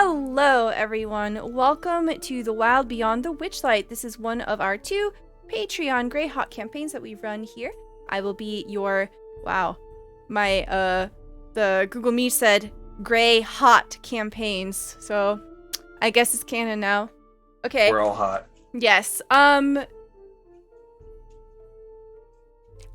Hello, everyone. Welcome to the Wild Beyond the Witchlight. This is one of our 2 Patreon Grey Hot campaigns that we run here. I will be your, the Google Meet said Grey Hot campaigns. So I guess it's canon now. Okay. We're all hot. Yes. I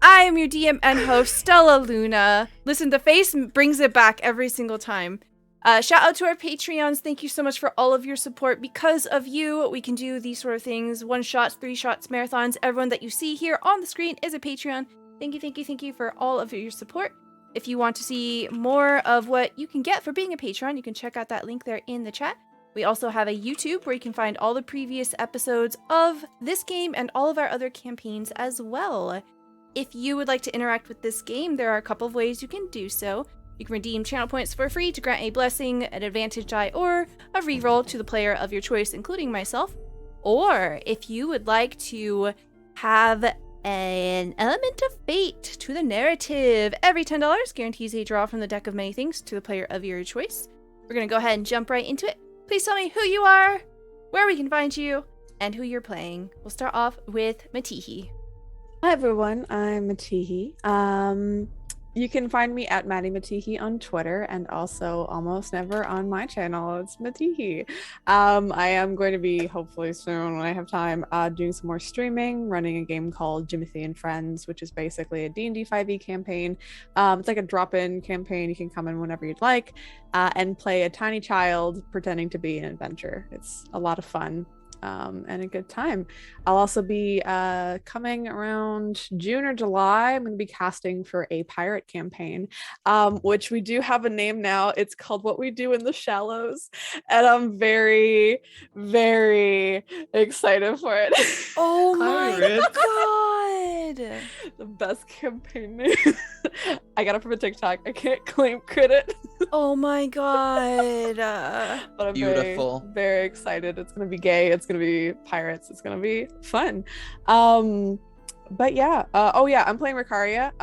am your DM and host, Stella Luna. Listen, the face brings it back every single time. Shout out to our Patreons. Thank you so much for all of your support. Because of you, we can do these sort of things. 1-shots, 3-shots, marathons. Everyone that you see here on the screen is a Patreon. Thank you for all of your support. If you want to see more of what you can get for being a Patreon, you can check out that link there in the chat. We also have a YouTube where you can find all the previous episodes of this game and all of our other campaigns as well. If you would like to interact with this game, there are a couple of ways you can do so. You can redeem channel points for free to grant a blessing, an advantage die, or a reroll to the player of your choice, including myself. Or if you would like to have an element of fate to the narrative, every $10 guarantees a draw from the deck of many things to the player of your choice. We're going to go ahead and jump right into it. Please tell me who you are, where we can find you, and who you're playing. We'll start off with Matihi. Hi everyone, I'm Matihi. You can find me at Maddie Matihi on Twitter and also almost never on my channel. It's Matihi. I am going to be, hopefully soon when I have time, doing some more streaming, running a game called Jimothy and Friends, which is basically a D&D5E campaign. It's like a drop-in campaign. You can come in whenever you'd like and play a tiny child pretending to be an adventurer. It's a lot of fun. And a good time. I'll also be coming around June or July. I'm going to be casting for a pirate campaign, which we do have a name now. It's called What We Do in the Shallows, and I'm very, very excited for it. Oh my god! The best campaign name. I got it from a TikTok. I can't claim credit. Oh my god. But I'm Beautiful. very, very excited. It's going to be gay. It's going to be pirates. It's going to be fun. But yeah. I'm playing Ricaria.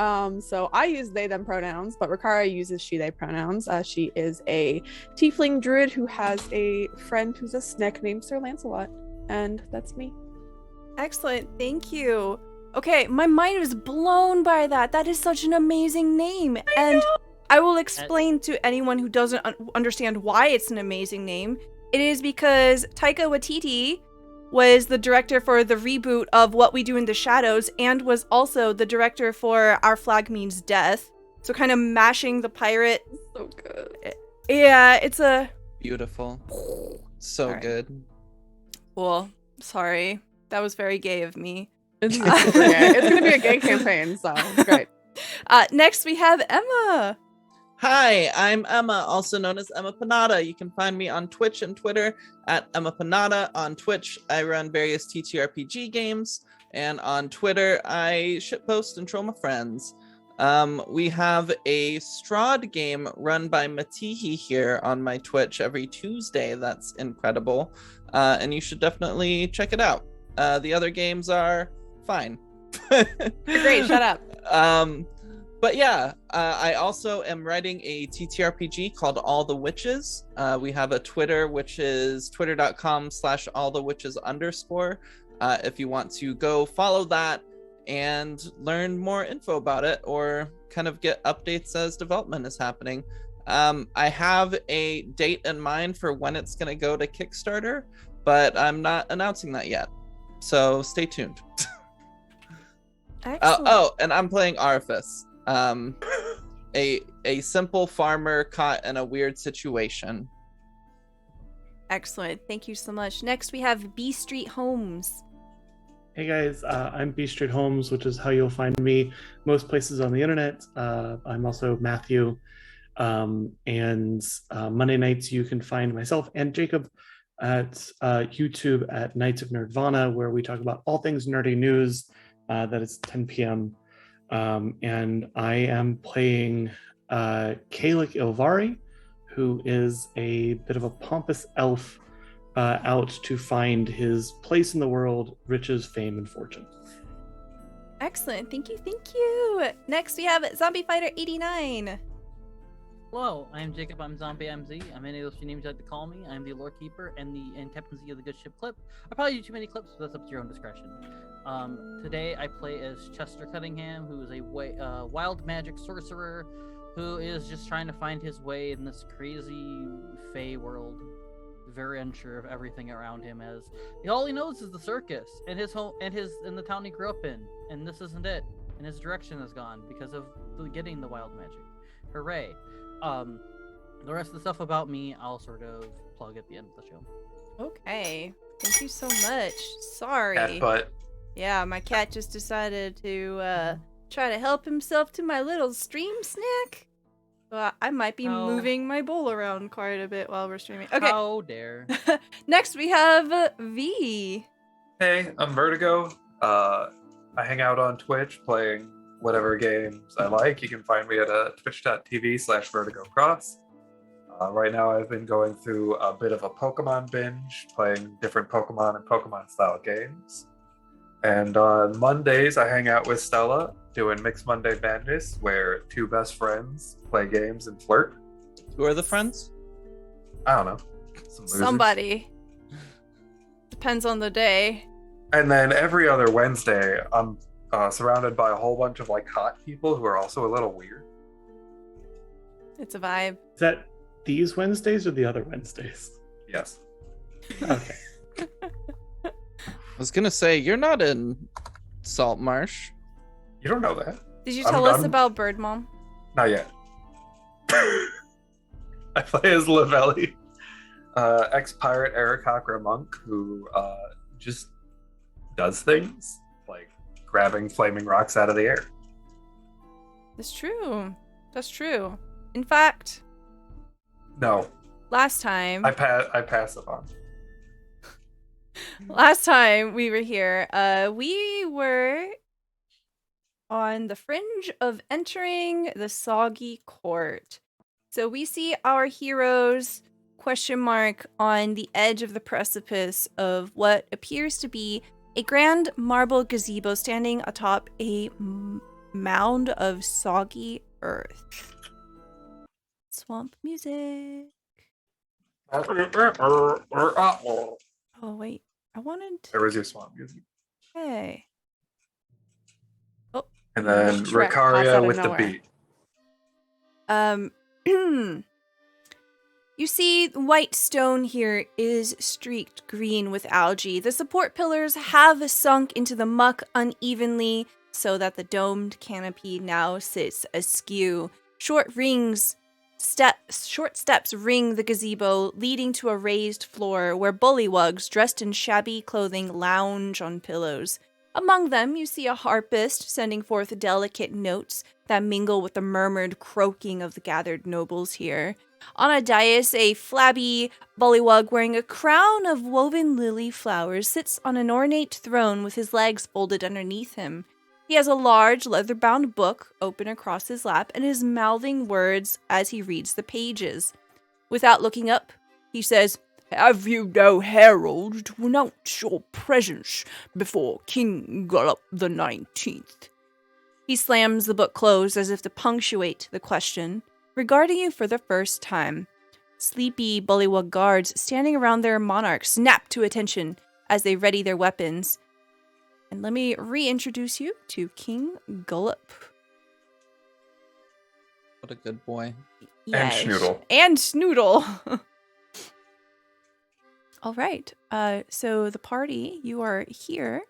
So I use they, them pronouns, but Ricaria uses she, they pronouns. She is a tiefling druid who has a friend who's a snick named Sir Lancelot. And that's me. Excellent. Thank you. Okay, my mind was blown by that. That is such an amazing name. I will explain to anyone who doesn't understand why it's an amazing name. It is because Taika Waititi was the director for the reboot of What We Do in the Shadows and was also the director for Our Flag Means Death. So kind of mashing the pirate. So good. Yeah, it's a... Beautiful. So Right. good. Well, sorry. That was very gay of me. It's going to be a gay campaign, so it's great. Next, we have Emma. Hi, I'm Emma, also known as Emma Panada. You can find me on Twitch and Twitter at Emma Panada. On Twitch, I run various TTRPG games, and on Twitter, I shitpost and troll my friends. We have a Strahd game run by Matihi here on my Twitch every Tuesday. That's incredible, and you should definitely check it out. The other games are fine. You're great, shut up. But yeah, I also am writing a TTRPG called All the Witches. We have a Twitter, which is twitter.com/allthewitches_. If you want to go follow that and learn more info about it or kind of get updates as development is happening. I have a date in mind for when it's going to go to Kickstarter, but I'm not announcing that yet. So stay tuned. And I'm playing Arthas. A simple farmer caught in a weird situation. Excellent. Thank you so much. Next, we have B Street Homes. Hey guys, I'm B Street Homes, which is how you'll find me most places on the internet. I'm also Matthew. And Monday nights you can find myself and Jacob at YouTube at Nights of Nerdvana, where we talk about all things nerdy news. That is 10 p.m. And I am playing Kalik Ilvari, who is a bit of a pompous elf out to find his place in the world, riches, fame, and fortune. Excellent. Thank you. Next, we have Zombie Fighter 89. Hello, I am Jacob. I'm Zombie MZ. I'm any of those names you'd like to call me. I'm the lore keeper and Captain Z of the Good Ship Clip. I probably do too many clips, but that's up to your own discretion. Today I play as Chester Cunningham, who is a wild magic sorcerer who is just trying to find his way in this crazy Fey world. Very unsure of everything around him, as all he knows is the circus and his home and the town he grew up in, and this isn't it. And his direction is gone because of getting the wild magic. Hooray! The rest of the stuff about me, I'll sort of plug at the end of the show. Okay. Thank you so much. Sorry. Cat butt. Yeah, my cat just decided to try to help himself to my little stream snack. So I might be moving my bowl around quite a bit while we're streaming. Okay. How dare. Next we have V. Hey, I'm Vertigo. I hang out on Twitch playing whatever games I like. You can find me at twitch.tv/vertigocross. Right now I've been going through a bit of a Pokemon binge, playing different Pokemon and Pokemon style games. And on Mondays I hang out with Stella doing Mixed Monday Madness, where two best friends play games and flirt. Who are the friends? I don't know. Some losers. Somebody. Depends on the day. And then every other Wednesday I'm surrounded by a whole bunch of like hot people who are also a little weird. It's a vibe. Is that these Wednesdays or the other Wednesdays? Yes. Okay. I was gonna say, you're not in Salt Marsh. You don't know that. Did you tell us about Bird Mom? Not yet. I play as Lavelli, ex-pirate Aarakocra monk who just does things, like grabbing flaming rocks out of the air. That's true. That's true. In fact, No, last time I pass it on. last time we were here, we were on the fringe of entering the Soggy court. So we see our heroes on the edge of the precipice of what appears to be a grand marble gazebo standing atop a mound of soggy earth. Swamp music. Oh wait, I wanted. There was your swamp music. Hey. Oh. And then Shrek pops out Ricaria of with the nowhere. beat. You see, white stone here is streaked green with algae. The support pillars have sunk into the muck unevenly so that the domed canopy now sits askew. Short steps ring the gazebo, leading to a raised floor where bullywugs dressed in shabby clothing lounge on pillows. Among them, you see a harpist sending forth delicate notes that mingle with the murmured croaking of the gathered nobles here. On a dais, a flabby bullywug wearing a crown of woven lily flowers sits on an ornate throne with his legs folded underneath him. He has a large leather-bound book open across his lap and is mouthing words as he reads the pages. Without looking up, he says, "Have you no herald to announce your presence before King Gullop the 19th? He slams the book closed as if to punctuate the question, regarding you for the first time. Sleepy bullywug guards standing around their monarch snap to attention as they ready their weapons. And let me reintroduce you to King Gullop. What a good boy. And Schnoodle. And Schnoodle. All right. So the party, you are here.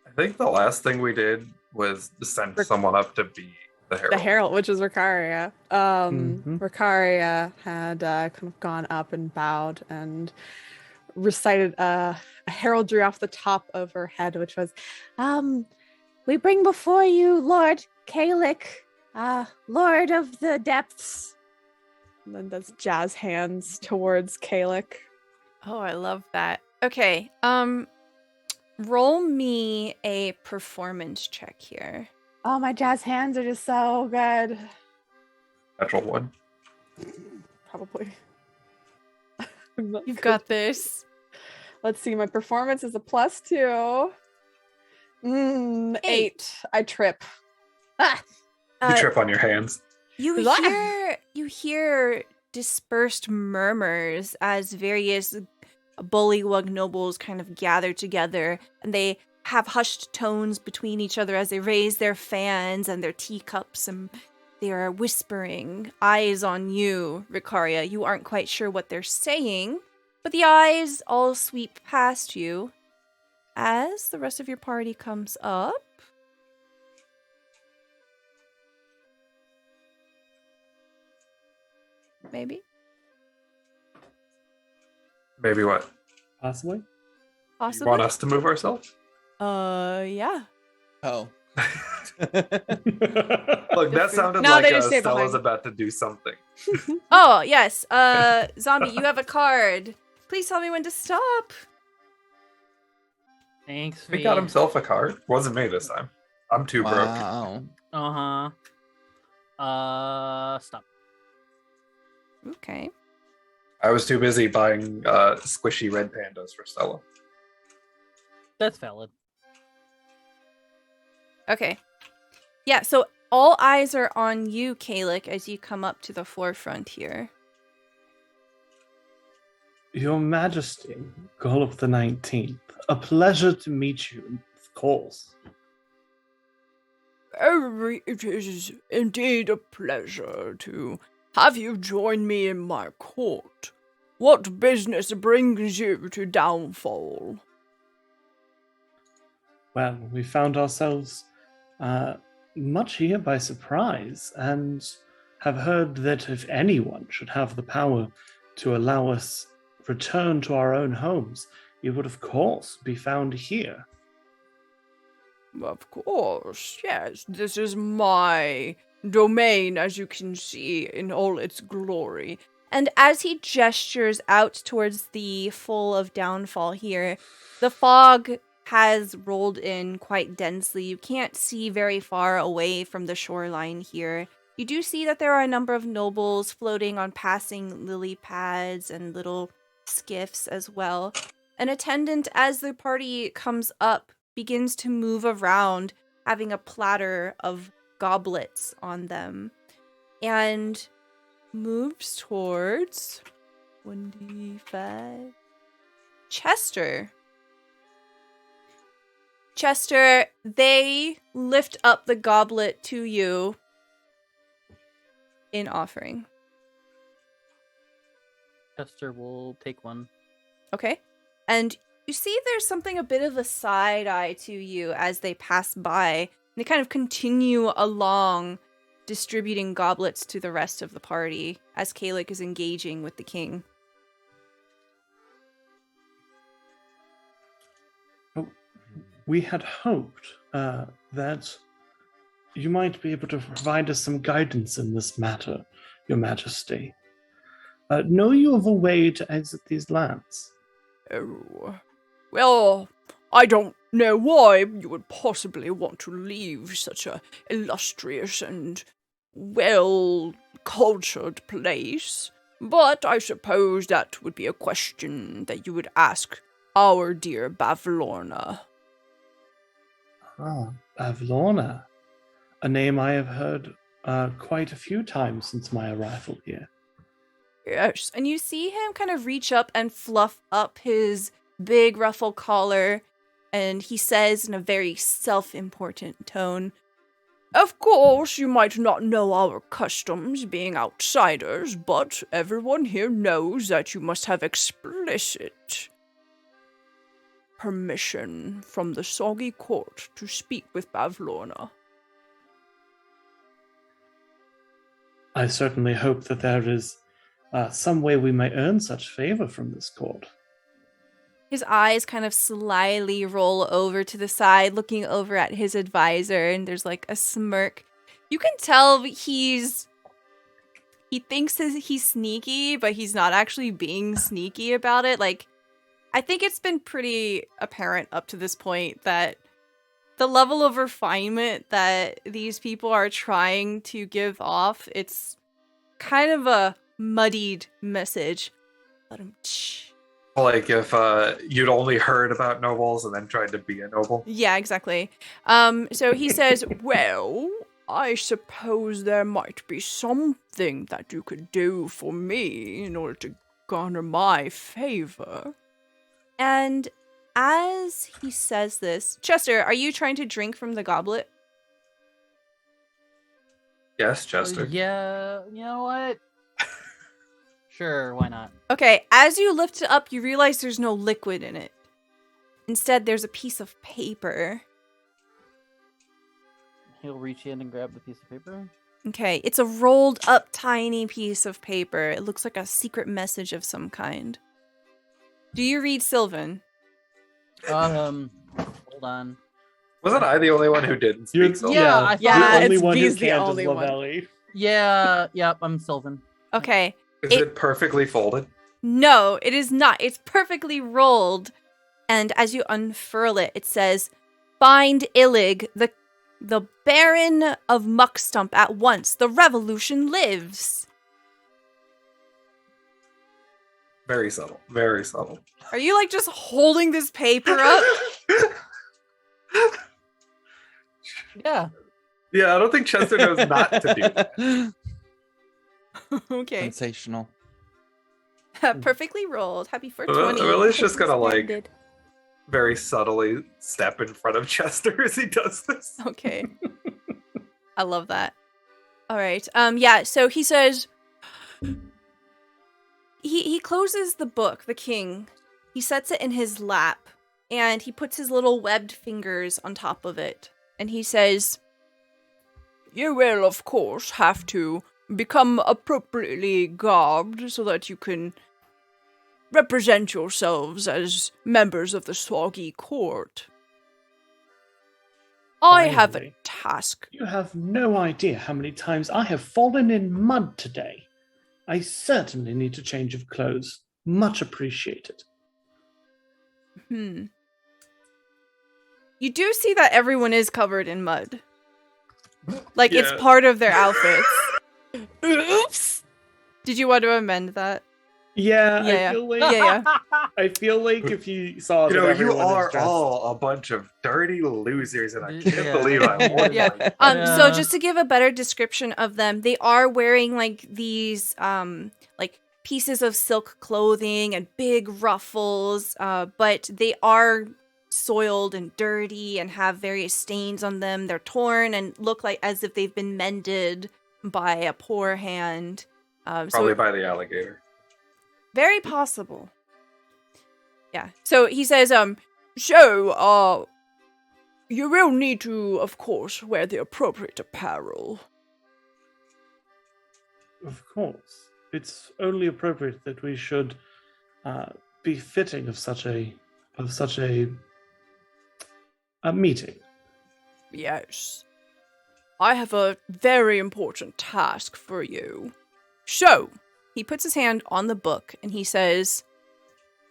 I think the last thing we did was send someone up to be the herald. The herald, which is Ricaria. Mhm. Ricaria had kind of gone up and bowed and recited a heraldry off the top of her head, which was, "We bring before you Lord Kalik, Lord of the Depths." And then does jazz hands towards Kalik. Oh, I love that. Okay. Roll me a performance check here. Oh, my jazz hands are just so good. Natural one. Probably. You've got this. Let's see, my performance is a +2. 8. I trip. Ah! You trip on your hands. You Is that- hear you hear dispersed murmurs as various bullywug nobles kind of gather together, and they have hushed tones between each other as they raise their fans and their teacups, and they are whispering, eyes on you, Ricaria. You aren't quite sure what they're saying, but the eyes all sweep past you as the rest of your party comes up. Maybe? Maybe what? Possibly. You Possibly? want us to move ourselves? Yeah. Oh. Look, that sounded No, like they just stay Stella's behind. about to do something. Oh, yes. Zombie, you have a card. Please tell me when to stop. Thanks, He got himself a card. Wasn't me this time. I'm too broke. Wow. Stop. Okay. I was too busy buying squishy red pandas for Stella. That's valid. Okay. Yeah, so all eyes are on you, Kalik, as you come up to the forefront here. Your Majesty, Golub the 19th, a pleasure to meet you, of course. It is indeed a pleasure to have you join me in my court. What business brings you to Downfall? Well, we found ourselves much here by surprise, and have heard that if anyone should have the power to allow us return to our own homes, it would of course be found here. Of course, yes, this is my domain, as you can see, in all its glory. And as he gestures out towards the full of Downfall here, the fog has rolled in quite densely. You can't see very far away from the shoreline here. You do see that there are a number of nobles floating on passing lily pads and little skiffs as well. An attendant, as the party comes up, begins to move around, having a platter of goblets on them, and moves towards 1d5. Chester. Chester, they lift up the goblet to you in offering. Chester will take one. Okay. And you see there's something a bit of a side eye to you as they pass by. They kind of continue along, distributing goblets to the rest of the party as Kalik is engaging with the king. We had hoped that you might be able to provide us some guidance in this matter, Your Majesty. Know you of a way to exit these lands? Oh, well, I don't know why you would possibly want to leave such a illustrious and well-cultured place, but I suppose that would be a question that you would ask our dear Bavlorna. Ah, Bavlorna. A name I have heard quite a few times since my arrival here. Yes, And you see him kind of reach up and fluff up his big ruffle collar, and he says in a very self-important tone, of course you might not know our customs being outsiders, but everyone here knows that you must have explicit permission from the Soggy court to speak with Bavlorna. I certainly hope that there is some way we may earn such favor from this court. his eyes kind of slyly roll over to the side, looking over at his advisor, and there's like a smirk. You can tell he thinks he's sneaky, but he's not actually being sneaky about it. Like, I think it's been pretty apparent up to this point that the level of refinement that these people are trying to give off, it's kind of a muddied message. Let him. Like if you'd only heard about nobles and then tried to be a noble. Yeah, exactly. So he says, Well, I suppose there might be something that you could do for me in order to garner my favor. And as he says this, Chester, are you trying to drink from the goblet? Yes, Chester. Yeah, you know what? Sure, why not? Okay, as you lift it up, you realize there's no liquid in it. Instead, there's a piece of paper. He'll reach in and grab the piece of paper. Okay, it's a rolled up tiny piece of paper. It looks like a secret message of some kind. Do you read Sylvan? Hold on. Wasn't I the only one who didn't speak? Sylvan? Yeah, I thought Yeah, the only it's one who V's the can't is only one. Lavelli. Yeah, yep, I'm Sylvan. Okay. Is it perfectly folded? No, it is not. It's perfectly rolled. And as you unfurl it, it says, "Find Illig, the Baron of Muckstump at once. The revolution lives." Very subtle. Very subtle. Are you like just holding this paper up? Yeah. Yeah, I don't think Chester knows not to do that. Okay. Sensational. Perfectly rolled. Happy 420. Lily's just gonna, like, Splendid. Very subtly step in front of Chester as he does this. Okay. I love that. All right. Yeah, so he says he closes the book, the king. He sets it in his lap and he puts his little webbed fingers on top of it. And he says, You will, of course, have to become appropriately garbed so that you can represent yourselves as members of the Soggy court. I have a Finally. task. You have no idea how many times I have fallen in mud today. I certainly need a change of clothes. Much appreciated. You do see that everyone is covered in mud. Like, it's Yeah. part of their outfits. Oops! Did you want to amend that? Yeah, Yeah. I feel like Yeah. I feel like if you saw You that know, you everyone is are dressed- all a bunch of dirty losers, and I can't Yeah. believe I won. Yeah. like- So just to give a better description of them, they are wearing like these like pieces of silk clothing and big ruffles, but they are soiled and dirty and have various stains on them. They're torn and look like as if they've been mended by a poor hand. Probably by the alligator. Very possible. Yeah. So he says, So, you will need to, of course, wear the appropriate apparel. Of course, it's only appropriate that we should be fitting of such a meeting. Yes. I have a very important task for you. So, he puts his hand on the book and he says,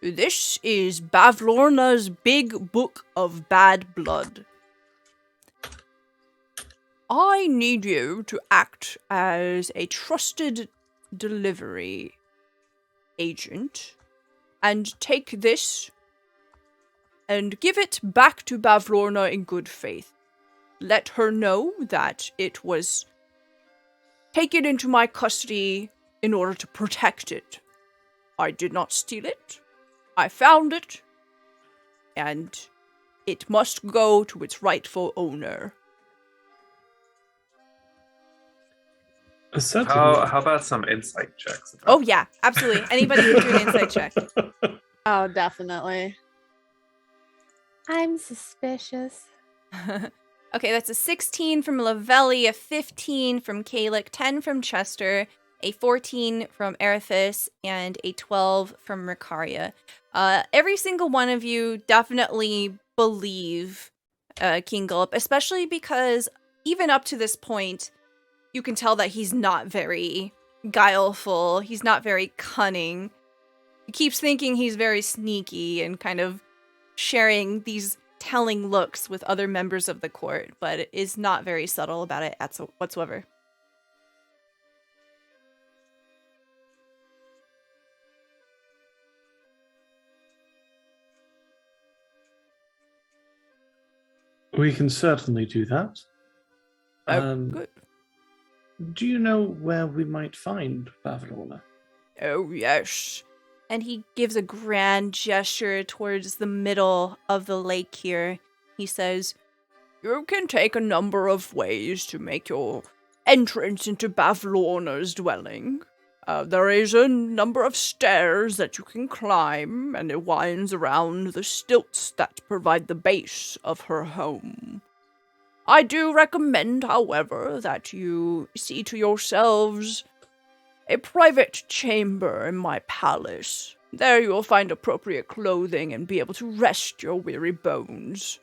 this is Bavlorna's Big Book of Bad Blood. I need you to act as a trusted delivery agent and take this and give it back to Bavlorna in good faith. Let her know that it was taken into my custody in order to protect it. I did not steal it. I found it, and it must go to its rightful owner. Certainly. How about some insight checks? "Oh yeah, absolutely. Anybody can do an insight check." Oh, definitely. I'm suspicious. Okay, that's a 16 from Lavelli, a 15 from Kalik, 10 from Chester, a 14 from Erithus, and a 12 from Ricaria. Every single one of you definitely believe King Gulp, especially because even up to this point, you can tell that he's not very guileful. He's not very cunning. He keeps thinking he's very sneaky and kind of sharing these telling looks with other members of the court, but is not very subtle about it whatsoever. We can certainly do that. Good. Do you know where we might find Bavlorna? Oh, yes. And he gives a grand gesture towards the middle of the lake here. He says, You can take a number of ways to make your entrance into Bavlorna's dwelling. There is a number of stairs that you can climb, and it winds around the stilts that provide the base of her home. I do recommend, however, that you see to yourselves a private chamber in my palace. There you will find appropriate clothing and be able to rest your weary bones.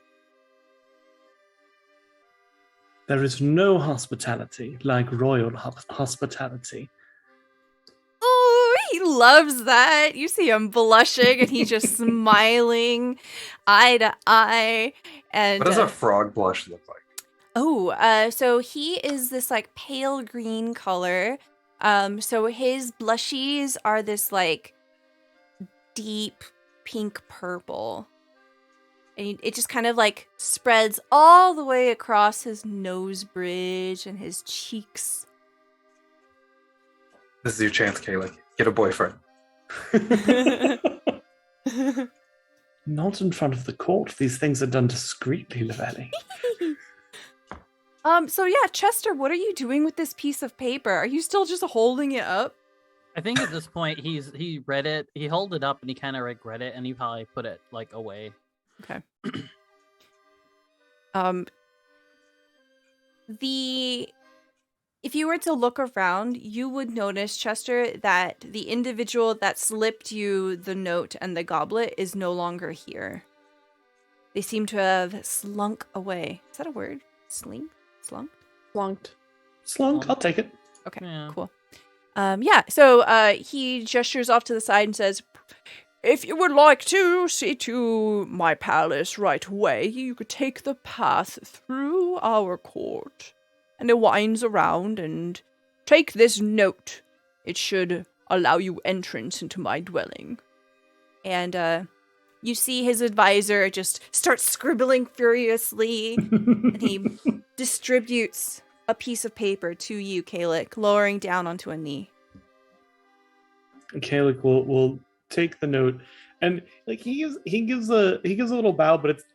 There is no hospitality like royal hospitality. "Oh, he loves that." You see him blushing and he's just smiling eye to eye. And What does a frog blush look like? So he is this like pale green color. So his blushies are this like deep pink purple. And it just kind of like spreads all the way across his nose bridge and his cheeks. This is your chance, Kayla. Get a boyfriend. Not in front of the court. These things are done discreetly, Lavelle. So yeah, Chester, what are you doing with this piece of paper? Are you still just holding it up? I think at this point he read it, he held it up and he kind of like read it and he probably put it like away. Okay. If you were to look around, you would notice, Chester, that the individual that slipped you the note and the goblet is no longer here. They seem to have slunk away. Is that a word? Slink? Slunk? Flunked. Slunk, I'll take it. Okay, Yeah. cool. So he gestures off to the side and says, If you would like to see to my palace right away, you could take the path through our court, and it winds around, and take this note. It should allow you entrance into my dwelling. and you see his advisor just start scribbling furiously, and he distributes a piece of paper to you, Kalik, lowering down onto a knee. Kalik will take the note, and like he gives a little bow, but it's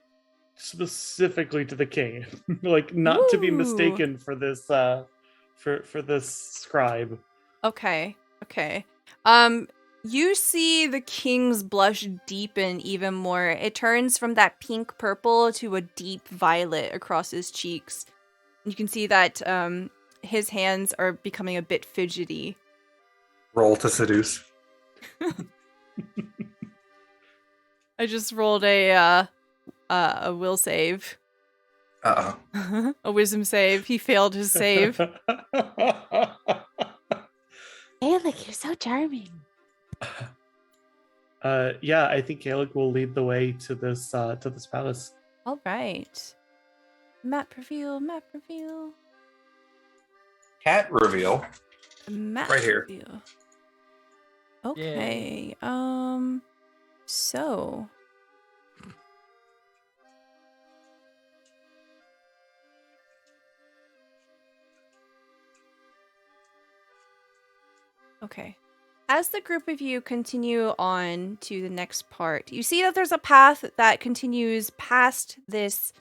specifically to the king, like not to be Ooh. mistaken for this for this scribe. Okay. You see the king's blush deepen even more. It turns from that pink purple to a deep violet across his cheeks. You can see that his hands are becoming a bit fidgety. Roll to seduce. I just rolled a will save. Uh-oh. A wisdom save. He failed his save. Alec, you're so charming. Yeah, I think Kalik will lead the way to this palace. All right. Map reveal. Cat reveal. Map Right here. reveal. Okay. So. Okay. As the group of you continue on to the next part, you see that there's a path that continues past this,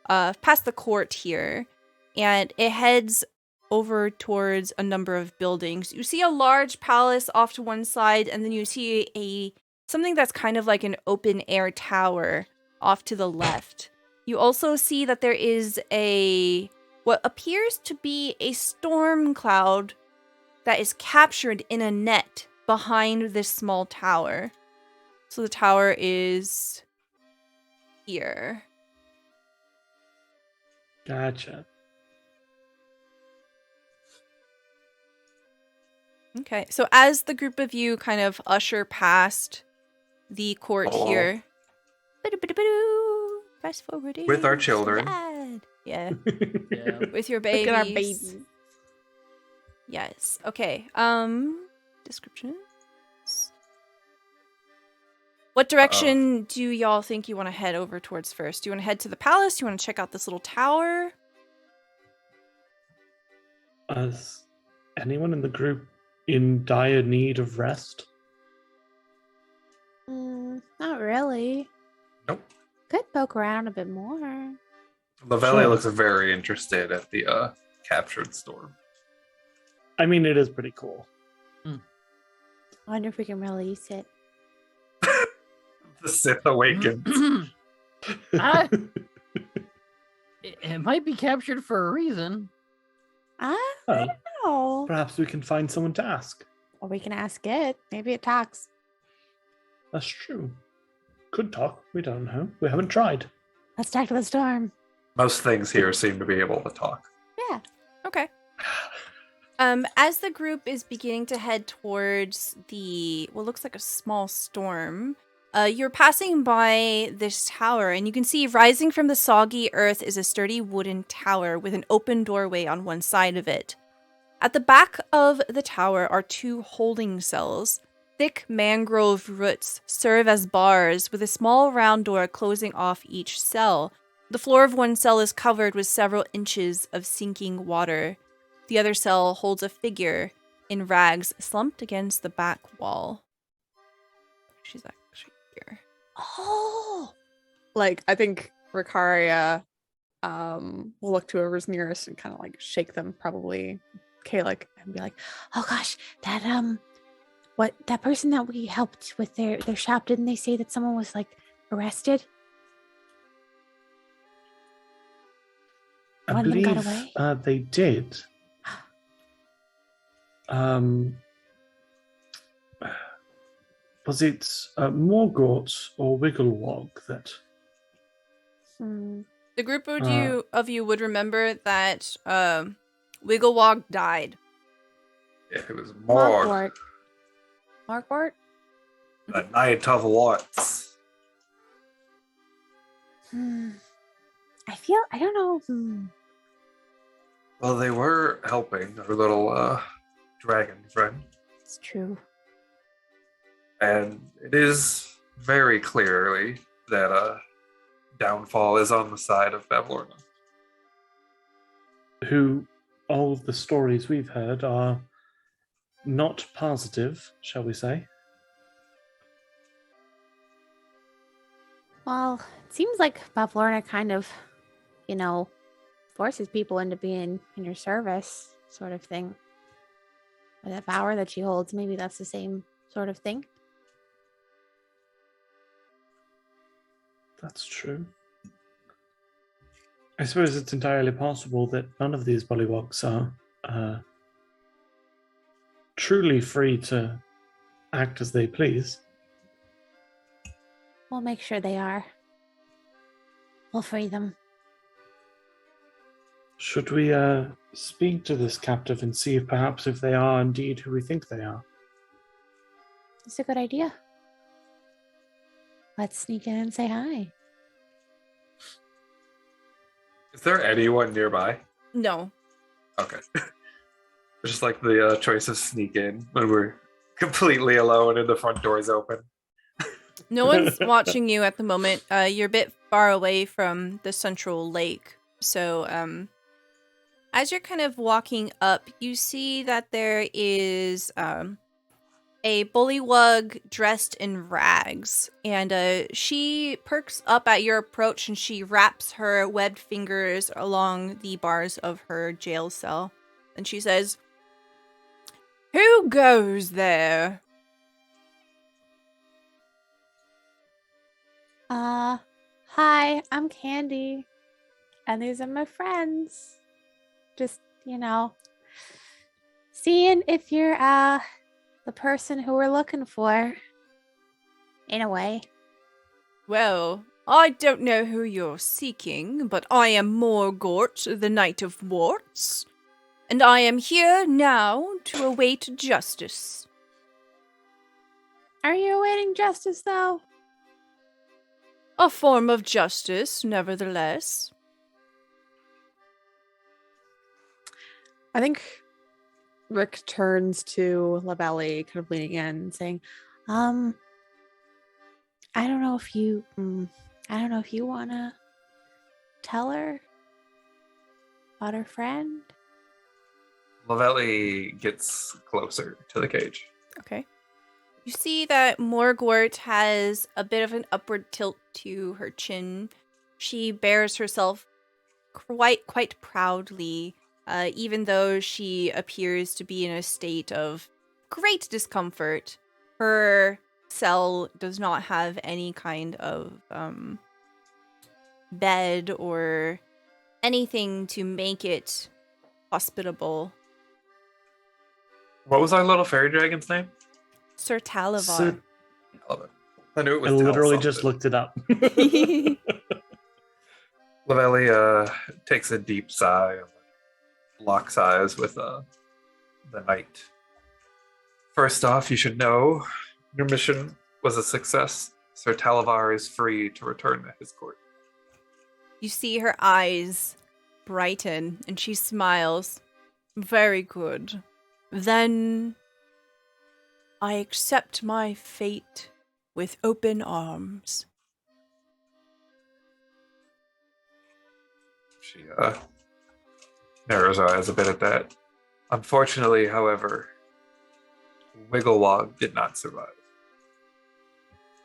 past the court here, and it heads over towards a number of buildings. You see a large palace off to one side, and then you see something that's kind of like an open air tower off to the left. You also see that there is what appears to be a storm cloud that is captured in a net behind this small tower. So the tower is here. Gotcha. Okay, so as the group of you kind of usher past the court Oh. here, fast forwarding With our children. Dad. Yeah, Yeah. with your babies. Look at our babies. Yes. Okay. Descriptions. What direction do y'all think you want to head over towards first? Do you want to head to the palace? Do you want to check out this little tower? Is anyone in the group in dire need of rest? Not really. Nope. Could poke around a bit more. Lavelle Sure. looks very interested at the captured storm. I mean, it is pretty cool. I wonder if we can release it. The Sith awakens. It might be captured for a reason. I Well, don't know. perhaps we can find someone to ask. Or we can ask it. Maybe it talks. That's true. Could talk. We don't know. We haven't tried. Let's talk to the storm. Most things here seem to be able to talk. Yeah. Okay. As the group is beginning to head towards what looks like a small storm, you're passing by this tower, and you can see rising from the soggy earth is a sturdy wooden tower with an open doorway on one side of it. At the back of the tower are 2 holding cells. Thick mangrove roots serve as bars, with a small round door closing off each cell. The floor of one cell is covered with several inches of sinking water. The other cell holds a figure in rags slumped against the back wall. She's actually here. Oh. Like, I think Ricaria will look to whoever's nearest and kind of like shake them, probably Kalik, and be like, oh gosh, that person that we helped with their shop, didn't they say that someone was like arrested? I One of them believe got away? they did. Was it Morgort or Wigglewog that? The group of you would remember that Wigglewog died. Yeah, it was Morg, Morgort. Morgort? the Knight of Warts. I don't know. Well, they were helping our little dragon friend. It's true. And it is very clearly that downfall is on the side of Bavlorna. Who all of the stories we've heard are not positive, shall we say? Well, it seems like Bavlorna kind of, forces people into being in your service, sort of thing. Or that power that she holds, maybe that's the same sort of thing. That's true. I suppose it's entirely possible that none of these bullywogs are truly free to act as they please. We'll make sure they are. We'll free them. Should we speak to this captive and see if perhaps if they are indeed who we think they are? It's a good idea. Let's sneak in and say hi. Is there anyone nearby? No. Okay. It's just like the choice of sneak in when we're completely alone and the front door's open. No one's watching you at the moment. You're a bit far away from the central lake. So, as you're kind of walking up, you see that there is a bullywug dressed in rags. And she perks up at your approach and she wraps her webbed fingers along the bars of her jail cell. And she says, "Who goes there?" Hi, I'm Candy. And these are my friends. Just, seeing if you're the person who we're looking for. In a way. Well, I don't know who you're seeking, but I am Morgort, the Knight of Warts, and I am here now to await justice. Are you awaiting justice, though? A form of justice, nevertheless. I think Rick turns to Labelli, kind of leaning in and saying, I don't know if you want to tell her about her friend. Lavelli gets closer to the cage. Okay. You see that Morgort has a bit of an upward tilt to her chin. She bears herself quite proudly, even though she appears to be in a state of great discomfort. Her cell does not have any kind of bed or anything to make it hospitable. What was our little fairy dragon's name? Sir Talavar. I love it. I knew it was I literally Tal just something. looked it up. Lavelli takes a deep sigh and locks eyes with the knight. First off, you should know your mission was a success. Sir Talavar is free to return to his court. You see her eyes brighten and she smiles. Very good. Then I accept my fate with open arms. She narrows her eyes a bit at that. Unfortunately, however, Wigglewog did not survive.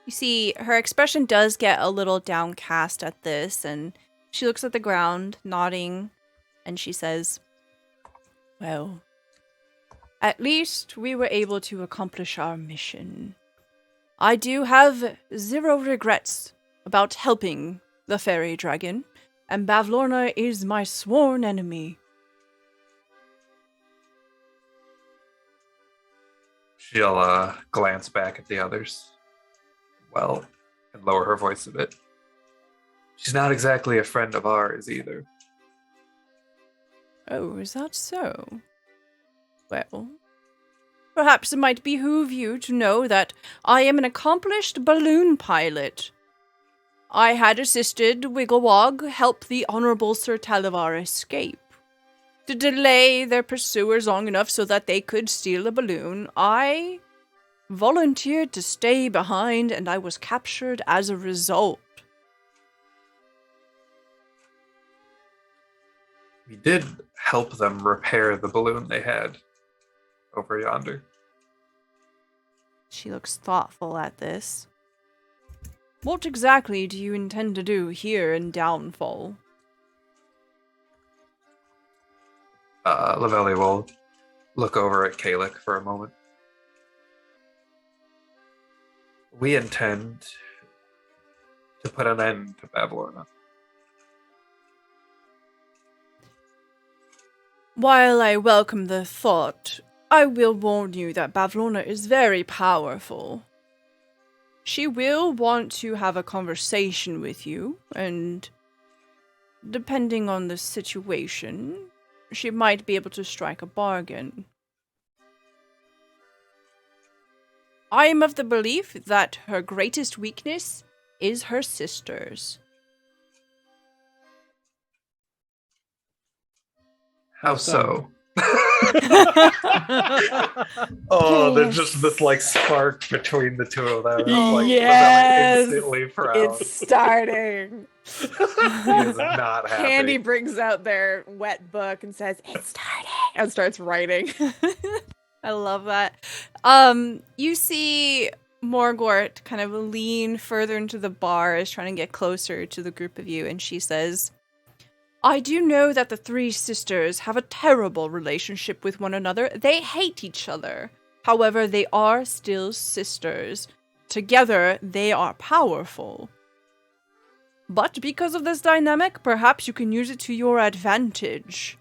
You see, her expression does get a little downcast at this, and she looks at the ground, nodding, and she says, well, at least we were able to accomplish our mission. I do have zero regrets about helping the fairy dragon, and Bavlorna is my sworn enemy. She'll glance back at the others. Well, and lower her voice a bit. She's not exactly a friend of ours either. Oh, is that so? Well, perhaps it might behoove you to know that I am an accomplished balloon pilot. I had assisted Wigglewog help the Honorable Sir Talavar escape. To delay their pursuers long enough so that they could steal a balloon, I volunteered to stay behind, and I was captured as a result. We did help them repair the balloon they had over yonder. She looks thoughtful at this. What exactly do you intend to do here in Downfall? Lavelli will look over at Kalik for a moment. We intend to put an end to Bavlorna. While I welcome the thought, I will warn you that Bavlorna is very powerful. She will want to have a conversation with you, and depending on the situation, she might be able to strike a bargain. I am of the belief that her greatest weakness is her sisters. How so? Oh, there's just this like spark between the two of them. Like, Yes! instantly proud. It's starting. He is not happy. Candy brings out their wet book and says, "It's starting," and starts writing. I love that. You see Morgort kind of lean further into the bar as trying to get closer to the group of you, and she says, I do know that the three sisters have a terrible relationship with one another. They hate each other. However, they are still sisters. Together, they are powerful. But because of this dynamic, perhaps you can use it to your advantage.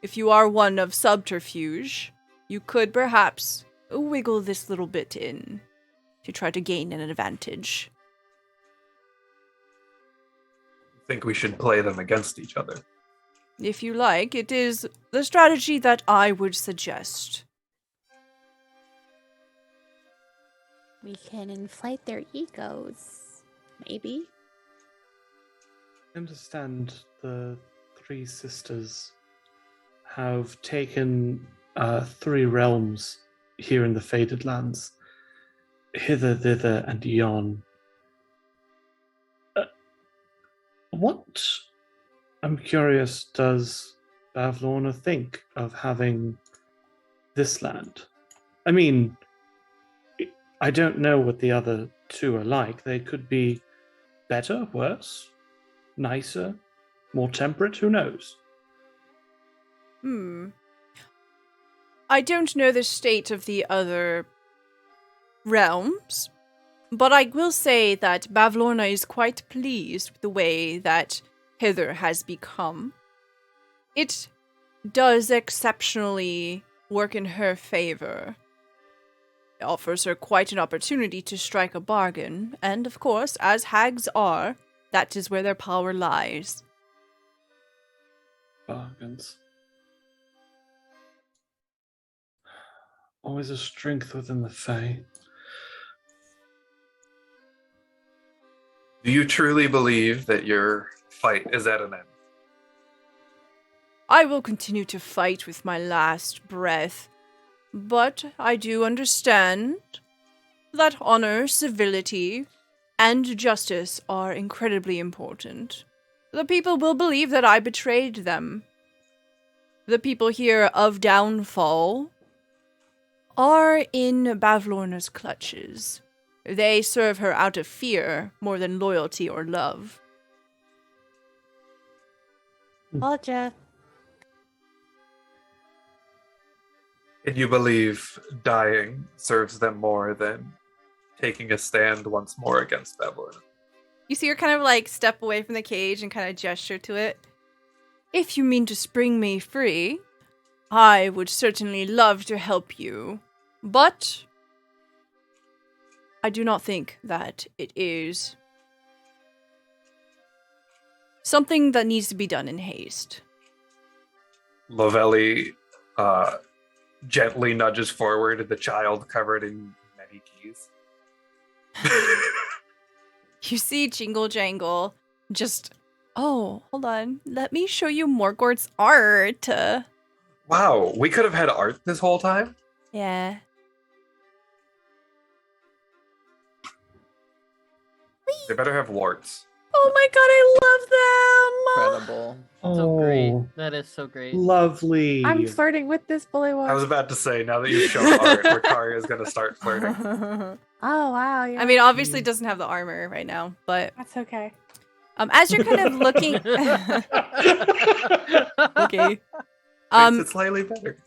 If you are one of subterfuge, you could perhaps wiggle this little bit in to try to gain an advantage. Think we should play them against each other. If you like, it is the strategy that I would suggest. We can inflate their egos, maybe. I understand the three sisters have taken 3 realms here in the Faded Lands. Hither, thither, and yon. What, I'm curious, does Bavlorna think of having this land? I mean, I don't know what the other two are like. They could be better, worse, nicer, more temperate, who knows? I don't know the state of the other realms, but I will say that Bavlorna is quite pleased with the way that Hither has become. It does exceptionally work in her favor. It offers her quite an opportunity to strike a bargain, and of course, as hags are, that is where their power lies. Bargains. Always a strength within the Fae. Do you truly believe that your fight is at an end? I will continue to fight with my last breath, but I do understand that honor, civility, and justice are incredibly important. The people will believe that I betrayed them. The people here of Downfall are in Bavlorna's clutches. They serve her out of fear more than loyalty or love. Told And you believe dying serves them more than taking a stand once more against Bavlorna? You see her kind of like step away from the cage and kind of gesture to it. If you mean to spring me free, I would certainly love to help you, but I do not think that it is something that needs to be done in haste. Lovelli gently nudges forward the child covered in many keys. You see Jingle Jangle just, oh, hold on. Let me show you Morgort's art. Wow, we could have had art this whole time? Yeah. They better have warts. Oh my god, I love them! Incredible. So great. That is so great. Lovely. I'm flirting with this bully one. I was about to say, now that you've shown art, Ricari is going to start flirting. Oh wow, yeah. I mean, obviously it doesn't have the armor right now, but that's okay. as you're kind of looking, okay, Makes it slightly better.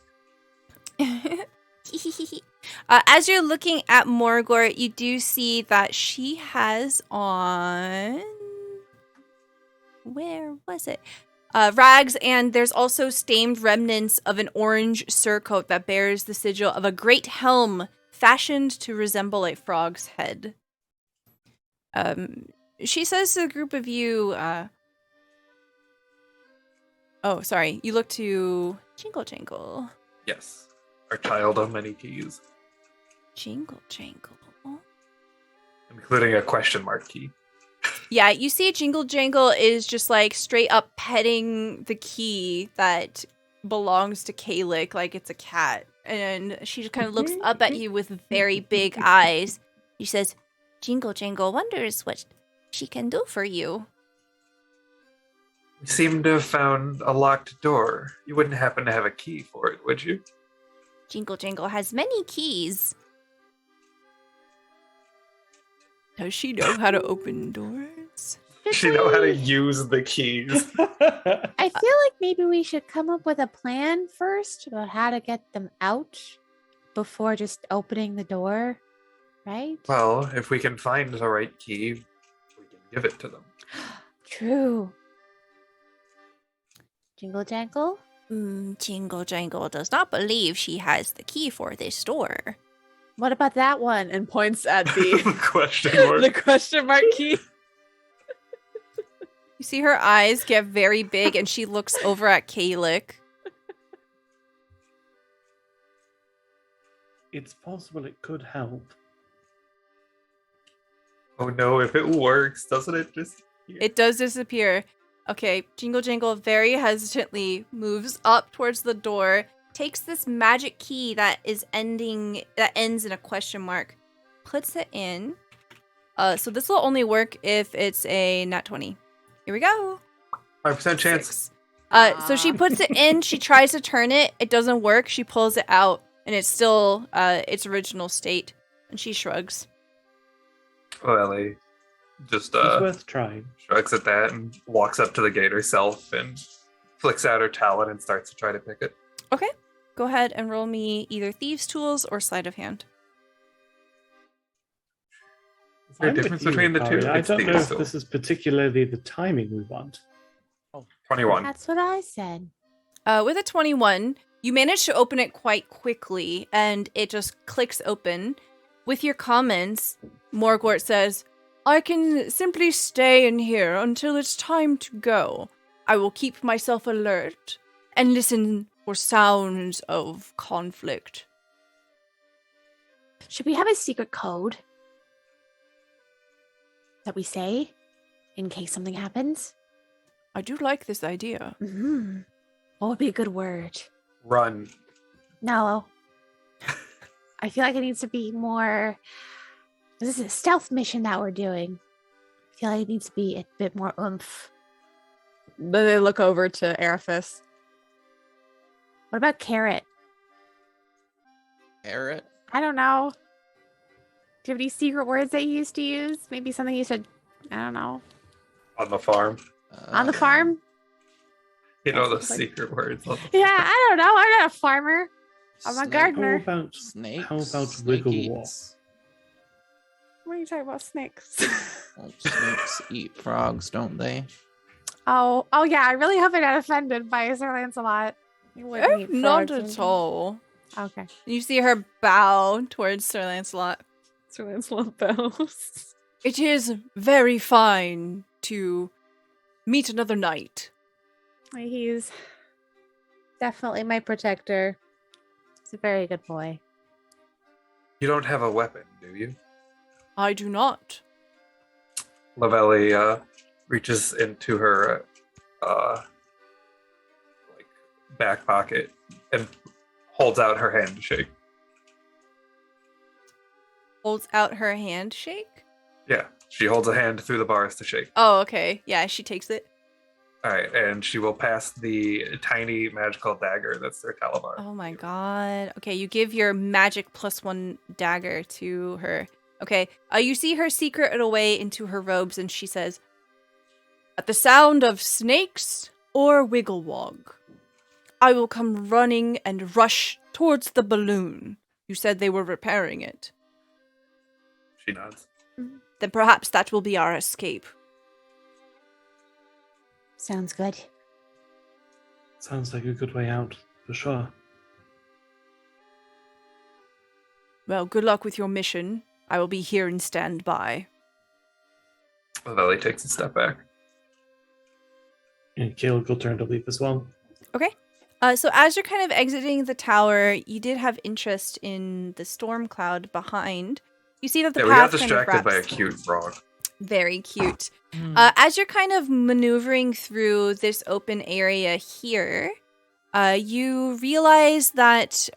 as you're looking at Morgort, you do see that she has on, where was it? Rags, and there's also stained remnants of an orange surcoat that bears the sigil of a great helm fashioned to resemble a frog's head. She says to the group of you, oh, sorry, you look to Jingle Jangle. Yes. Our child of many keys. Jingle Jangle. Including a question mark key. Yeah, you see Jingle Jangle is just like straight up petting the key that belongs to Kalik like it's a cat. And she just kind of looks up at you with very big eyes. She says, Jingle Jangle wonders what she can do for you. We seem to have found a locked door. You wouldn't happen to have a key for it, would you? Jingle Jangle has many keys. Does she know how to open doors? She know how to use the keys. I feel like maybe we should come up with a plan first about how to get them out before just opening the door, right? Well, if we can find the right key, we can give it to them. True. Jingle Jangle? Jingle Jangle does not believe she has the key for this door. What about that one? And points at the Question mark. the question mark key. You see her eyes get very big and she looks over at Kalik. It's possible it could help. Oh no, if it works, doesn't it just... It does disappear. Okay, Jingle Jangle very hesitantly moves up towards the door, takes this magic key that ends in a question mark, puts it in. So this will only work if it's a nat 20. Here we go. 5% chance. 6. So she puts it in. She tries to turn it. It doesn't work. She pulls it out, and it's still its original state. And she shrugs. Ellie just It's worth trying. shrugs at that and walks up to the gate herself and flicks out her talon and starts to try to pick it. Okay. Go ahead and roll me either Thieves' Tools or Sleight of Hand. Is there a I'm with difference you, between the two? Kari. I It's don't know thieves' if tools. this is particularly the timing we want. 21. That's what I said. With a 21, you manage to open it quite quickly, and it just clicks open. With your comments, Morgort says, I can simply stay in here until it's time to go. I will keep myself alert and listen for sounds of conflict. Should we have a secret code that we say in case something happens? I do like this idea. Mm-hmm. What would be a good word? Run. No. I feel like it needs to be more. This is a stealth mission that we're doing. I feel like it needs to be a bit more oomph. Then they look over to Araphis. What about carrot? Parrot. I don't know. Do you have any secret words that you used to use? Maybe something you should, I don't know. On the farm. On the farm? You know the Sounds like- secret words. Yeah, I don't know. I'm not a farmer. I'm a Snake- How gardener. about Snakes. How about snake Wiggle eats. What are you talking about, snakes? Well, snakes eat frogs, don't they? Oh yeah. I really hope I'm not offended by Sir Lancelot. You wouldn't eat Not frogs, would at you? all. Okay. You see her bow towards Sir Lancelot. Sir Lancelot bows. It is very fine to meet another night. He's definitely my protector. He's a very good boy. You don't have a weapon, do you? I do not. Lavelli reaches into her like back pocket and holds out her hand to shake. Holds out her handshake. Yeah, she holds a hand through the bars to shake. Oh, okay. Yeah, she takes it. All right, and she will pass the tiny magical dagger that's their Talabar. Oh my god. Okay, you give your magic +1 dagger to her. Okay, you see her secret it away into her robes, and she says, "At the sound of snakes or wigglewog, I will come running and rush towards the balloon. You said they were repairing it. She nods. Then perhaps that will be our escape." Sounds good. Sounds like a good way out, for sure. Well, good luck with your mission. I will be here and stand by. Lavelli takes a step back. And Caleb will turn to leave as well. Okay. So as you're kind of exiting the tower, you did have interest in the storm cloud behind. You see that the Yeah, we got path kind of distracted by a wraps- cute frog. Very cute. As you're kind of maneuvering through this open area here, you realize that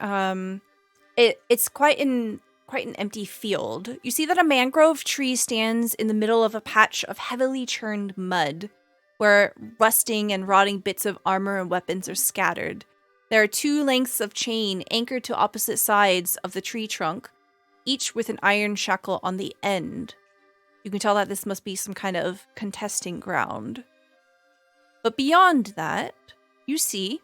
it's quite an empty field. You see that a mangrove tree stands in the middle of a patch of heavily churned mud, where rusting and rotting bits of armor and weapons are scattered. There are 2 lengths of chain anchored to opposite sides of the tree trunk, each with an iron shackle on the end. You can tell that this must be some kind of contesting ground. But beyond that, you see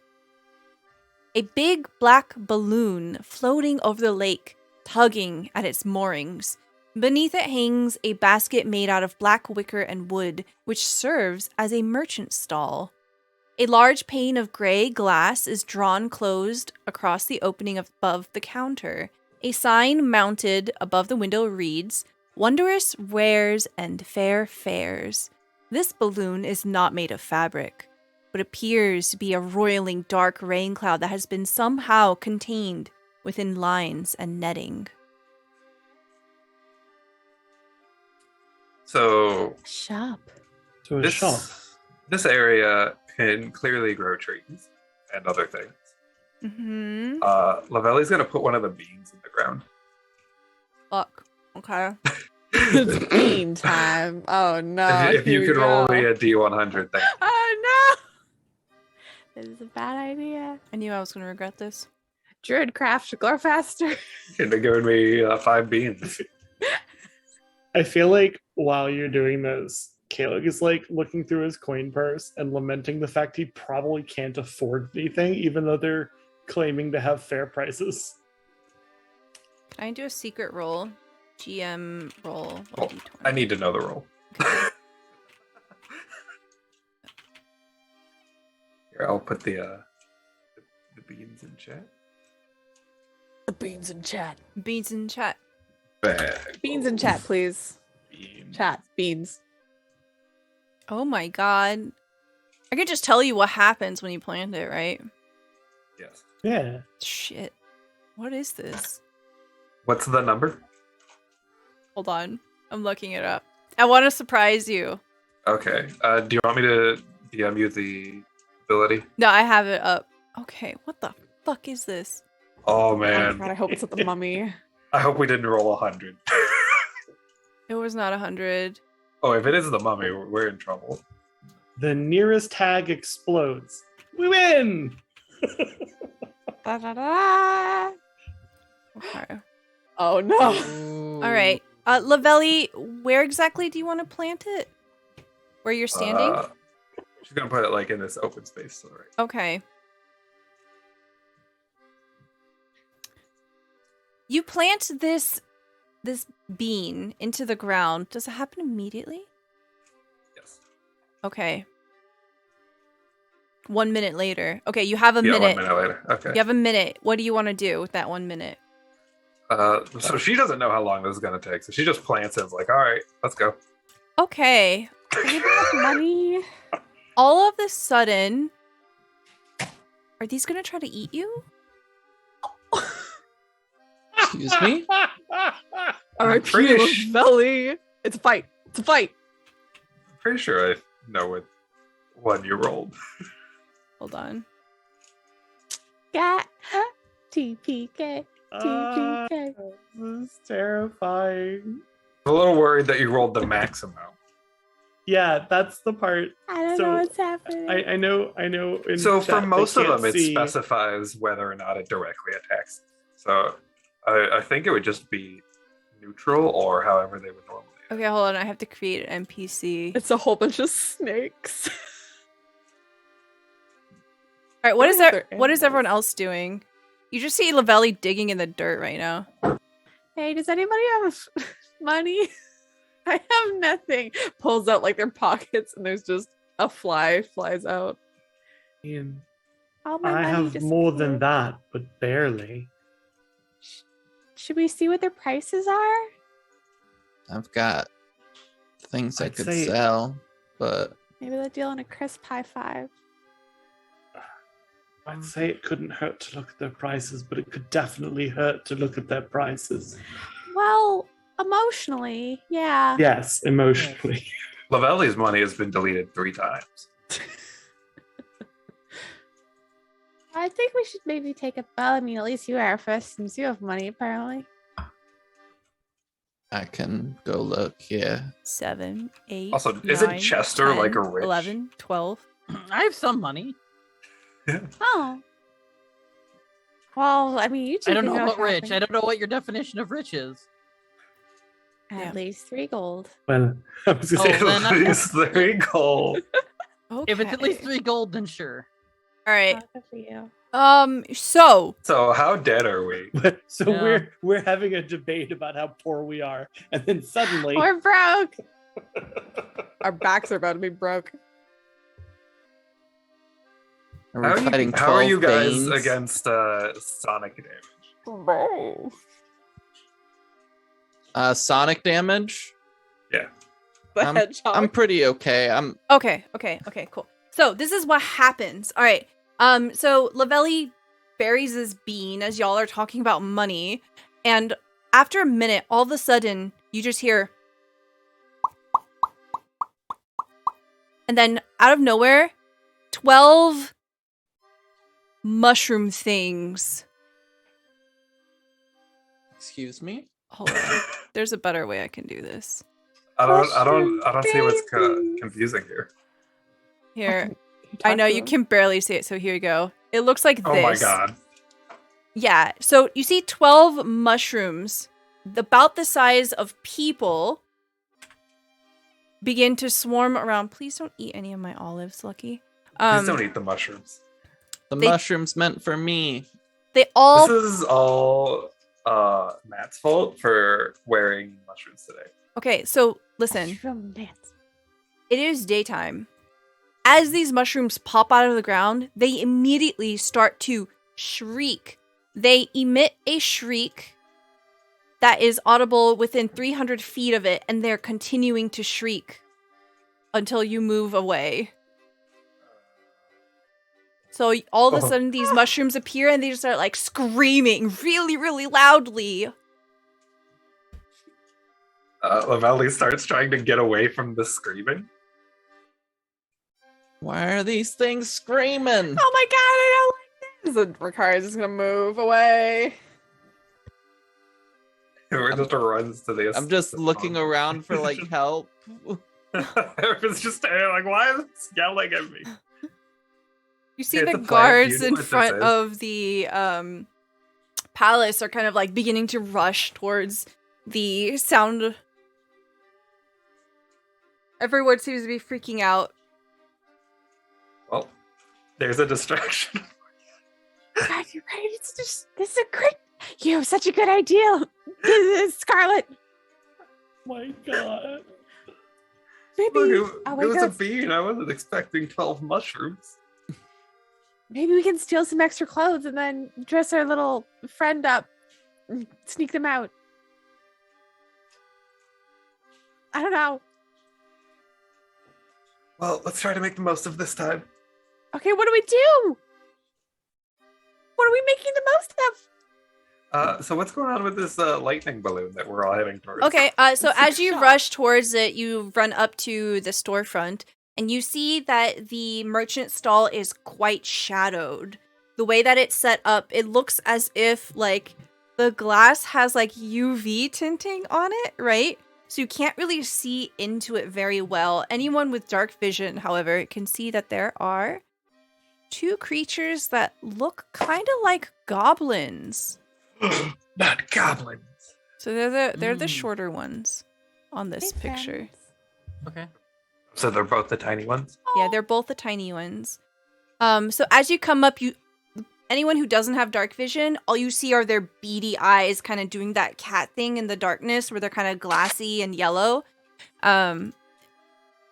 a big black balloon floating over the lake, tugging at its moorings. Beneath it hangs a basket made out of black wicker and wood, which serves as a merchant stall. A large pane of gray glass is drawn closed across the opening above the counter. A sign mounted above the window reads, "Wondrous wares and fair fares." This balloon is not made of fabric, but appears to be a roiling dark rain cloud that has been somehow contained within lines and netting. So Shop. To a shop. this area can clearly grow trees and other things. Mm-hmm. Lavelli's gonna put one of the beans in the ground. Fuck. Okay. It's bean time. Oh no. if you here we could roll go. me a D100 thing. Oh is a bad idea. I knew I was going to regret this. Druid craft glow faster. Should have given me 5 beans. I feel like while you're doing this, Caleb is like looking through his coin purse and lamenting the fact he probably can't afford anything, even though they're claiming to have fair prices. Can I do a secret roll? GM roll. Oh, D20. I need to know the roll. Here, I'll put the beans in chat. The beans in chat. Beans in chat. Beans in chat, please. Beans. Chat. Beans. Oh my god. I can just tell you what happens when you plant it, right? Yes. Yeah. Shit. What is this? What's the number? Hold on. I'm looking it up. I want to surprise you. Okay. Do you want me to DM you the ability? No, I have it up. Okay, what the fuck is this? Oh Oh man. god, I hope it's at the mummy. I hope we didn't roll 100. It was not 100. Oh, if it is the mummy, we're in trouble. The nearest tag explodes. We win! Da, da, da. Okay. Oh no. All right. Lavelli, where exactly do you want to plant it? Where you're standing? She's gonna put it like in this open space, so right. Okay. You plant this bean into the ground. Does it happen immediately? Yes. Okay. 1 minute later. Okay, you have a Yeah, minute. 1 minute later. Okay. You have a minute. What do you want to do with that 1 minute? So she doesn't know how long this is gonna take, so she just plants it. It's like, all right, let's go. Okay. Are you enough money? All of a sudden, are these gonna try to eat you? Excuse me? Alright, pretty sh- belly. It's a fight. It's a fight. I'm pretty sure I know what one you rolled. Hold on. Got TPK. TPK. This is terrifying. I'm a little worried that you rolled the max amount. Yeah, that's the part. I don't So, know what's happening. I know. In So chat for they most of can't them, it see. specifies whether or not it directly attacks. So I think it would just be neutral or however they would normally. Okay, hold on. I have to create an NPC. It's a whole bunch of snakes. All right, What are the what is animals? everyone else doing? You just see Lavelli digging in the dirt right now. Hey, does anybody have money? I have nothing. Pulls out like their pockets and there's just a fly flies out. Ian, All my I money have more than disappeared. that, but barely. Should we see what their prices are? I've got things I I'd could say- sell, but Maybe they'll deal in a crisp high five. I'd say it couldn't hurt to look at their prices, but it could definitely hurt to look at their prices. Well, emotionally, yeah. Yes, emotionally. Lavelli's money has been deleted 3 times. I think we should maybe take a. Well, I mean, at least you are first since you have money, apparently. I can go look. Yeah. 7, 8. Also, isn't Chester like a rich? 11, 12. I have some money. Oh. Well, I mean, you two I don't can know go what rich. shopping. I don't know what your definition of rich is. Yeah. At least 3 gold. Well, I was gonna Oh, say, then At least 3 gold. Okay. If it's at least 3 gold, then sure. All right. Good for you. So So how dead are we? so Yeah. we're having a debate about how poor we are, and then suddenly We're broke. Our backs are about to be broke. Are we fighting How are you 12 guys Banes? against sonic damage? Bro. Sonic damage? The I'm- hedgehog. I'm pretty okay. okay, cool. So this is what happens. All right. So Lavelli buries his bean as y'all are talking about money, and after a minute, all of a sudden, you just hear, and then out of nowhere, 12 mushroom things. Excuse me? Hold on. There's a better way I can do this. I don't see what's Mushroom confusing here. Here. I know talk to you him? can barely see it, so here you go. It looks like Oh this. my god. Yeah, so you see 12 mushrooms, about the size of people, begin to swarm around. Please don't eat any of my olives, Lucky. Please don't eat the mushrooms. The They- mushrooms meant for me. They all... This is all Matt's fault for wearing mushrooms today. Okay, so listen. Mushroom dance. It is daytime. As these mushrooms pop out of the ground, they immediately start to shriek. They emit a shriek that is audible within 300 feet of it, and they're continuing to shriek until you move away. So all of a sudden, these mushrooms appear, and they just start, like, screaming really, really loudly. Lamelli starts trying to get away from the screaming. Why are these things screaming? Oh my god, I don't like this. And Ricard's just gonna move away. Who just runs to the. I'm just looking around for like help. Everyone's just like, why is it yelling at me? You see It's the a plan. guards You know in what this front is. of the palace are kind of like beginning to rush towards the sound. Everyone seems to be freaking out. Well, there's a distraction. God, you're right. It's just this is a great. You have such a good idea, Scarlet. My God. Maybe Look, oh, it wait, was no, a bean. I wasn't expecting 12 mushrooms. maybe we can steal some extra clothes and then dress our little friend up, and sneak them out. I don't know. Well, let's try to make the most of this time. Okay, what do we do? What are we making the most of? So what's going on with this lightning balloon that we're all heading towards? Okay, so It's as a you shop. rush towards it, you run up to the storefront, and you see that the merchant stall is quite shadowed. The way that it's set up, it looks as if, like, the glass has, like, UV tinting on it, right? So you can't really see into it very well. Anyone with dark vision, however, can see that there are two creatures that look kind of like goblins. Not goblins. So they're the shorter ones on this Hey, picture. friends. Okay. So they're both the tiny ones? Yeah, they're both the tiny ones. So as you come up, anyone who doesn't have dark vision, all you see are their beady eyes kind of doing that cat thing in the darkness where they're kind of glassy and yellow.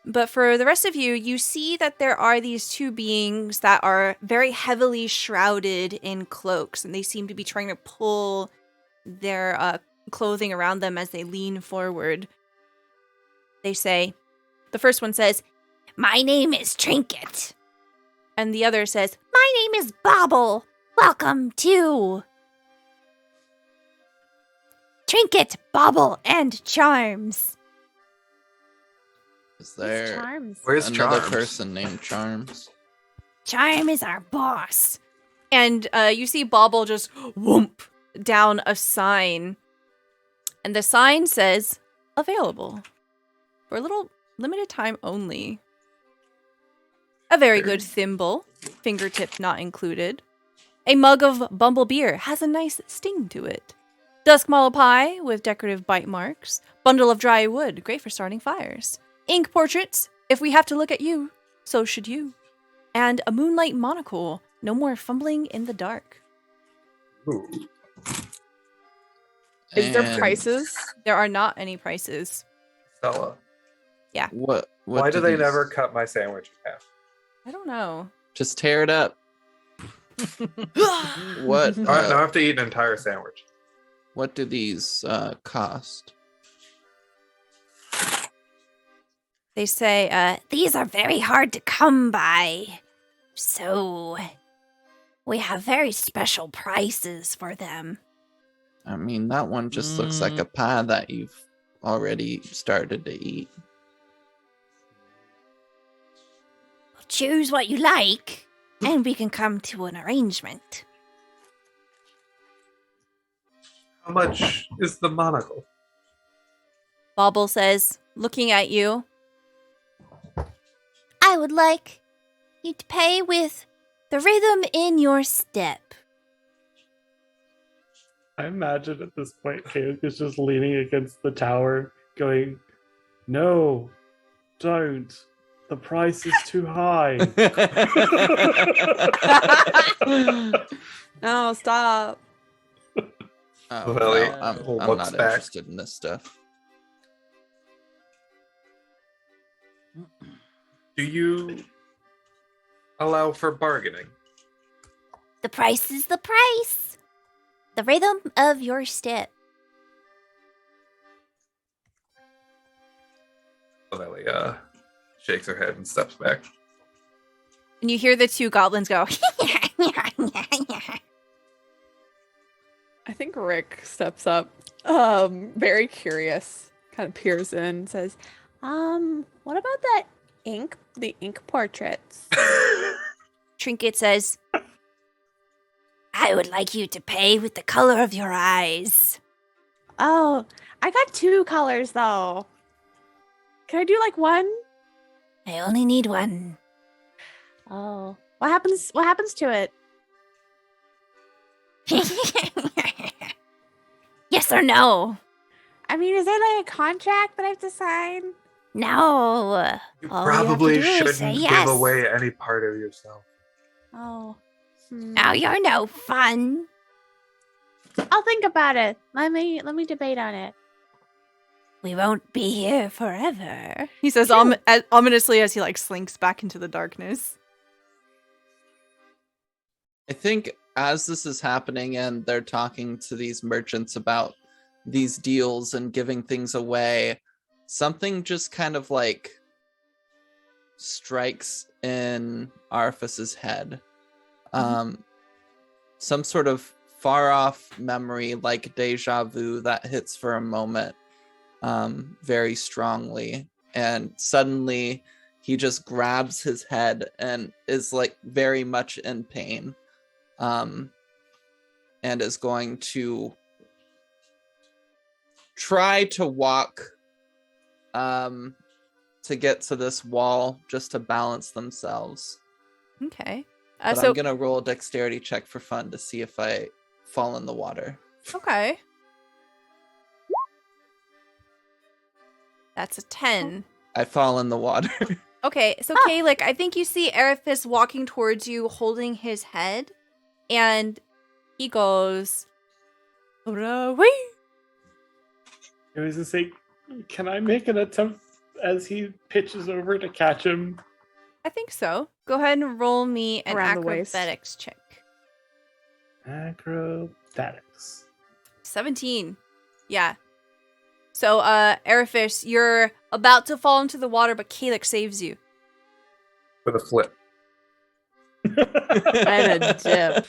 But for the rest of you, you see that there are these two beings that are very heavily shrouded in cloaks, and they seem to be trying to pull their clothing around them as they lean forward. They say, the first one says, "My name is Trinket." And the other says, "My name is Bobble. Welcome to Trinket, Bobble, and Charms." Is there Charms. Where's another Charms? person named Charms? Charm is our boss. And you see Bobble just whoomp down a sign. And the sign says, "Available for a little limited time only." A very good thimble, fingertip not included. A mug of Bumble beer has a nice sting to it. Duskmallow pie with decorative bite marks. Bundle of dry wood, great for starting fires. Ink portraits, if we have to look at you, so should you. And a moonlight monocle, no more fumbling in the dark. Ooh. Is there And prices? There are not any prices. Stella, What why do they these- never cut my sandwich in half? I don't know. just tear it up? What? All right, now I have to eat an entire sandwich. What do these cost? They say, "These are very hard to come by, so we have very special prices for them." I mean, that one just looks like a pie that you've already started to eat. Choose what you like, and we can come to an arrangement. How much is the monocle? Bobble says, looking at you, "I would like you'd pay with the rhythm in your step. I imagine at this point, Caleb is just leaning against the tower, going, "No, don't. The price is too high." No, stop. Oh, Well, no, I'm looks not back. interested in this stuff. Do you allow for bargaining? The price is the price. The rhythm of your step. Ellie shakes her head and steps back. And you hear the two goblins go, I think Rick steps up, very curious, kind of peers in, and says, what about the ink portraits? Trinket says, I would like you to pay with the color of your eyes. Oh, I got 2 colors though. Can I do like 1? I only need one. Oh, what happens to it? Yes or no? I mean, is there like a contract that I have to sign? No. You All you have to probably do is shouldn't say give yes. away any part of yourself. Oh. Now you're no fun. I'll think about it. Let me debate on it. We won't be here forever. he says ominously as he like slinks back into the darkness. I think as this is happening and they're talking to these merchants about these deals and giving things away, something just kind of like strikes in Arthas's head. Some sort of far off memory, like deja vu, that hits for a moment very strongly. And suddenly he just grabs his head and is like very much in pain. And is going to try to walk to get to this wall just to balance themselves. Okay. But So I'm gonna roll a dexterity check for fun to see if I fall in the water. okay. That's a 10. I fall in the water. Okay, so Kalik, I think you see Arifis walking towards you holding his head, and he goes, "Hooray!" I was gonna say, can I make an attempt as he pitches over to catch him? I think so. Go ahead and roll me an Around the waist. acrobatics check. Acrobatics. 17. Yeah. So, Arifis, you're about to fall into the water, but Kalik saves you. With a flip. And a dip.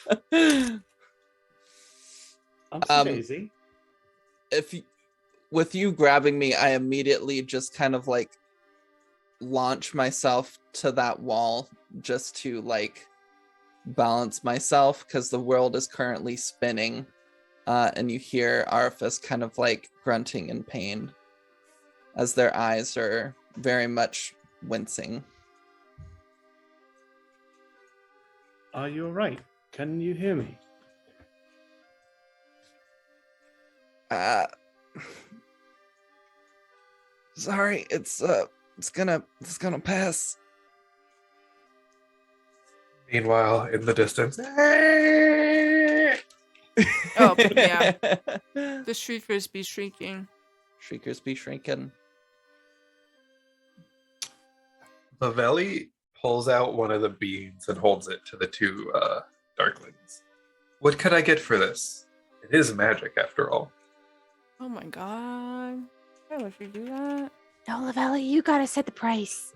Daisy. With you grabbing me, I immediately just kind of like launch myself to that wall just to like balance myself because the world is currently spinning. And you hear Arthas kind of like grunting in pain as their eyes are very much wincing. Are you alright? Can you hear me? Sorry, it's gonna pass. Meanwhile, in the distance, Oh, yeah. The shriekers be shrieking. Shriekers be shrinking. Vavelli pulls out one of the beans and holds it to the 2 darklings. What could I get for this? It is magic, after all. Oh my god. Why would you do that? No, Lavelli, you gotta set the price.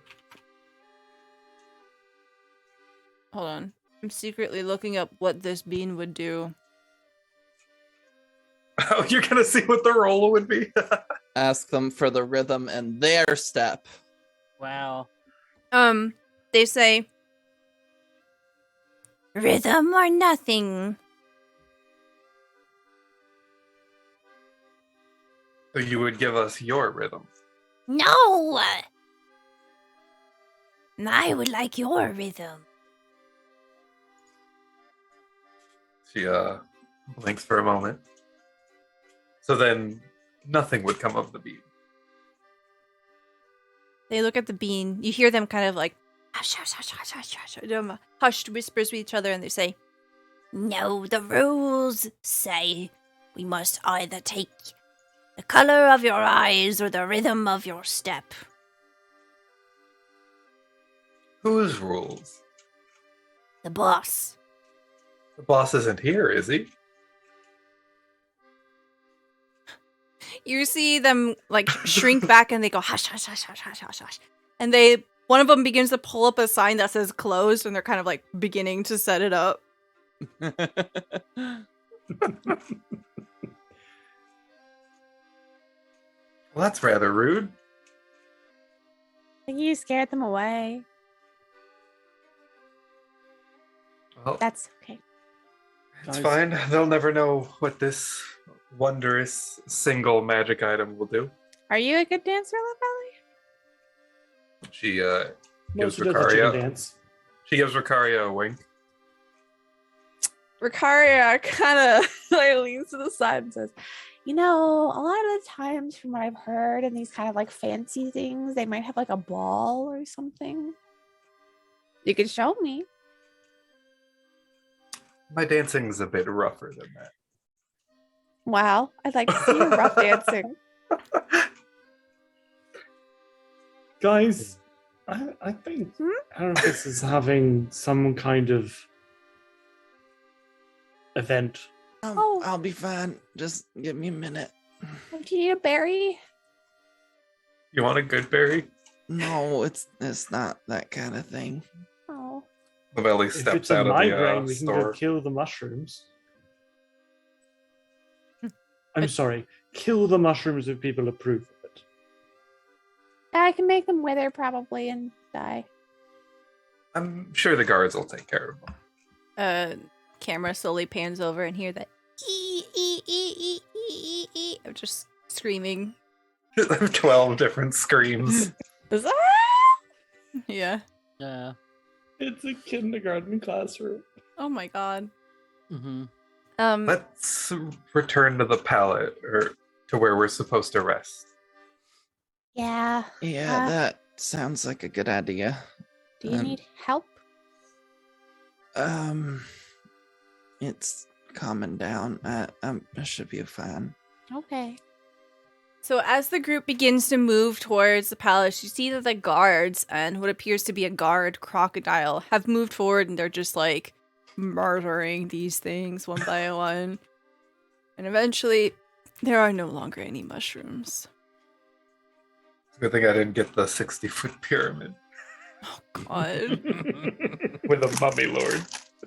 Hold on. I'm secretly looking up what this bean would do. Oh, you're gonna see what the roll would be? Ask them for the rhythm in their step. Wow. They say, Rhythm or nothing. So you would give us your rhythm. No! And I would like your rhythm. She blinks for a moment. So then nothing would come of the beat. They look at the bean. You hear them kind of like hush, hush, hush, hush, hush, hush, hushed whispers with each other, and they say, No, the rules say we must either take the color of your eyes or the rhythm of your step. Whose rules? The boss. The boss isn't here, is he? You see them like shrink back, and they go hush, hush, hush, hush, hush, hush, hush. And one of them begins to pull up a sign that says closed, and they're kind of like beginning to set it up. Well, that's rather rude. I think you scared them away. Well, That's okay. it's Guys. fine. They'll never know what this wondrous single magic item will do. Are you a good dancer, Lavelle? She Most gives of does a chicken Ricaria. dance. She gives Ricaria a wink. Ricaria kind of like leans to the side and says, You know, a lot of the times from what I've heard in these kind of like fancy things, they might have like a ball or something. You could show me. My dancing's a bit rougher than that. Wow, I'd like to see you rough dancing. Guys, I think Aramis is having some kind of event. Oh. I'll be fine. Just give me a minute. Do you need a berry? You want a good berry? No, it's not that kind of thing. Oh, Lavelli If steps it's a out of migraine, the we can go store. kill the mushrooms. I'm sorry, kill the mushrooms if people approve of it. I can make them wither probably and die. I'm sure the guards will take care of them. Camera slowly pans over and hear that of just screaming. 12 different screams. Yeah. Yeah. It's a kindergarten classroom. Oh my god. Mm-hmm. Let's return to the pallet, or to where we're supposed to rest. Yeah. Yeah, that sounds like a good idea. Do you need help? It's calming down. I should be fine. Okay. So as the group begins to move towards the palace, you see that the guards and what appears to be a guard crocodile have moved forward, and they're just like murdering these things one by one. And eventually, there are no longer any mushrooms. It's a good thing I didn't get the 60-foot pyramid God. with a mummy lord.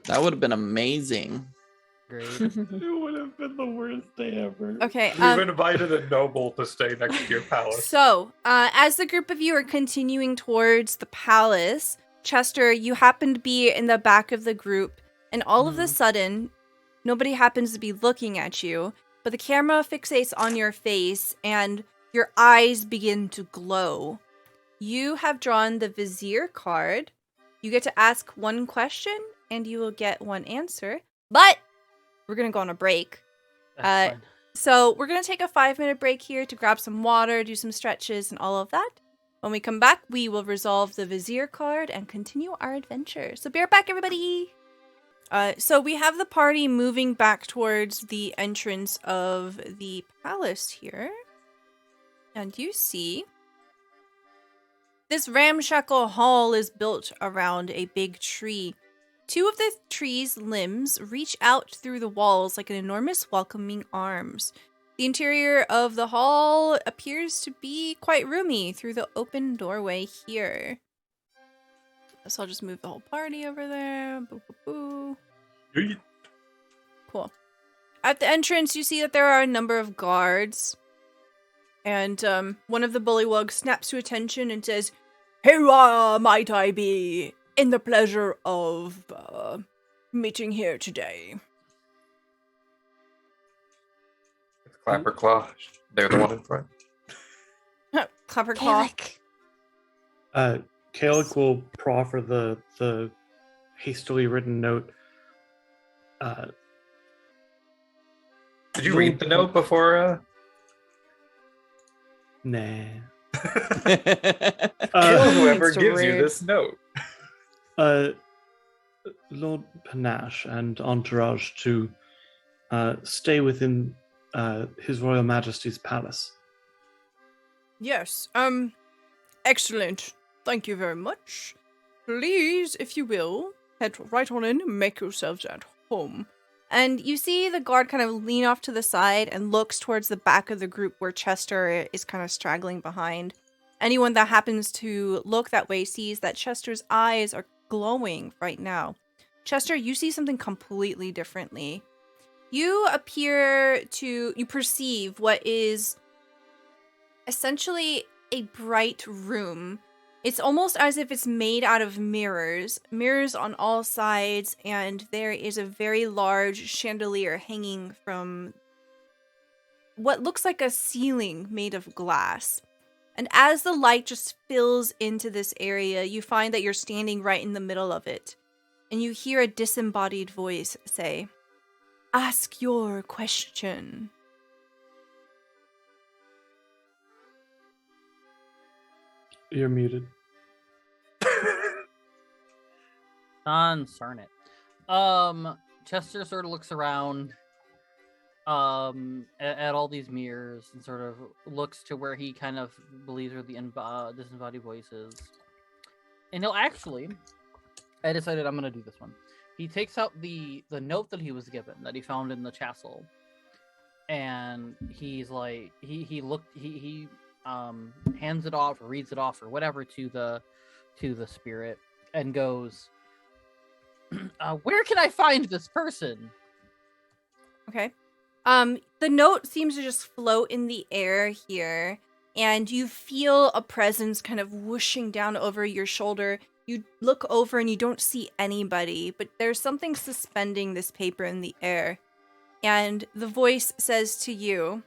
That would have been amazing. Great. It would have been the worst day ever. Okay. We've invited a noble to stay next to your palace. So, as the group of you are continuing towards the palace, Chester, you happen to be in the back of the group, and all of a sudden, nobody happens to be looking at you, but the camera fixates on your face, and your eyes begin to glow. You have drawn the Vizier card. You get to ask one question, and you will get one answer, but we're going to go on a break. That's fine. So we're going to take a 5-minute break here to grab some water, do some stretches, and all of that. When we come back, we will resolve the Vizier card and continue our adventure. So be right back, everybody! So we have the party moving back towards the entrance of the palace here. And you see this ramshackle hall is built around a big tree. 2 of the tree's limbs reach out through the walls like an enormous welcoming arms. The interior of the hall appears to be quite roomy through the open doorway here. So I'll just move the whole party over there. Boo, boo, boo. Cool. At the entrance, you see that there are a number of guards. And one of the bullywugs snaps to attention and says, "Here might I be in the pleasure of meeting here today." It's Clapper Claw. They're the one in front. Clapper Claw. Gaelic. Kaelic will proffer the hastily written note. Did you read the note before? Nah. Kill whoever It's gives you rude. this note. Lord Panache and entourage to stay within His Royal Majesty's palace. Yes, excellent. Thank you very much. Please, if you will, head right on in and make yourselves at home. And you see the guard kind of lean off to the side and looks towards the back of the group where Chester is kind of straggling behind. Anyone that happens to look that way sees that Chester's eyes are glowing right now. Chester, you see something completely differently. You perceive what is essentially a bright room. It's almost as if it's made out of mirrors on all sides, and there is a very large chandelier hanging from what looks like a ceiling made of glass. And as the light just fills into this area, you find that you're standing right in the middle of it. And you hear a disembodied voice say, "Ask your question." You're muted. Concern it. Chester sort of looks around at all these mirrors and sort of looks to where he kind of believes are the disembodied voices. And he'll actually, I decided I'm gonna do this one. He takes out the note that he was given that he found in the castle, and he's like he hands it off or reads it off or whatever to the spirit and goes, where can I find this person? Okay. The note seems to just float in the air here, and you feel a presence kind of whooshing down over your shoulder. You look over and you don't see anybody, but there's something suspending this paper in the air. And the voice says to you,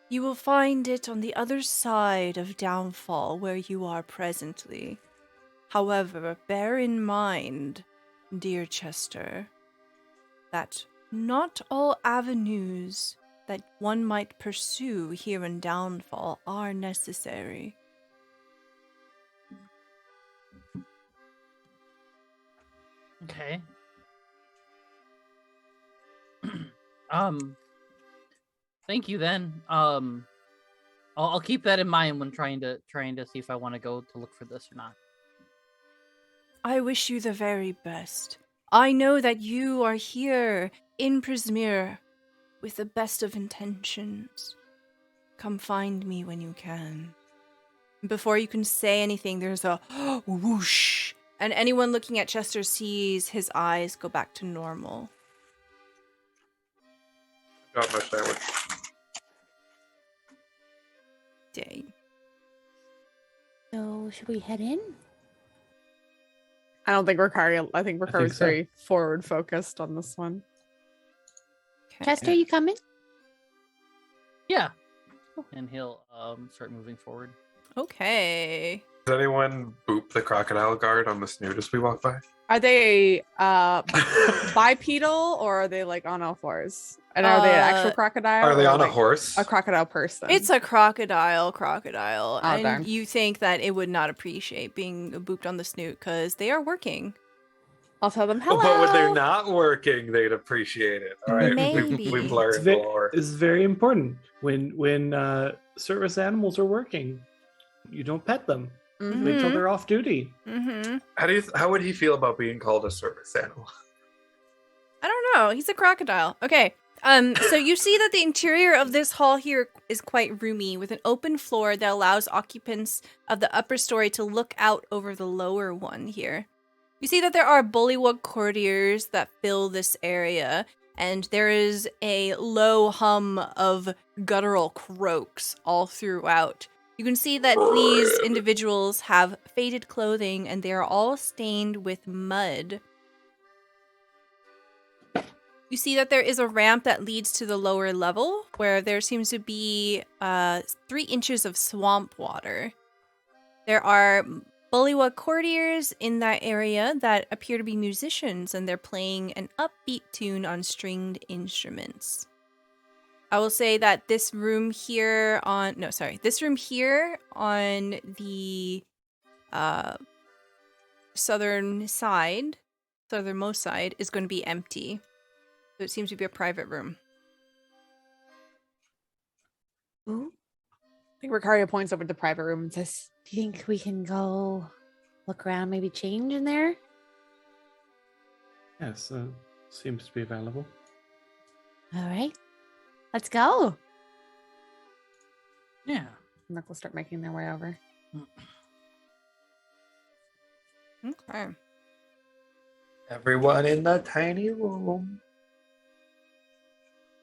"You will find it on the other side of Downfall where you are presently. However, bear in mind, dear Chester, that not all avenues that one might pursue here in Downfall are necessary." Okay. Thank you then. I'll keep that in mind when trying to see if I want to go to look for this or not. I wish you the very best. I know that you are here in Prismir with the best of intentions. Come find me when you can. Before you can say anything, there's a whoosh, and anyone looking at Chester sees his eyes go back to normal. Got my sandwich. Dang. So, should we head in? I don't think I think Ricard's so. very forward focused on this one. Okay. Chester, you coming? Yeah. And he'll start moving forward. Okay. Does anyone boop the crocodile guard on the snoot as we walk by? Are they bipedal or are they like on all fours? And are they an actual crocodile? Are they or on a like horse? A crocodile person. It's a crocodile, Oh, and darn. you think that it would not appreciate being booped on the snoot because they are working. I'll tell them hello. But when they're not working, they'd appreciate it. All right, Maybe. we've It's learned very, lore. it's very important. When service animals are working, you don't pet them. Mhm. Wait till they're off duty. Mm-hmm. How would he feel about being called a service animal? I don't know. He's a crocodile. Okay. So you see that the interior of this hall here is quite roomy, with an open floor that allows occupants of the upper story to look out over the lower one here. You see that there are bullywug courtiers that fill this area, and there is a low hum of guttural croaks all throughout. You can see that these individuals have faded clothing, and they are all stained with mud. You see that there is a ramp that leads to the lower level, where there seems to be 3 inches of swamp water. There are Bullywug courtiers in that area that appear to be musicians, and they're playing an upbeat tune on stringed instruments. I will say that this room here on the southernmost side is going to be empty. So it seems to be a private room. Ooh. I think Ricario points over to the private room and says, Do you think we can go look around, maybe change in there? Yes, seems to be available. All right. Let's go. Yeah. Merc will start making their way over. Okay. Everyone in the tiny room.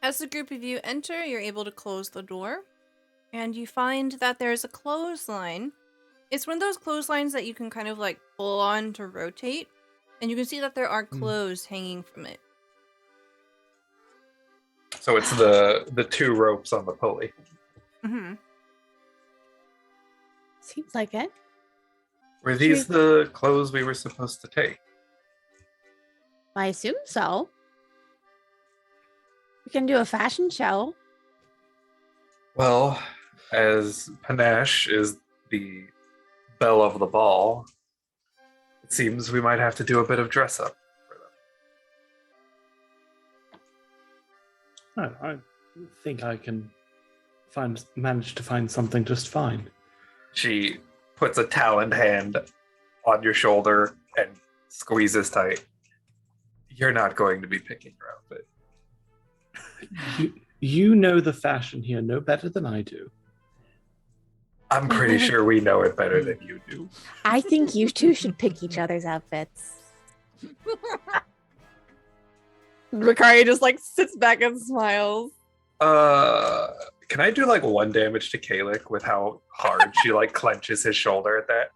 As the group of you enter, you're able to close the door, and you find that there's a clothesline. It's one of those clotheslines that you can kind of like pull on to rotate, and you can see that there are clothes hanging from it. So it's the two ropes on the pulley. Mm-hmm. Seems like it. Were these the clothes we were supposed to take? I assume so. We can do a fashion show. Well, as Panache is the belle of the ball, it seems we might have to do a bit of dress up for them. I think I can manage to find something just fine. She puts a taloned hand on your shoulder and squeezes tight. You're not going to be picking your outfit. You know the fashion here no better than I do. I'm pretty sure we know it better than you do. I think you two should pick each other's outfits. Ricario just like sits back and smiles. Can I do like 1 damage to Kalik with how hard she like clenches his shoulder at that?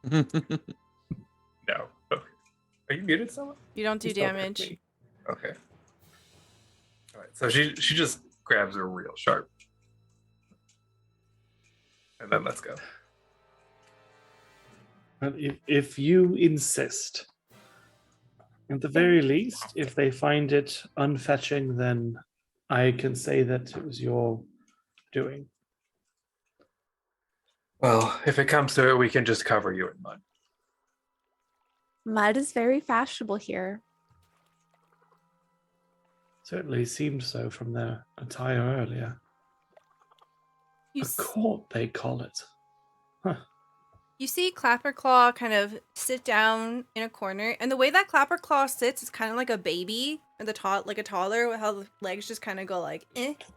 No. Are you muted, someone? You don't do Please don't pick damage. me. Okay. All right. So she just grabs her real sharp, and then let's go. Well, if you insist, at the very least, if they find it unfetching, then I can say that it was your doing. Well, if it comes to it, we can just cover you in mud. Mud is very fashionable here. Certainly seemed so from their attire earlier. You, A court, they call it. Huh. you see Clapperclaw kind of sit down in a corner, and the way that Clapperclaw sits is kind of like a baby, or like a toddler, with how the legs just kind of go like,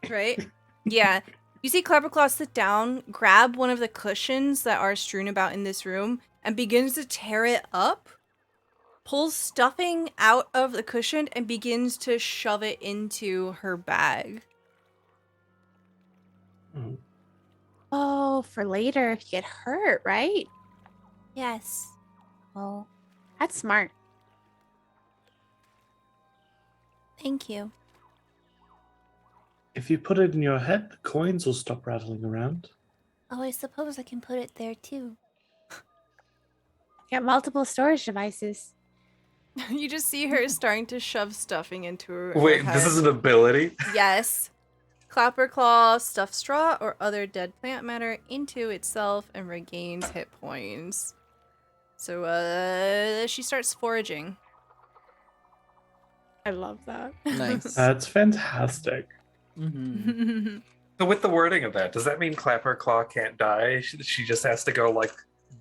right? Yeah. You see Clapperclaw sit down, grab one of the cushions that are strewn about in this room, and begins to tear it up, pulls stuffing out of the cushion, and begins to shove it into her bag. Oh. Oh, for later if you get hurt, right? Yes. Oh, that's smart. Thank you. If you put it in your head, the coins will stop rattling around. Oh, I suppose I can put it there too. Got multiple storage devices. You just see her starting to shove stuffing into her Wait, head. this is an ability? Yes. Clapperclaw stuffs straw or other dead plant matter into itself and regains hit points. So, she starts foraging. I love that. Nice. That's fantastic. Mm-hmm. So with the wording of that, does that mean Clapperclaw can't die? She just has to go like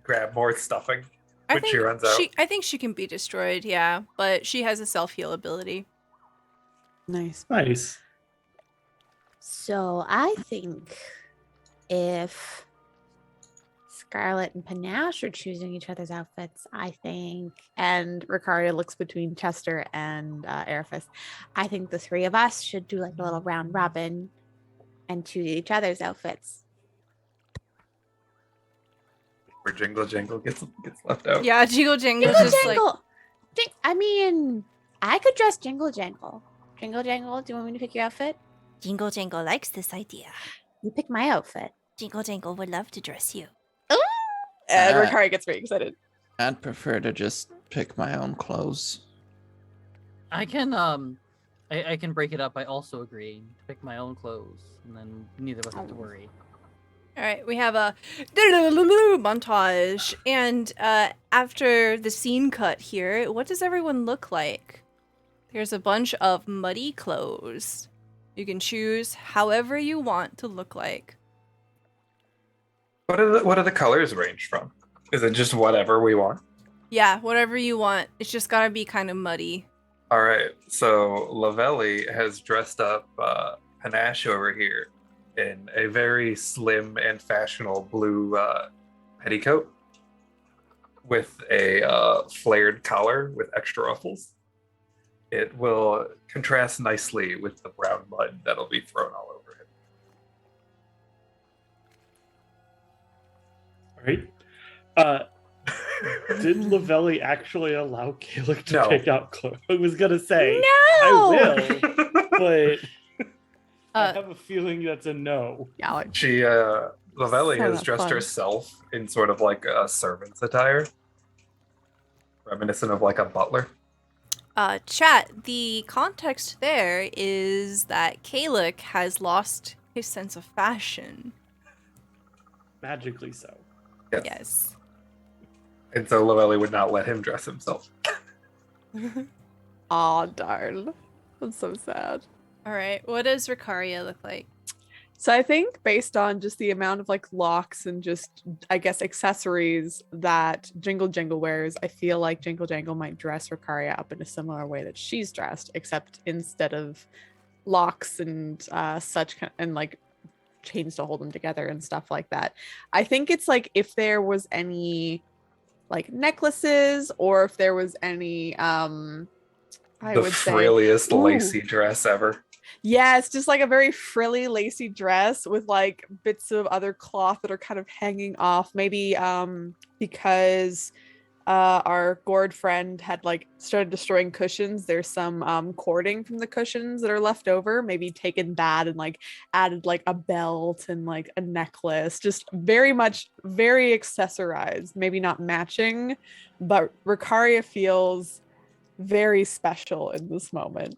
grab more stuffing when she runs out? I think she can be destroyed, yeah, but she has a self-heal ability. Nice. Nice. So I think if Scarlet and Panache are choosing each other's outfits, I think, and Ricario looks between Chester and Airfist, I think the three of us should do like a little round robin and choose each other's outfits. Where Jingle Jangle gets left out. Yeah, Jingle Jangle's Jingle just Jangle! I mean, I could dress Jingle Jangle. Jingle Jangle, do you want me to pick your outfit? Jingle Jangle likes this idea. You pick my outfit. Jingle Jangle would love to dress you. And Ah. Ricario gets very excited. I'd prefer to just pick my own clothes. I can I can break it up by also agreeing to pick my own clothes, and then neither of us have to worry. All right, we have a montage, and after the scene cut here, what does everyone look like? There's a bunch of muddy clothes. You can choose however you want to look like. What are the colors range from? Is it just whatever we want? Yeah, whatever you want. It's just gotta be kind of muddy. All right, so Lavelli has dressed up Panache over here in a very slim and fashionable blue petticoat with a flared collar with extra ruffles. It will contrast nicely with the brown mud that'll be thrown all over him. All right. Did Lavelli actually allow Kalik to No. pick out clothes? I was gonna say No! I will, but I Uh, have a feeling that's a no. Yeah, like, She, Lavelli So has not dressed fun. herself in sort of like a servant's attire, reminiscent of like a butler. Chat, the context there is that Kalik has lost his sense of fashion. Magically so. Yes. And so Lavelli would not let him dress himself. Aw, darn. That's so sad. All right, what does Ricaria look like? So I think based on just the amount of like locks and just I guess accessories that Jingle Jangle wears, I feel like Jingle Jangle might dress Ricaria up in a similar way that she's dressed, except instead of locks and such and like chains to hold them together and stuff like that. I think it's like if there was any like necklaces or if there was any I The would say frilliest Ooh. lacy dress ever. yeah, it's just like a very frilly, lacy dress with like bits of other cloth that are kind of hanging off. Maybe because our gourd friend had like started destroying cushions. There's some cording from the cushions that are left over. Maybe taken that and like added like a belt and like a necklace. Just very accessorized. Maybe not matching, but Ricaria feels very special in this moment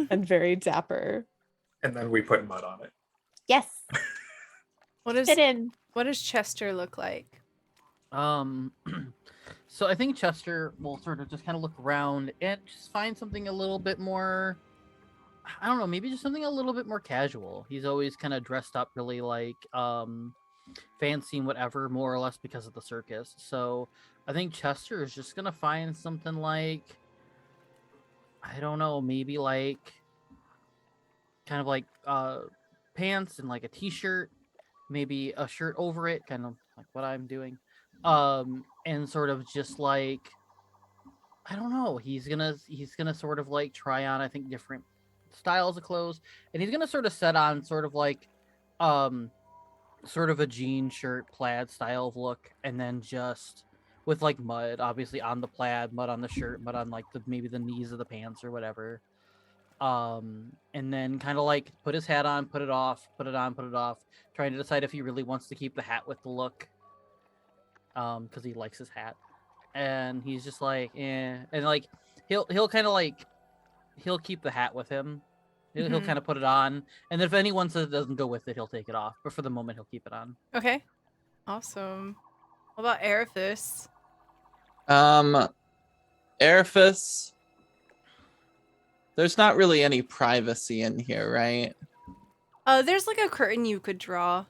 and very dapper. And then we put mud on it. yes, What is fit in. what does Chester look like? So I think Chester will sort of just kind of look around and just find something a little bit more, I don't know, maybe just something a little bit more casual. He's always kind of dressed up really like fancy and whatever, more or less because of the circus. So I think Chester is just gonna find something like, I don't know, maybe like kind of like pants and like a t-shirt, maybe a shirt over it, kind of like what I'm doing. And sort of just like, I don't know, he's gonna sort of like try on, I think, different styles of clothes, and he's gonna sort of set on sort of like sort of a jean shirt plaid style of look, and then just with like mud obviously on the plaid, mud on the shirt, mud on like maybe the knees of the pants or whatever, and then kind of like put his hat on, put it off, put it on, put it off, trying to decide if he really wants to keep the hat with the look, because he likes his hat, and he's just like, eh. And like he'll kind of like he'll keep the hat with him. He'll kind of put it on, and if anyone says it doesn't go with it, he'll take it off. But for the moment, he'll keep it on. Okay. Awesome. What about Arifis? Arifis, there's not really any privacy in here, right? There's like a curtain you could draw.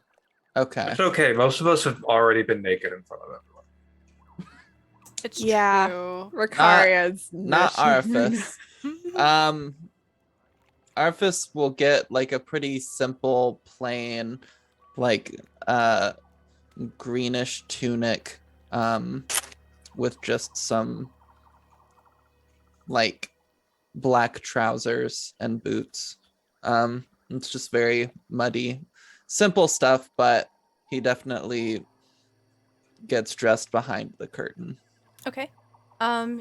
Okay. It's okay. Most of us have already been naked in front of everyone. It's Yeah. true. Ricaria's Not Arifis. Arifis will get like a pretty simple, plain, like greenish tunic, with just some like black trousers and boots. It's just very muddy, simple stuff, but he definitely gets dressed behind the curtain. Okay.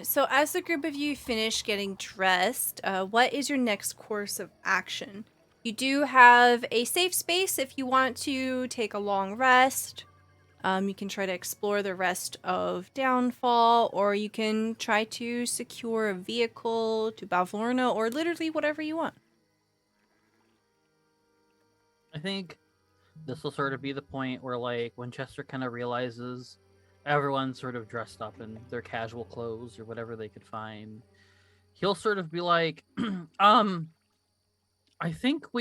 So as the group of you finish getting dressed, what is your next course of action? You do have a safe space if you want to take a long rest. You can try to explore the rest of Downfall, or you can try to secure a vehicle to Bavlorna, or literally whatever you want. I think this will sort of be the point where, like, when Chester kind of realizes everyone's sort of dressed up in their casual clothes or whatever they could find, he'll sort of be like, I think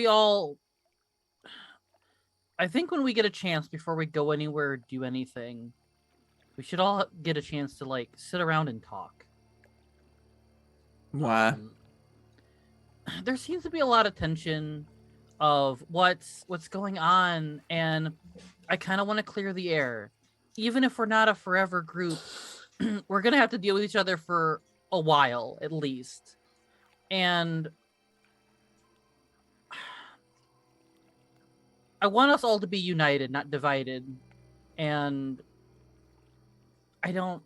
when we get a chance before we go anywhere or do anything, we should all get a chance to, like, sit around and talk. Why? There seems to be a lot of tension of what's going on, and I kind of want to clear the air. Even if we're not a forever group, we're gonna have to deal with each other for a while at least. And I want us all to be united, not divided. And I kind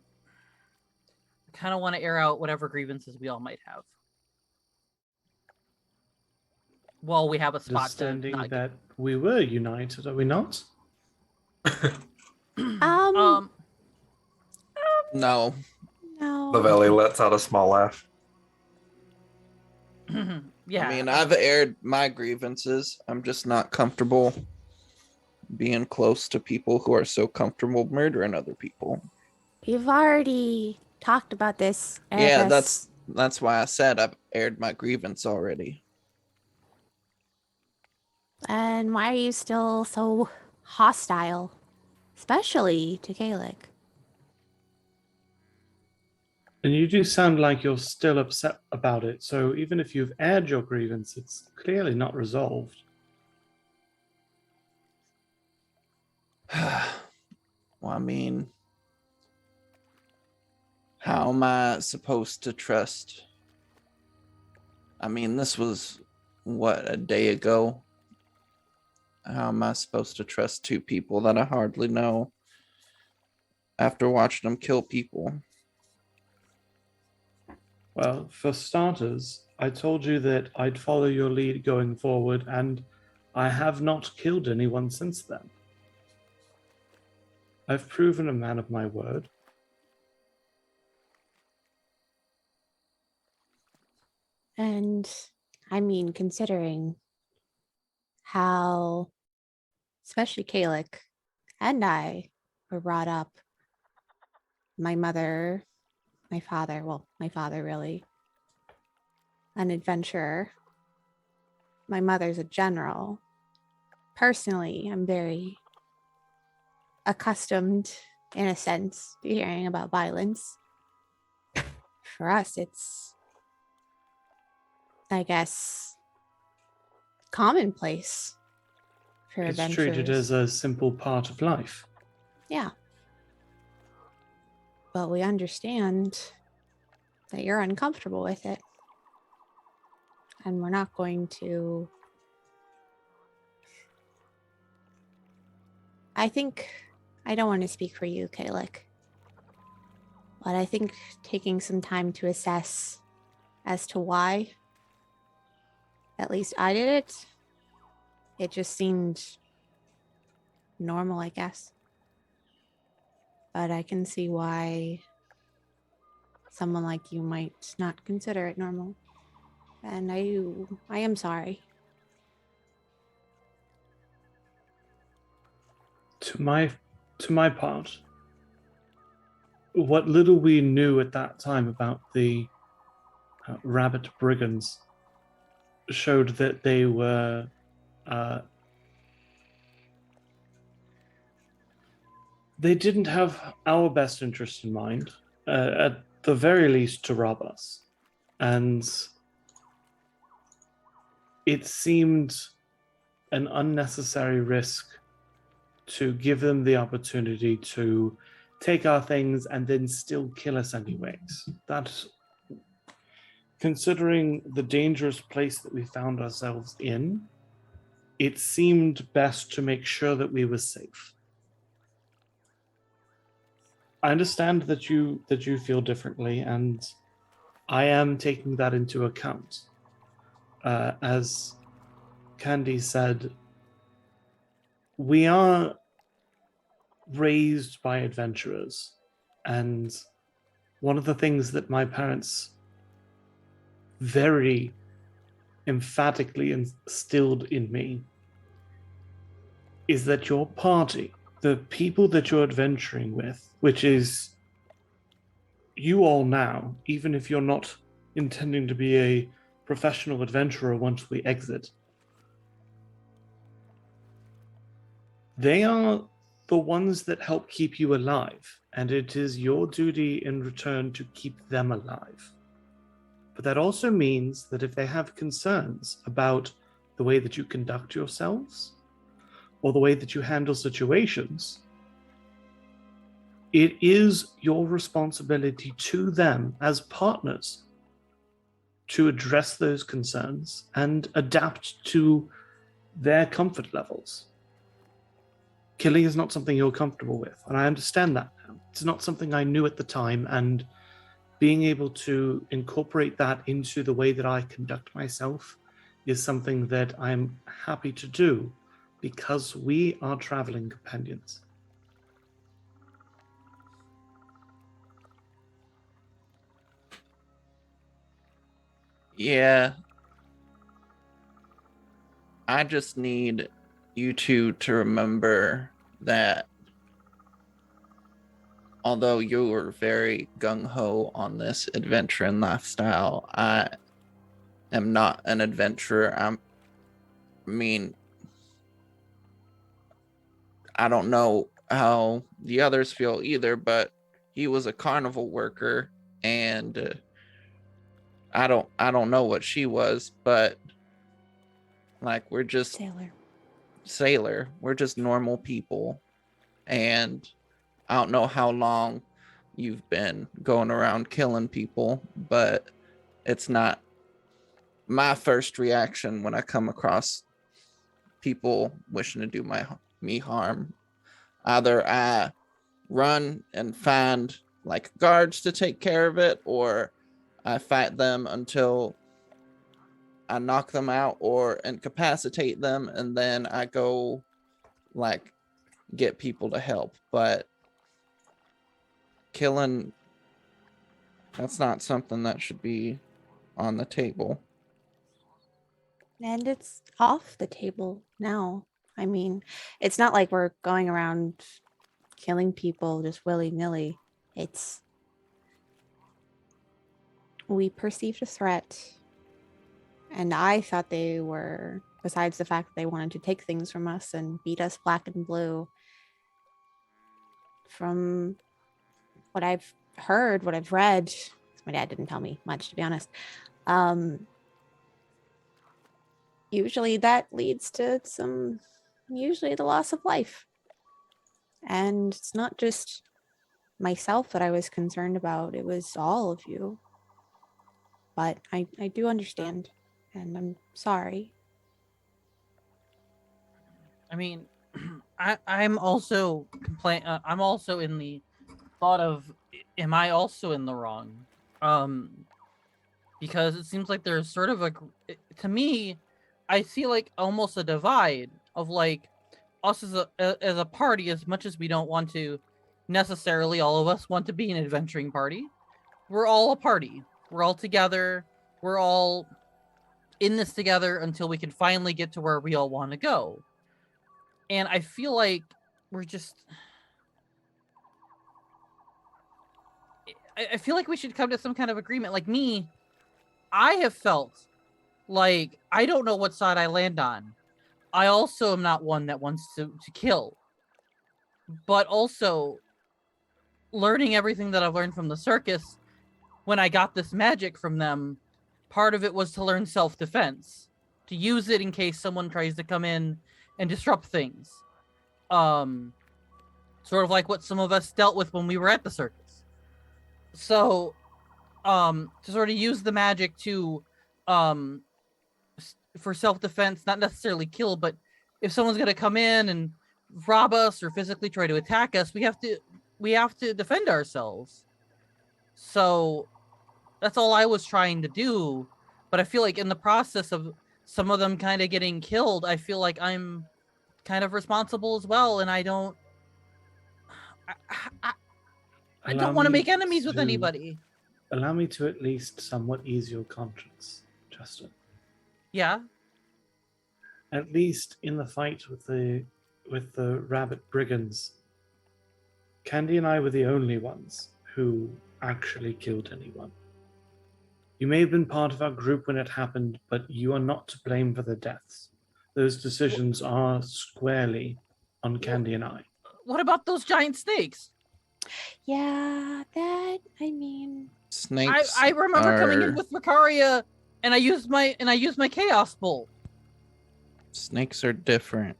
of want to air out whatever grievances we all might have. Well, we have a spot to Understanding not that we were united, are we not? No. No. Lavelli lets out a small laugh. yeah. I mean, I've aired my grievances. I'm just not comfortable being close to people who are so comfortable murdering other people. We've already talked about this. Yeah, Erebus. that's why I said I've aired my grievance already. And why are you still so hostile? Especially to Kalik. And you do sound like you're still upset about it, so even if you've aired your grievance, it's clearly not resolved. Well, I mean, how am I supposed to trust? I mean, this was, what, a day ago? How am I supposed to trust two people that I hardly know after watching them kill people? Well, for starters, I told you that I'd follow your lead going forward, and I have not killed anyone since then. I've proven a man of my word. And I mean, considering how, especially Kalik and I were brought up, my father really, an adventurer. My mother's a general. Personally, I'm very accustomed, in a sense, to hearing about violence. For us, it's, I guess, commonplace for It's adventurers. treated as a simple part of life. Yeah. But we understand that you're uncomfortable with it. And we're not going to... I don't want to speak for you, Kalik. But I think taking some time to assess as to why, at least I did it, it just seemed normal, I guess. But I can see why someone like you might not consider it normal. And I am sorry. To my part, what little we knew at that time about the rabbit brigands showed that they were they didn't have our best interest in mind, at the very least to rob us. And it seemed an unnecessary risk to give them the opportunity to take our things and then still kill us anyways. That, considering the dangerous place that we found ourselves in, it seemed best to make sure that we were safe. I understand that you feel differently, and I am taking that into account. As Candy said, we are raised by adventurers, and one of the things that my parents very emphatically instilled in me is that your party, the people that you're adventuring with, which is you all now, even if you're not intending to be a professional adventurer once we exit, they are the ones that help keep you alive, and it is your duty in return to keep them alive. But that also means that if they have concerns about the way that you conduct yourselves or the way that you handle situations, it is your responsibility to them as partners to address those concerns and adapt to their comfort levels. Killing is not something you're comfortable with, and I understand that now. It's not something I knew at the time, and being able to incorporate that into the way that I conduct myself is something that I'm happy to do because we are traveling companions. Yeah. I just need you two to remember that although you were very gung-ho on this adventure and lifestyle, I am not an adventurer. I don't know how the others feel either, but he was a carnival worker, and I don't know what she was, but like we're just sailor. We're just normal people, and I don't know how long you've been going around killing people, but it's not my first reaction when I come across people wishing to do me harm. Either I run and find like guards to take care of it, or I fight them until I knock them out or incapacitate them, and then I go like get people to help. But killing, that's not something that should be on the table. And it's off the table now. I mean, it's not like we're going around killing people just willy-nilly. We perceived a threat, and I thought they were, besides the fact that they wanted to take things from us and beat us black and blue, from what I've heard, what I've read, my dad didn't tell me much, to be honest, usually that leads to usually the loss of life. And it's not just myself that I was concerned about, it was all of you. But I do understand, and I'm sorry. I mean, I'm also I'm also in the thought of, am I also in the wrong? Because it seems like there's sort of to me, I see like almost a divide of like us as a party. As much as we don't want to necessarily, all of us want to be an adventuring party, we're all a party. We're all together. We're all in this together until we can finally get to where we all want to go. And I feel like we're just... I feel like we should come to some kind of agreement. Like me, I have felt like I don't know what side I land on. I also am not one that wants to kill. But also, learning everything that I've learned from the circus, when I got this magic from them, part of it was to learn self-defense, to use it in case someone tries to come in and disrupt things. Sort of like what some of us dealt with when we were at the circus. So, to sort of use the magic to, for self-defense, not necessarily kill, but if someone's going to come in and rob us or physically try to attack us, we have to defend ourselves. So that's all I was trying to do. But I feel like in the process of some of them kind of getting killed, I feel like I'm kind of responsible as well. And I don't I Allow don't want to me make enemies with to- anybody. Allow me to at least somewhat ease your conscience, Chester. Yeah. At least in the fight with the rabbit brigands, Candy and I were the only ones who actually killed anyone. You may have been part of our group when it happened, but you are not to blame for the deaths. Those decisions are squarely on Candy and I. What about those giant snakes? Yeah, that, I mean, Snakes. I remember coming in are- with Vicaria, and I used my Chaos Bolt. Snakes are different.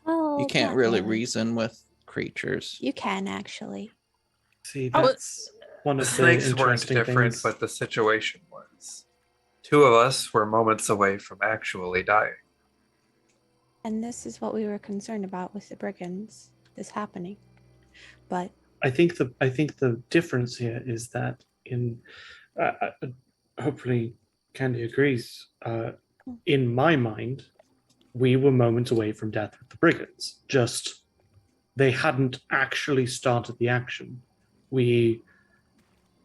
oh, You can't not really reason with creatures. You can actually. See, I was- that's one The of the snakes weren't interesting different, things. but the situation was. Two of us were moments away from actually dying. And this is what we were concerned about with the brigands, this happening. But I think the difference here is that hopefully Candy agrees. In my mind, we were moments away from death with the brigands. Just they hadn't actually started the action. We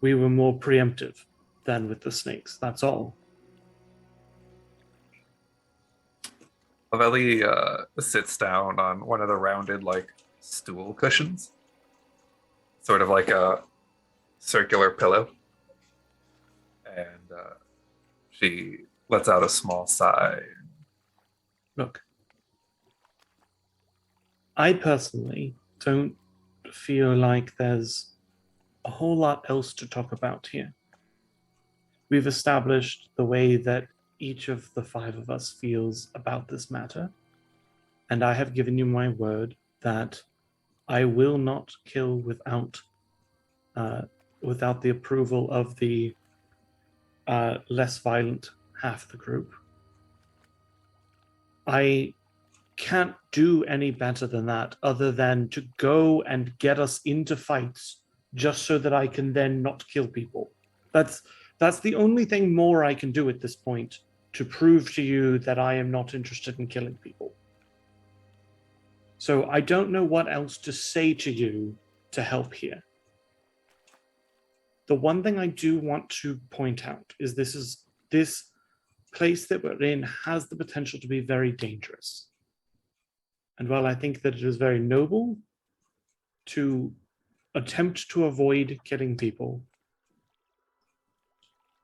were more preemptive than with the snakes. That's all. Lavelli sits down on one of the rounded, stool cushions. Sort of like a circular pillow. And she lets out a small sigh. Look, I personally don't feel like there's a whole lot else to talk about here. We've established the way that each of the five of us feels about this matter, and I have given you my word that I will not kill without the approval of the less violent half of the group. I can't do any better than that, other than to go and get us into fights just so that I can then not kill people. That's the only thing more I can do at this point to prove to you that I am not interested in killing people. So I don't know what else to say to you to help here. The one thing I do want to point out is this place that we're in has the potential to be very dangerous. And while I think that it is very noble to attempt to avoid killing people,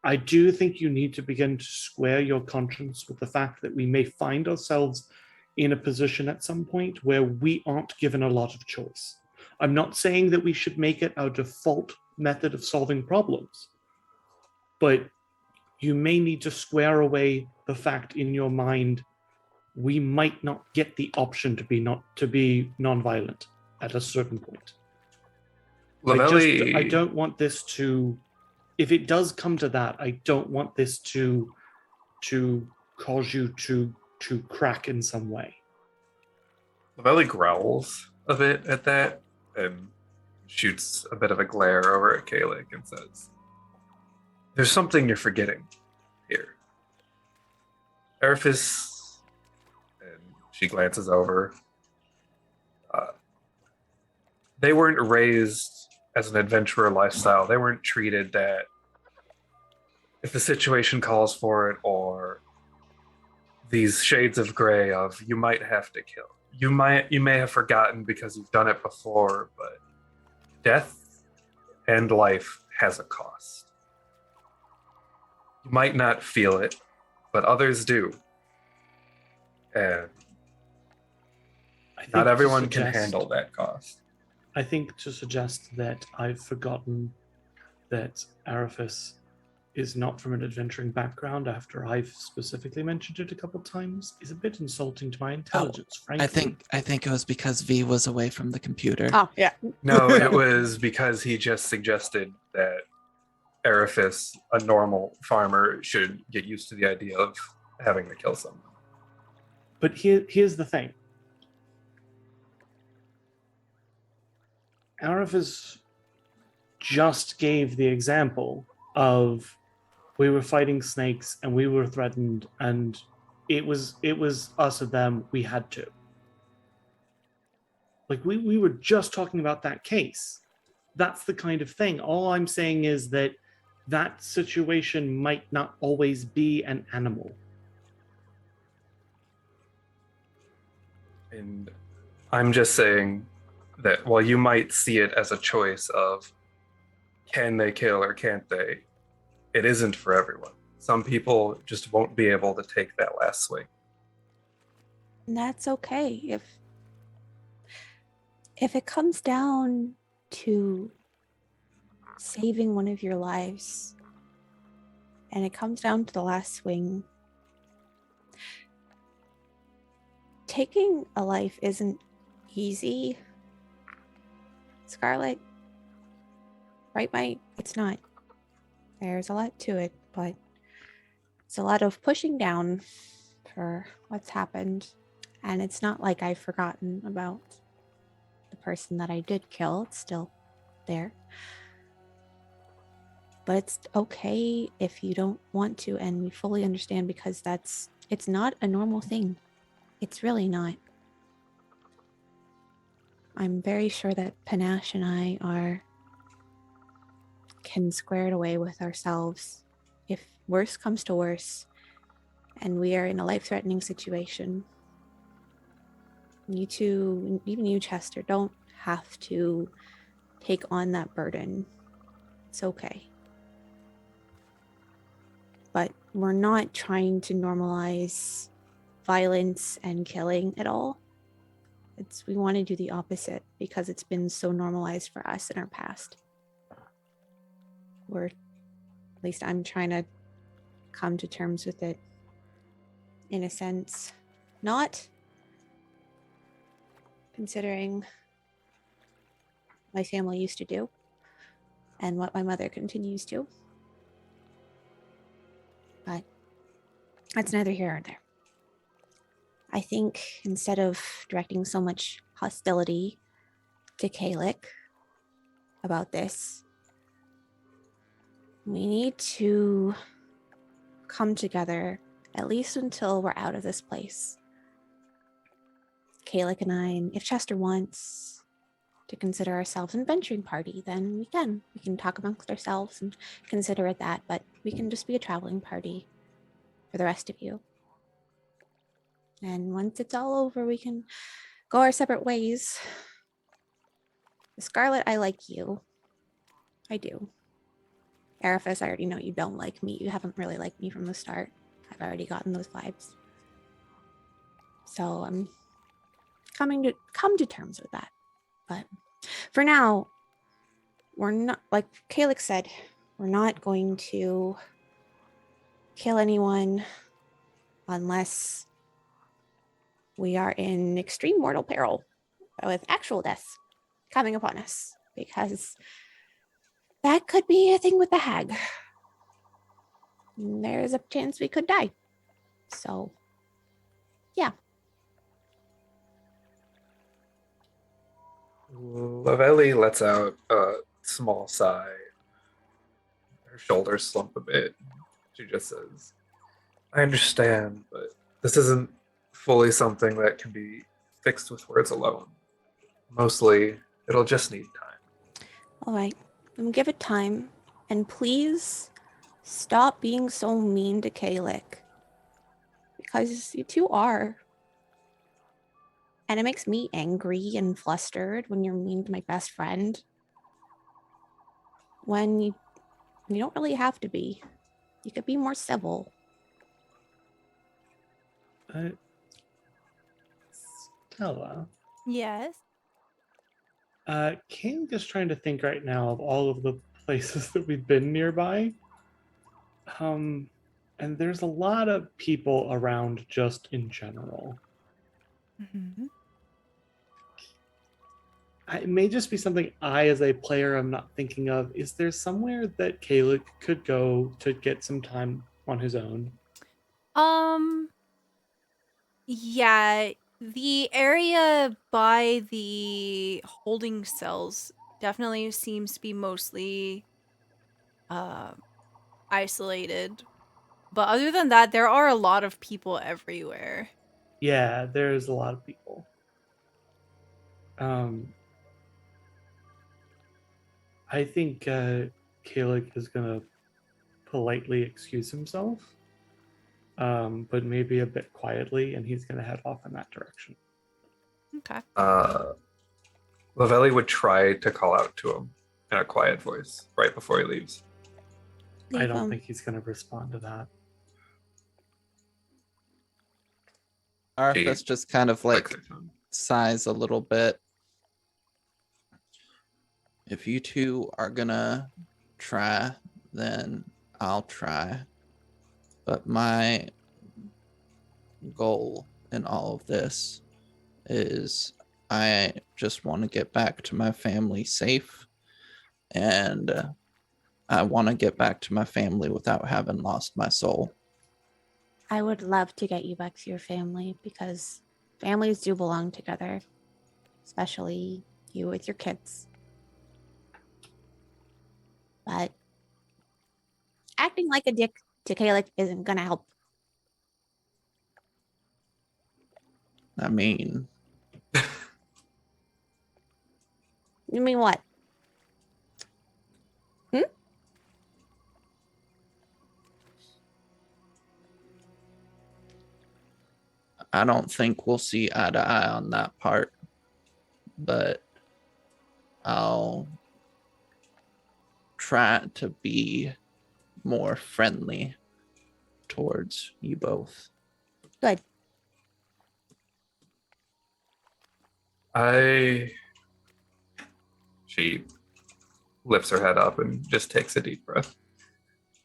I do think you need to begin to square your conscience with the fact that we may find ourselves in a position at some point where we aren't given a lot of choice. I'm not saying that we should make it our default method of solving problems, but you may need to square away the fact in your mind we might not get the option to be nonviolent at a certain point. Lavelli, I don't want this to, if it does come to that, I don't want this to cause you to crack in some way. Lavelli growls a bit at that and shoots a bit of a glare over at Kalik and says, "There's something you're forgetting here. Arifis," and she glances over, they weren't raised as an adventurer lifestyle. They weren't treated that if the situation calls for it, or these shades of gray of you might have to kill. You may have forgotten because you've done it before, but death and life has a cost. You might not feel it, but others do. And not everyone can handle that cost. I think to suggest that I've forgotten that Arifis is not from an adventuring background after I've specifically mentioned it a couple times is a bit insulting to my intelligence, frankly. I think it was because V was away from the computer. Oh, yeah. No, it was because he just suggested that Arifis, a normal farmer, should get used to the idea of having to kill someone. But here's the thing. Arifis just gave the example of we were fighting snakes and we were threatened and it was us or them, we had to. Like we were just talking about that case. That's the kind of thing. All I'm saying is that that situation might not always be an animal. And I'm just saying that while you might see it as a choice of can they kill or can't they, it isn't for everyone. Some people just won't be able to take that last swing. And that's okay. If it comes down to saving one of your lives, and it comes down to the last swing, taking a life isn't easy. Scarlet, right, Mike? It's not. There's a lot to it, but it's a lot of pushing down for what's happened. And it's not like I've forgotten about the person that I did kill. It's still there. But it's okay if you don't want to, and we fully understand, because it's not a normal thing. It's really not. I'm very sure that Panache and I can square it away with ourselves if worse comes to worse and we are in a life-threatening situation. You two, even you, Chester, don't have to take on that burden. It's okay. But we're not trying to normalize violence and killing at all. We want to do the opposite because it's been so normalized for us in our past. At least I'm trying to come to terms with it in a sense. Not considering my family used to do and what my mother continues to. But that's neither here nor there. I think instead of directing so much hostility to Kalik about this, we need to come together, at least until we're out of this place. Kalik and I, and if Chester wants to consider ourselves an adventuring party, then we can. We can talk amongst ourselves and consider it that, but we can just be a traveling party for the rest of you. And once it's all over, we can go our separate ways. Scarlet, I like you. I do. Arifis, I already know you don't like me. You haven't really liked me from the start. I've already gotten those vibes. So I'm come to terms with that. But for now, we're not, like Kalik said, we're not going to kill anyone unless we are in extreme mortal peril with actual death coming upon us, because that could be a thing with the hag. There's a chance we could die. So, yeah. Lavelli lets out a small sigh. Her shoulders slump a bit. She just says, I understand, but this isn't fully something that can be fixed with words alone. Mostly, it'll just need time. All right. Give it time. And please stop being so mean to Kalik. Because you two are. And it makes me angry and flustered when you're mean to my best friend. When you don't really have to be. You could be more civil. Stella. Yes. Kaylee just trying to think right now of all of the places that we've been nearby. And there's a lot of people around just in general. Mm-hmm. It may just be something I, as a player, am not thinking of. Is there somewhere that Caleb could go to get some time on his own? Yeah, the area by the holding cells definitely seems to be mostly isolated. But other than that, there are a lot of people everywhere. Yeah, there's a lot of people. I think Kalik is going to politely excuse himself, but maybe a bit quietly, and he's going to head off in that direction. Okay. Lavelli would try to call out to him in a quiet voice right before he leaves. I don't think he's going to respond to that. Arthas just kind of like sighs a little bit. If you two are gonna try, then I'll try. But my goal in all of this is I just want to get back to my family safe, and I want to get back to my family without having lost my soul. I would love to get you back to your family because families do belong together, especially you with your kids. But acting like a dick to Kalik isn't gonna help. I mean, You mean what? I don't think we'll see eye to eye on that part, but I'll try to be more friendly towards you both. Good. She lifts her head up and just takes a deep breath.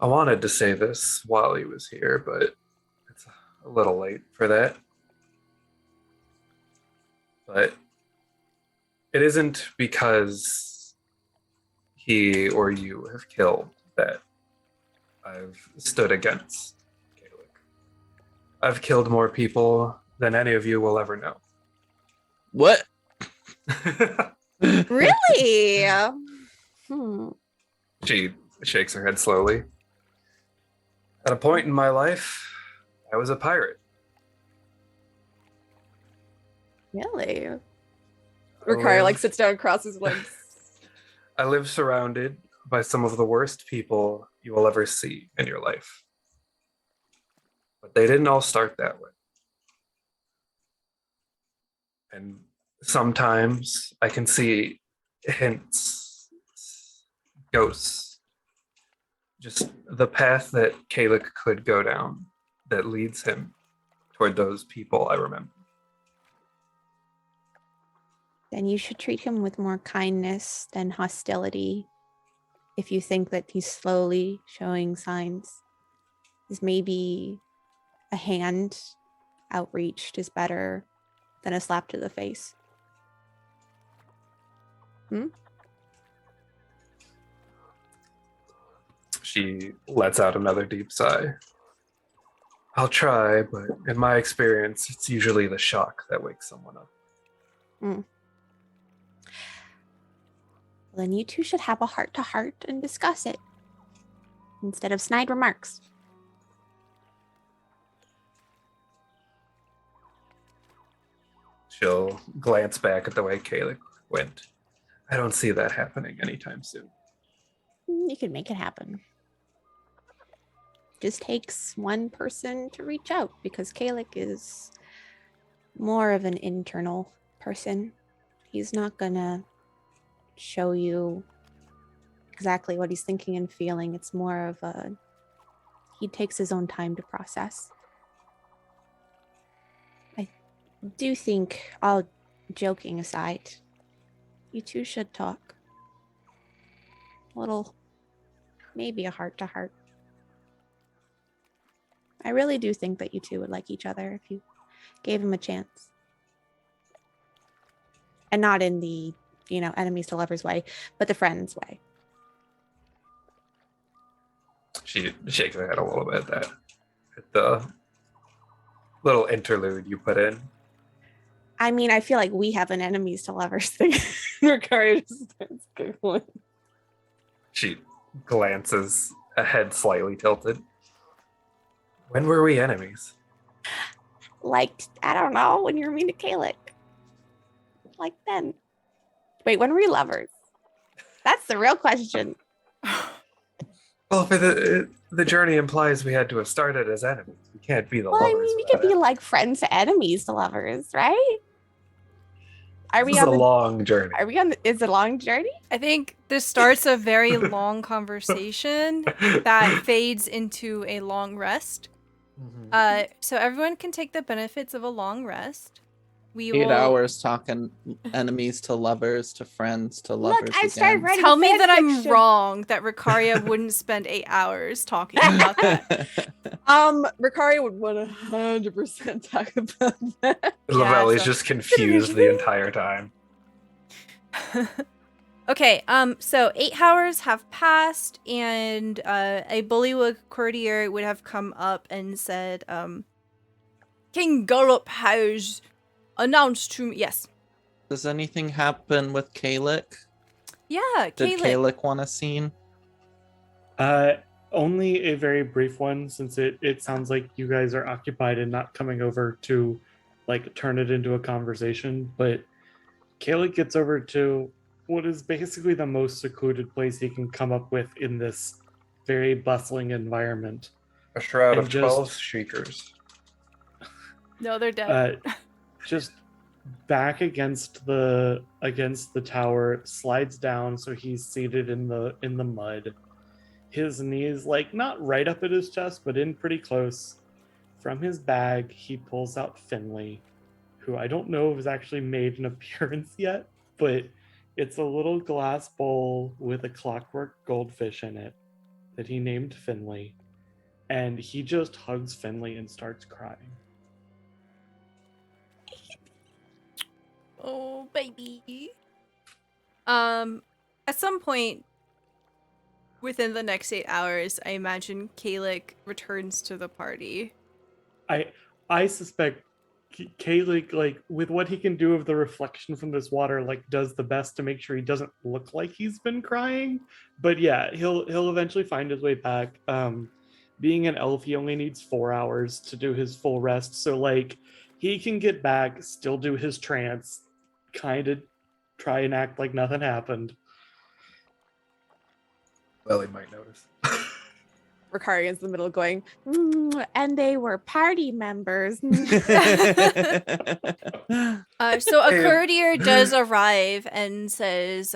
I wanted to say this while he was here, but it's a little late for that. But it isn't because he or you have killed that I've stood against Kalik. I've killed more people than any of you will ever know. What? Really? She shakes her head slowly. At a point in my life, I was a pirate. Really? Ricardo like sits down, crosses his legs. I live surrounded by some of the worst people you will ever see in your life. But they didn't all start that way. And sometimes I can see hints, ghosts, just the path that Kalik could go down that leads him toward those people I remember. Then you should treat him with more kindness than hostility. If you think that he's slowly showing signs, is maybe a hand outreached is better than a slap to the face. She lets out another deep sigh. I'll try, but in my experience, it's usually the shock that wakes someone up. Then you two should have a heart-to-heart and discuss it instead of snide remarks. She'll glance back at the way Kalik went. I don't see that happening anytime soon. You can make it happen. Just takes one person to reach out because Kalik is more of an internal person. He's not gonna show you exactly what he's thinking and feeling. It's more of he takes his own time to process. I do think, all joking aside, you two should talk. A little, maybe a heart-to-heart. I really do think that you two would like each other if you gave him a chance. And not in the, enemies to lovers way, but the friends way. She shakes her head a little bit at the little interlude you put in. I mean, I feel like we have an enemies to lovers thing. Ricardo just starts giggling. She glances, a head slightly tilted. When were we enemies? Like, I don't know, when you're mean to Kalik. like then? Wait, when were we lovers? That's the real question. Well, for the journey implies we had to have started as enemies. We can't be the Well, I lovers. mean, we could be like friends to enemies to lovers, right? Are we This is on a the? long journey. Are we on? Is it a long journey? I think this starts a very long conversation that fades into a long rest. So everyone can take the benefits of a long rest. We 8 will hours talking enemies to lovers to friends to lovers Look, I again. started writing tell me that I'm fanfiction. wrong. That Ricaria wouldn't spend 8 hours talking about that. Ricaria would 100% talk about that. Lavelle is so- just confused the entire time. Okay, so 8 hours have passed, and a bullywug courtier would have come up and said, King Gullop has announced to me. Yes. Does anything happen with Kalik? Yeah, Did Kalik. Kalik want a scene? Only a very brief one, since it sounds like you guys are occupied and not coming over to like turn it into a conversation. But Kalik gets over to what is basically the most secluded place he can come up with in this very bustling environment. A shroud And of just- 12 shriekers. No, they're dead. Just back against the tower, slides down so he's seated in the mud. His knees like not right up at his chest, but in pretty close. From his bag, he pulls out Finley, who I don't know if has actually made an appearance yet, but it's a little glass bowl with a clockwork goldfish in it that he named Finley. And he just hugs Finley and starts crying. Oh, baby. At some point within the next 8 hours, I imagine Kalik returns to the party. I suspect Kalik, like with what he can do of the reflection from this water, like does the best to make sure he doesn't look like he's been crying. But yeah, he'll eventually find his way back. Being an elf, he only needs 4 hours to do his full rest. So like he can get back, still do his trance, kind of try and act like nothing happened. Well, he might notice. Ricaria's in the middle going, and they were party members. So a courtier does arrive and says,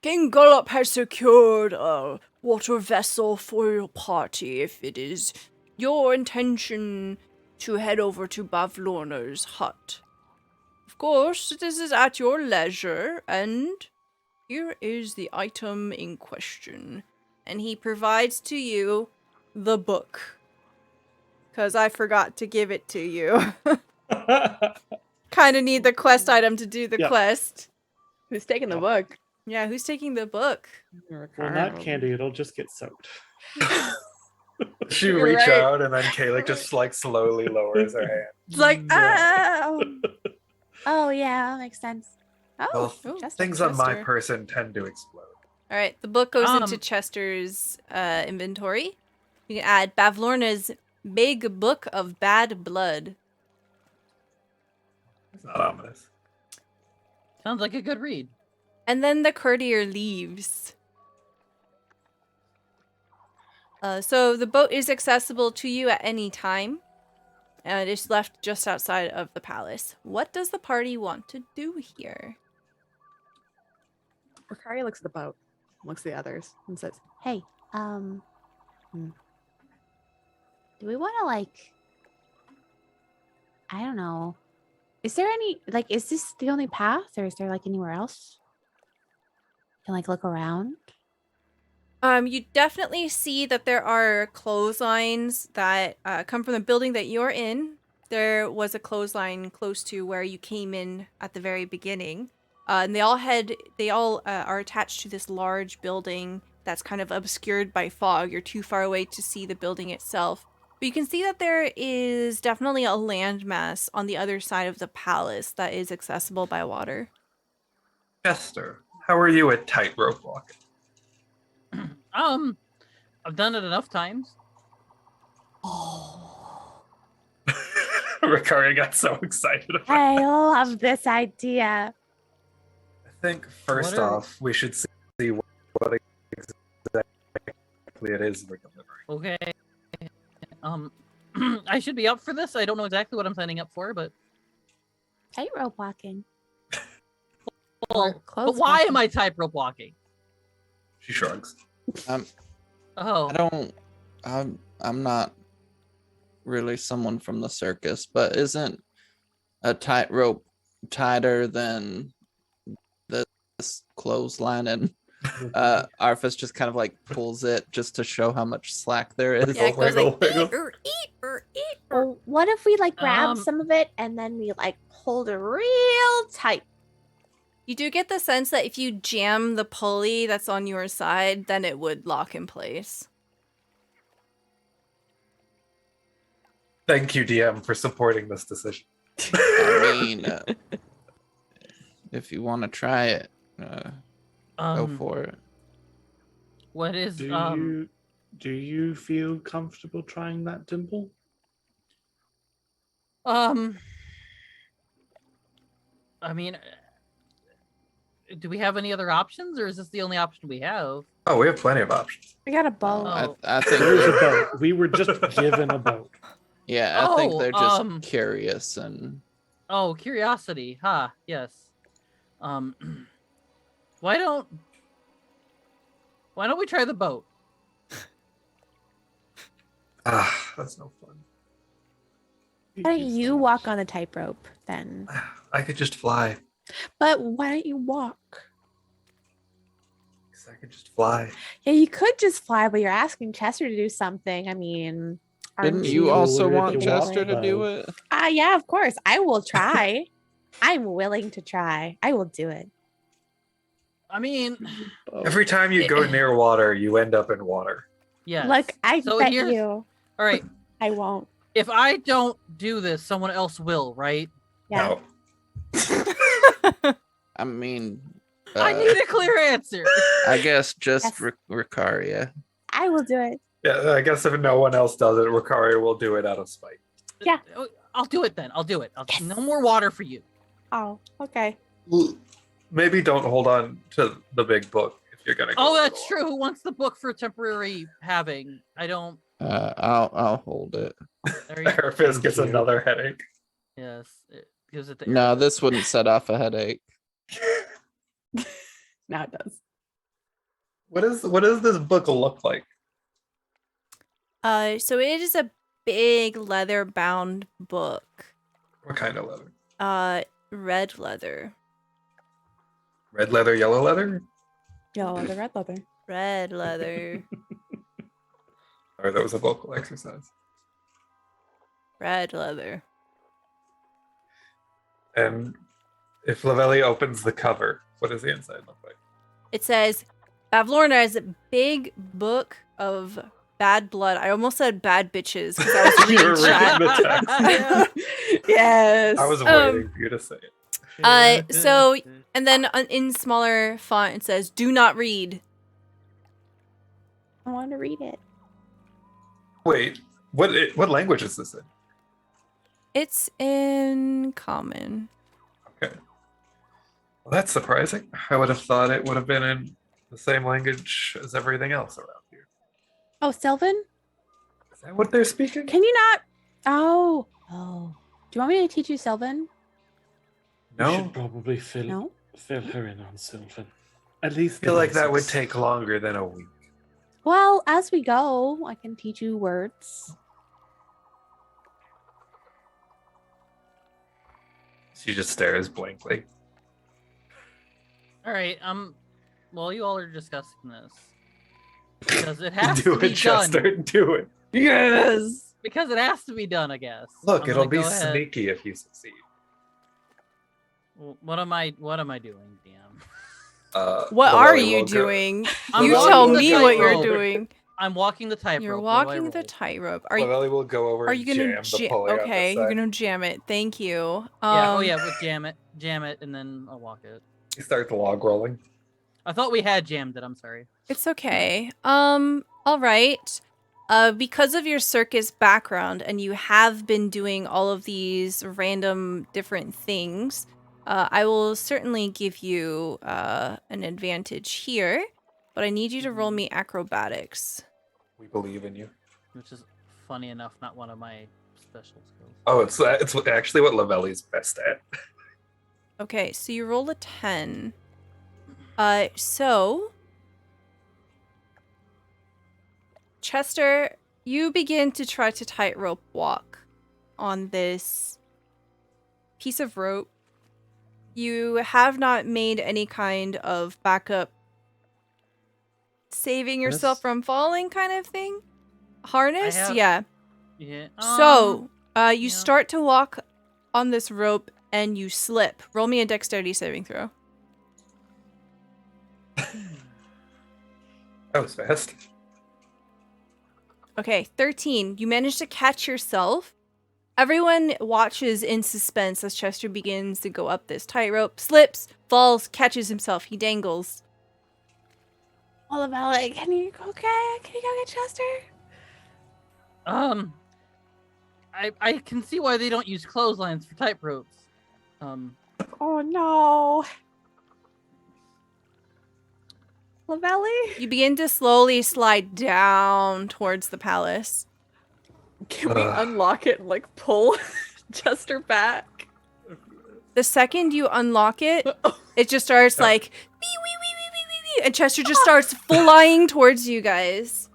King Gullop has secured a water vessel for your party if it is your intention to head over to Bavlorna's hut. Of course, this is at your leisure, and here is the item in question. And he provides to you the book. Because I forgot to give it to you. Kind of need the quest item to do the quest. Who's taking the book? Yeah, who's taking the book? Well, not candy, it'll just get soaked. She You're reach right. out and then Kalik just like slowly lowers her hand. It's like, oh. Oh, yeah, that makes sense. Well, Chester. things on my Chester. person tend to explode. All right, the book goes into Um, Chester's inventory. You can add Bavlorna's Big Book of Bad Blood. It's not ominous. Sounds like a good read. And then the courtier leaves. So the boat is accessible to you at any time. And it's left just outside of the palace. What does the party want to do here? Ricaria looks at the boat, looks at the others, and says, Hey, do we want to like? I don't know. Is there any like? Is this the only path, or is there like anywhere else? Can like look around. You definitely see that there are clotheslines that come from the building that you're in. There was a clothesline close to where you came in at the very beginning. And they all are attached to this large building that's kind of obscured by fog. You're too far away to see the building itself. But you can see that there is definitely a landmass on the other side of the palace that is accessible by water. Chester, how are you at tightrope walking? I've done it enough times. Ricaria got so excited about I love this idea. think first What are- off, we should see what exactly it is we're delivering. Okay. I should be up for this. I don't know exactly what I'm signing up for, but Tightrope walking. well, but clothes why walking. am I tightrope walking? She shrugs. Oh, I don't. I'm not really someone from the circus, but isn't a tightrope tighter than this clothesline? And Arthas just kind of like pulls it just to show how much slack there is. Yeah, it goes like, Wiggle. Well, what if we like grab Um, some of it and then we like hold it real tight? You do get the sense that if you jam the pulley that's on your side, then it would lock in place. Thank you, DM, for supporting this decision. I mean, if you want to try it, go for it. what is Do you feel comfortable trying that, Dimple? I mean, do we have any other options, or is this the only option we have? Oh, we have plenty of options. We got a bow. Oh. I think. There's a boat. We were just given a boat. Yeah, I think Oh, they're just curious and. Oh, curiosity. Yes. Why don't we try the boat? Ah, that's no fun. Why don't you walk on a tightrope then? I could just fly. But why don't you walk? 'Cause I could just fly. Yeah, you could just fly, but you're asking Chester to do something. I mean, Didn't aren't you also Or if want you Chester walk to do by. it? Yeah, of course. I will try. I'm willing to try. I will do it. I mean, Every time you go near water, you end up in water. yes. Look, I So bet here's- you. All right. I won't. If I don't do this, someone else will, right? Yeah. No. I mean, I need a clear answer. I guess just Yes. Ricaria. I will do it. Yeah, I guess if no one else does it, Ricaria will do it out of spite. Yeah. I'll do it then. I'll do it. Yes. No more water for you. Oh, okay. Maybe don't hold on to the big book if you're gonna go. Oh, for that's the true. Who wants the book for temporary having? I don't. I'll hold it. There you long. go. Her fist Thank gets you. another headache. Yes. It gives it the No, this wouldn't set off a headache. Now it does. What does this book look like? So it is a big leather-bound book. What kind of leather? Red leather. Red leather, yellow leather? Yellow leather, red leather. Red leather. Or that was a vocal exercise. Red leather. And if Lavelli opens the cover, what does the inside look like? It says, Bavlorna is a big book of bad blood. I almost said bad bitches because I was You were reading chat. reading the text. Yes. I was waiting for you to say it. So, and then in smaller font, it says, do not read. I want to read it. Wait, what language is this in? It's in common. Okay. Well, that's surprising. I would have thought it would have been in the same language as everything else around here. Oh, Sylvan? Is that what they're speaking? Can you not? Oh. Do you want me to teach you Sylvan? We No. should probably fill No? her in on Sylvan. At least I feel the like that would basics. take longer than a week. Well, as we go, I can teach you words. She just stares blankly. All right. While you all are discussing this, because it has Do to be it, Chester. done. Do it. Yes. Because it has to be done, I guess. Look, I'm it'll gonna be go ahead. sneaky if you succeed. What am I doing, DM? What are Lavelli you will go- doing? I'm You walking tell the me what you're tightrope. doing. I'm walking the tightrope. You're What do I walking the roll? tightrope. Are you? Lavelli will go over Are and you gonna jam the jam? pulley on Okay, this you're side. gonna jam it. Thank you. Yeah. Oh yeah. With jam it, and then I'll walk it. You start the log rolling. I thought we had jammed it. I'm sorry. It's okay. All right. Because of your circus background and you have been doing all of these random different things, I will certainly give you an advantage here, but I need you to roll me acrobatics. We believe in you. Which is, funny enough, not one of my special skills. Oh, it's actually what Lavelli's best at. Okay, so you roll a 10. So Chester, you begin to try to tightrope walk on this piece of rope. You have not made any kind of backup saving yourself from falling kind of thing. Harness? Yeah. Yeah. So, you yeah. start to walk on this rope and you slip. Roll me a dexterity saving throw. That was fast. Okay, 13. You manage to catch yourself. Everyone watches in suspense as Chester begins to go up this tightrope, slips, falls, catches himself. He dangles. Olivella, can you go get Chester? I can see why they don't use clotheslines for tight ropes. Oh no. Lavelli? You begin to slowly slide down towards the palace. Can we unlock it and like pull Chester back? The second you unlock it, it just starts like wee, wee, wee, wee, wee, wee, wee, and Chester just starts flying towards you guys.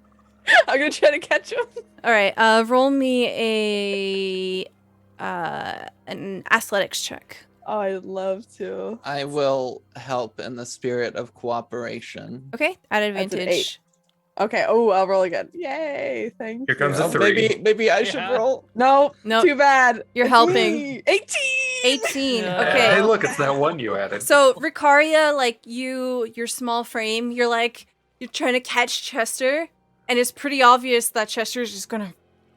I'm gonna try to catch him. All right, roll me an athletics check. Oh, I'd love to. I will help in the spirit of cooperation. Okay, at That's an advantage. 8. Okay. Oh, I'll roll again. Yay! Thank you. Here comes a Oh, 3. maybe I should Yeah. roll. No, Nope. too bad. You're It's helping. me. 18. 18. Yeah. Okay. Hey, look, it's that one you added. So Ricaria, like your small frame, you're trying to catch Chester, and it's pretty obvious that Chester's just gonna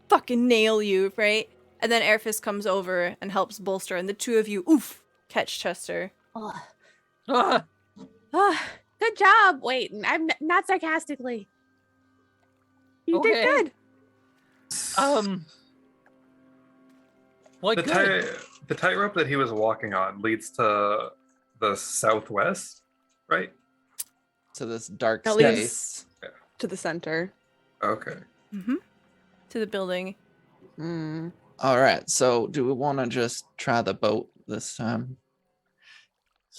fucking nail you, right? And then Airfist comes over and helps bolster, and the two of you, catch Chester. Oh. Ah, Good job. Wait, I'm not sarcastically. You Okay. did good. what good? The tightrope that he was walking on leads to the southwest, right? To this dark At space. To the center. Okay. To the building. Mm. All right. So, do we want to just try the boat this time?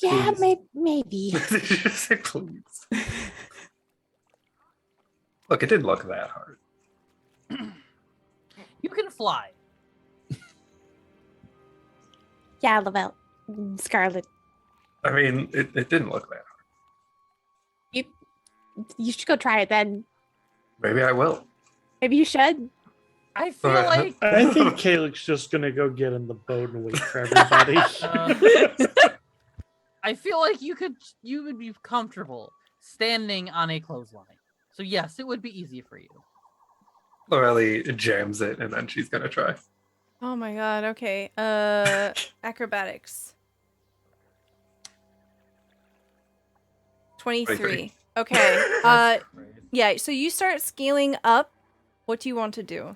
Yeah, Please. maybe. Did you just say please? Look, it didn't look that hard. You can fly. Yeah, Lavelle. Scarlet. I mean, it didn't look that hard. You should go try it then. Maybe I will. Maybe you should. I feel like I think Kaylik's just gonna go get in the boat and wait for everybody. I feel like you would be comfortable standing on a clothesline. So yes, it would be easy for you. Lorelli jams it, and then she's gonna try. Oh my god, okay. Acrobatics. 23. Okay. Yeah, so you start scaling up. What do you want to do?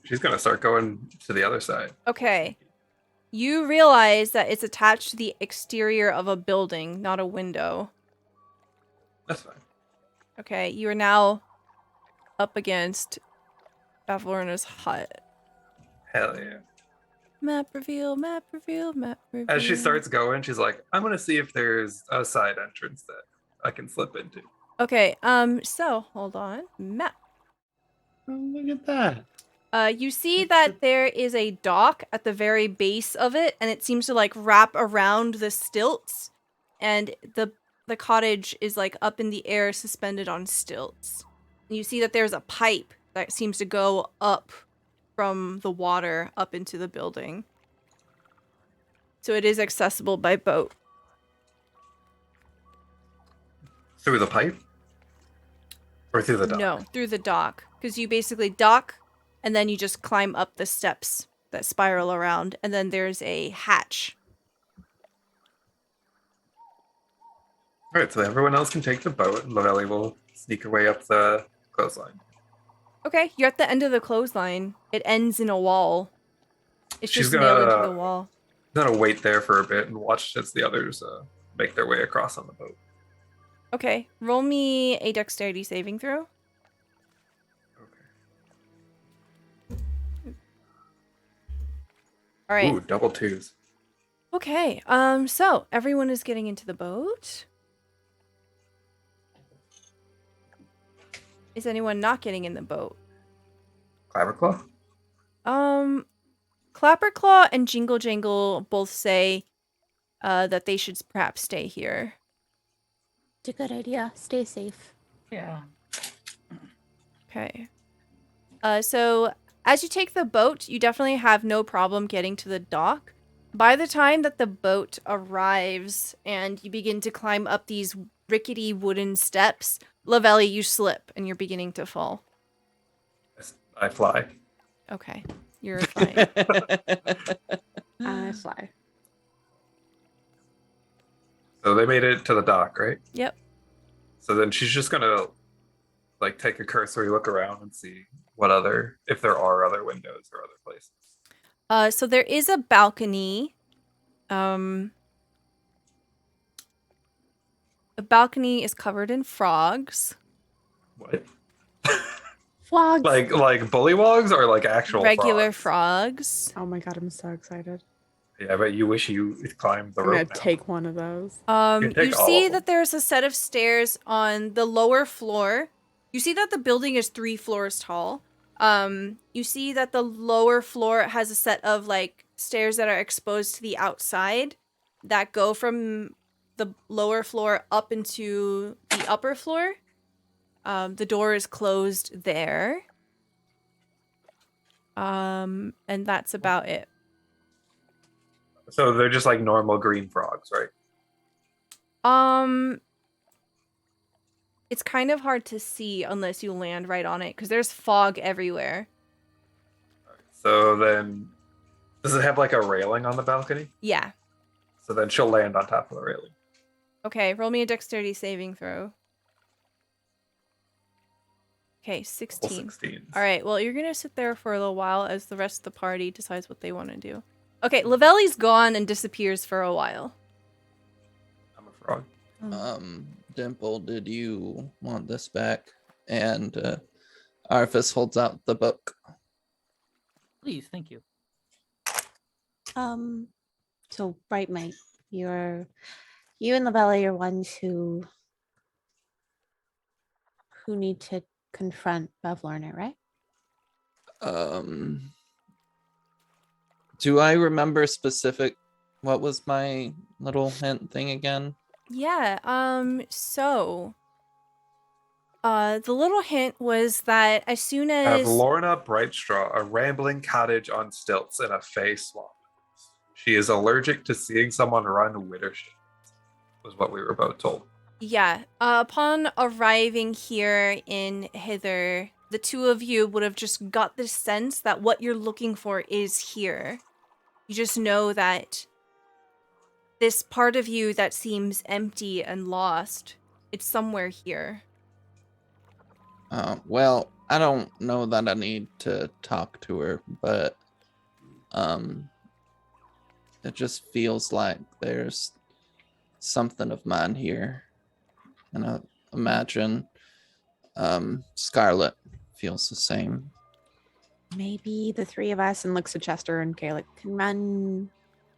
She's gonna start going to the other side. Okay. You realize that it's attached to the exterior of a building, not a window. That's fine. Okay, you are now up against Bavlorna's hut. Hell yeah. Map reveal, map reveal, map reveal. As she starts going, she's like, I'm gonna see if there's a side entrance that I can slip into. Okay, so hold on. Map. Oh, look at that. You see that there is a dock at the very base of it, and it seems to like wrap around the stilts, and the cottage is like up in the air, suspended on stilts. And you see that there's a pipe that seems to go up from the water up into the building. So it is accessible by boat. Through the pipe? Or through the dock? No, through the dock. Because you basically dock, and then you just climb up the steps that spiral around, and then there's a hatch. Alright, so everyone else can take the boat, and Lavelli will sneak her way up the clothesline. Okay, you're at the end of the clothesline. It ends in a wall. It's She's just nailed into gonna- the wall. gonna wait there for a bit and watch as the others make their way across on the boat. Okay, roll me a dexterity saving throw. All right. Ooh, double twos. Okay. So everyone is getting into the boat. Is anyone not getting in the boat? Clapperclaw? Clapperclaw and Jingle Jangle both say that they should perhaps stay here. It's a good idea. Stay safe. Yeah. Okay. So as you take the boat, you definitely have no problem getting to the dock. By the time that the boat arrives and you begin to climb up these rickety wooden steps, Lavelli, you slip and you're beginning to fall. I fly. Okay, you're fine. I fly. So they made it to the dock, right? Yep. So then she's just gonna like take a cursory look around and see if there are other windows or other places. So there is a balcony. The balcony is covered in frogs. What? Frogs. Like bullywogs or like actual Regular frogs? frogs. Oh my god, I'm so excited. Yeah, but you wish you climbed the I'm gonna rope. Now. take one of those. You take You all see of them. that there's a set of stairs on the lower floor. You see that the building is 3 floors tall. You see that the lower floor has a set of like stairs that are exposed to the outside that go from the lower floor up into the upper floor. The door is closed there. And that's about it. So they're just like normal green frogs, right? It's kind of hard to see unless you land right on it because there's fog everywhere. So then, does it have like a railing on the balcony? Yeah. So then she'll land on top of the railing. Okay, roll me a dexterity saving throw. Okay, 16. 16. All right, well, you're going to sit there for a little while as the rest of the party decides what they want to do. Okay, Lavelli's gone and disappears for a while. I'm a frog. Dimple, did you want this back? And Arthas holds out the book. Please, thank you. So Bright Mate, you and Lavella are ones who need to confront Bavlorna, right? Do I remember what was my little hint thing again? Yeah, the little hint was that as soon as... Bavlorna Brightstraw, a rambling cottage on stilts in a Fey swamp. She is allergic to seeing someone run widdership, was what we were both told. Yeah, upon arriving here in Hither, the two of you would have just got the sense that what you're looking for is here. You just know that this part of you that seems empty and lost, it's somewhere here. Well, I don't know that I need to talk to her, but it just feels like there's something of mine here. And I imagine Scarlet feels the same. Maybe the three of us, and looks at Chester and Caleb, can run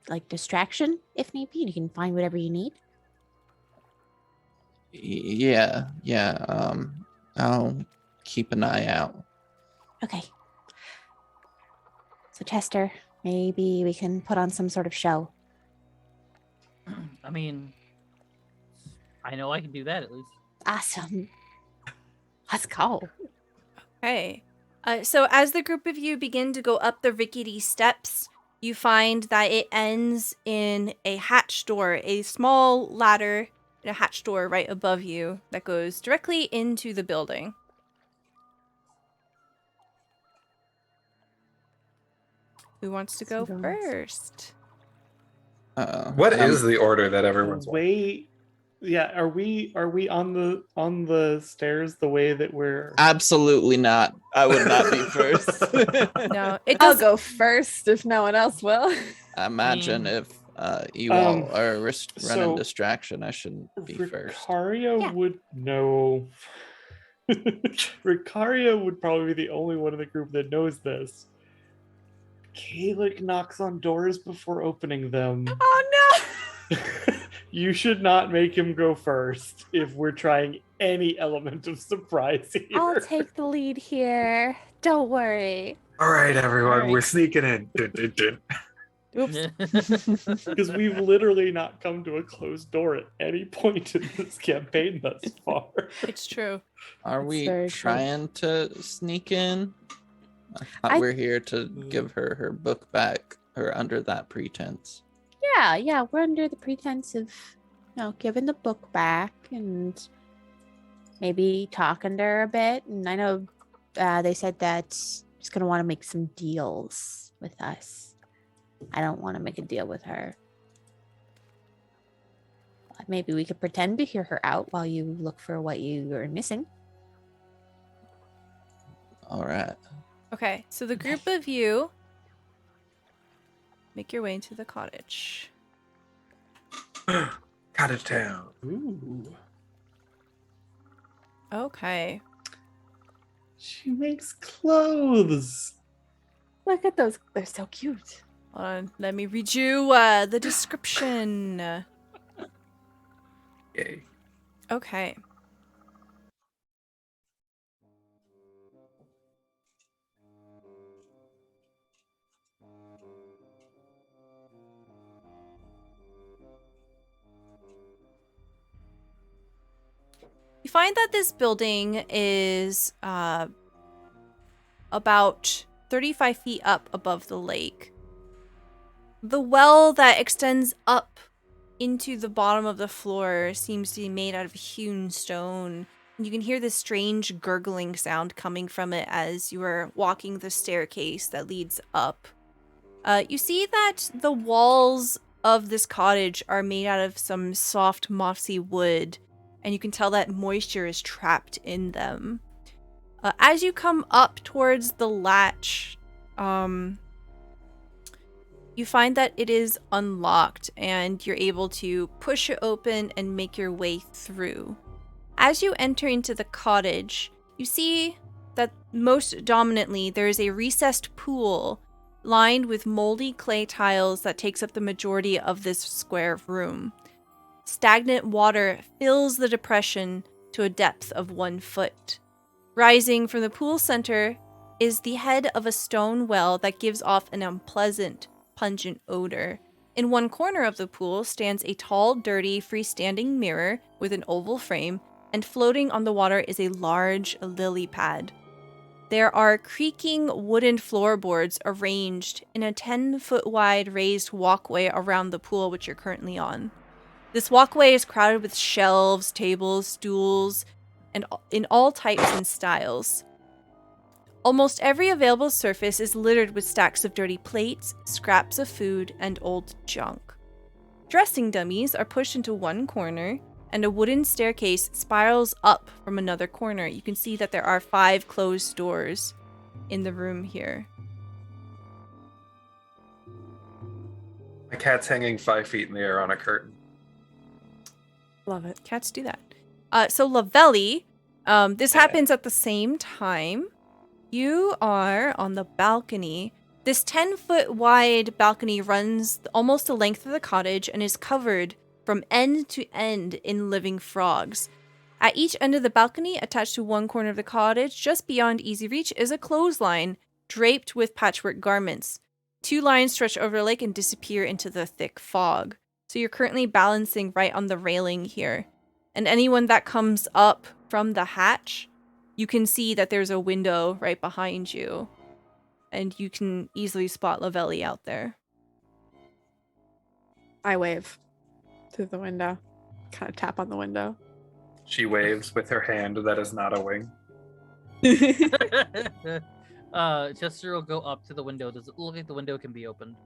like distraction if need be. You can find whatever you need. Yeah. I'll keep an eye out. Okay. So Chester, maybe we can put on some sort of show. I mean, I know I can do that at least. Awesome. Let's go. Okay. So as the group of you begin to go up the rickety steps, you find that it ends in a hatch door, a small ladder and a hatch door right above you that goes directly into the building. Who wants to go first? What is the order that everyone's Wait. Yeah, are we on the stairs the way that we're Absolutely not. I would not be first. No, it I'll does. go first if no one else will. Imagine Mm. if you all are running so distraction. I shouldn't be first. Ricaria Yeah. would know. Ricaria would probably be the only one in the group that knows this. Kalik knocks on doors before opening them. Oh no! You should not make him go first if we're trying any element of surprise here. I'll take the lead here. Don't worry. All right, everyone, All right. we're sneaking in. Dun, dun, dun. Oops. Because we've literally not come to a closed door at any point in this campaign thus far. It's true. Are That's we very true. trying to sneak in? I thought I- we're here to give her book back, or under that pretense. Yeah, we're under the pretense of, giving the book back and maybe talking to her a bit. And I know they said that she's gonna want to make some deals with us. I don't want to make a deal with her. Maybe we could pretend to hear her out while you look for what you are missing. All right. Okay, so the group of you make your way into the cottage. Cottage town. Ooh. Okay. She makes clothes. Look at those. They're so cute. Hold on, let me read you the description. Yay. Okay. You find that this building is about 35 feet up above the lake. The well that extends up into the bottom of the floor seems to be made out of hewn stone. You can hear this strange gurgling sound coming from it as you are walking the staircase that leads up. You see that the walls of this cottage are made out of some soft, mossy wood, and you can tell that moisture is trapped in them. As you come up towards the latch, you find that it is unlocked, and you're able to push it open and make your way through. As you enter into the cottage, you see that most dominantly there is a recessed pool lined with moldy clay tiles that takes up the majority of this square room. Stagnant water fills the depression to a depth of 1 foot. Rising from the pool center is the head of a stone well that gives off an unpleasant, pungent odor. In one corner of the pool stands a tall, dirty, freestanding mirror with an oval frame, and floating on the water is a large lily pad. There are creaking wooden floorboards arranged in a 10-foot wide raised walkway around the pool which you're currently on. This walkway is crowded with shelves, tables, stools, and in all types and styles. Almost every available surface is littered with stacks of dirty plates, scraps of food, and old junk. Dressing dummies are pushed into one corner, and a wooden staircase spirals up from another corner. You can see that there are 5 closed doors in the room here. My cat's hanging 5 feet in the air on a curtain. Love it. Cats do that. So Lavelli, this happens at the same time. You are on the balcony. This 10-foot wide balcony runs almost the length of the cottage and is covered from end to end in living frogs. At each end of the balcony, attached to one corner of the cottage, just beyond easy reach, is a clothesline draped with patchwork garments. 2 lines stretch over the lake and disappear into the thick fog. So you're currently balancing right on the railing here. And anyone that comes up from the hatch, you can see that there's a window right behind you. And you can easily spot Lavelli out there. I wave through the window. Kind of tap on the window. She waves with her hand that is not a wing. Chester will go up to the window. Does it look like the window can be opened?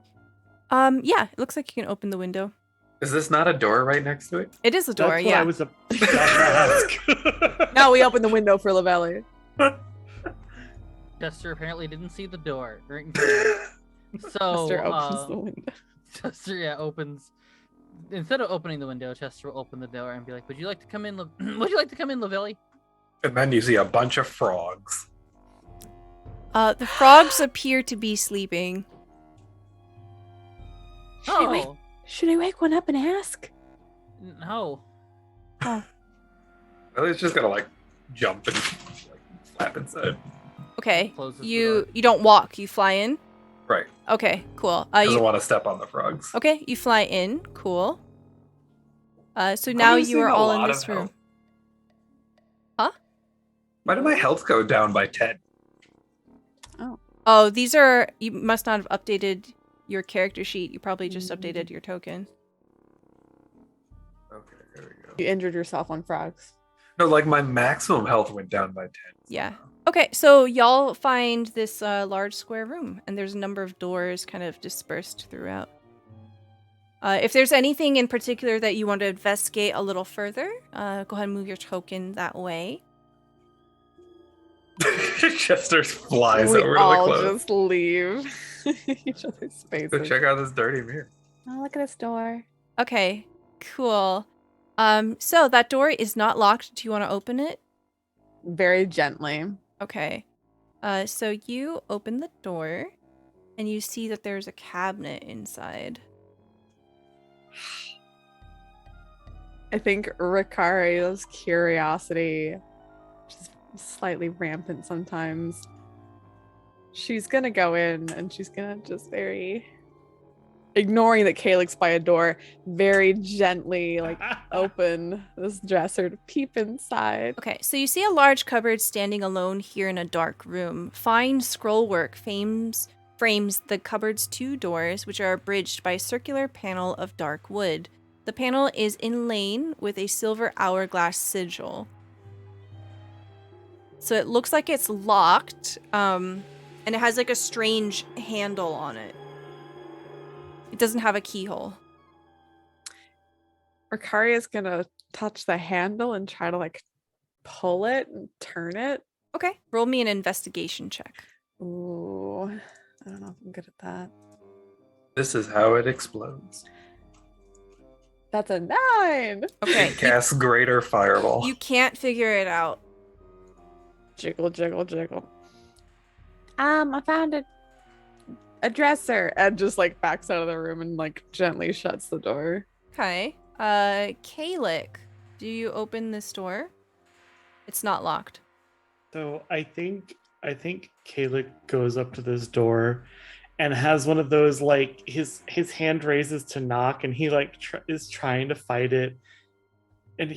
Yeah, it looks like you can open the window. Is this not a door right next to it? It is a door, That's what yeah. I was about to ask. Now we open the window for Lavelli. Chester apparently didn't see the door. Right in front. So Chester opens the window. Chester, opens. Instead of opening the window, Chester will open the door and be like, "Would you like to come in? Would you like to come in, Lavelli?" And then you see a bunch of frogs. The frogs appear to be sleeping. Oh Should I wake one up and ask? no! It's just gonna like jump and like, flap inside. Okay. Closes the You door. don't walk, you fly in? Right. Okay, cool. Doesn't You want to step on the frogs. okay, you fly in, cool. So now you are all in this room. Huh? Why did my health go down by 10? Oh, these are you must not have updated your character sheet. You probably just updated your token. Okay, there we go. You injured yourself on frogs. No, like my maximum health went down by 10. Yeah. Okay, so y'all find this large square room, and there's a number of doors kind of dispersed throughout. If there's anything in particular that you want to investigate a little further, go ahead and move your token that way. Chester flies We over to the all clothes. just leave each other's spaces. Go check out this dirty mirror. Oh, look at this door. Okay, cool. So that door is not locked. Do you want to open it? Very gently. Okay. So you open the door, and you see that there's a cabinet inside. I think Ricario's curiosity, which is slightly rampant sometimes, she's gonna go in and she's gonna just ignoring that Calyx by a door, very gently open this dresser to peep inside. Okay, so you see a large cupboard standing alone here in a dark room. Fine scrollwork frames the cupboard's two doors, which are bridged by a circular panel of dark wood. The panel is inlaid with a silver hourglass sigil. So it looks like it's locked, and it has like a strange handle on it. It doesn't have a keyhole. Ricario's gonna touch the handle and try to pull it and turn it. Okay, roll me an investigation check. Ooh, I don't know if I'm good at that. This is how it explodes. That's a 9. Okay, It casts greater fireball. you can't figure it out. Jiggle, jiggle, jiggle. I found a dresser, and just backs out of the room and gently shuts the door. Okay. Kalik, do you open this door? It's not locked. So I think Kalik goes up to this door and has one of those his hand raises to knock, and he is trying to fight it, and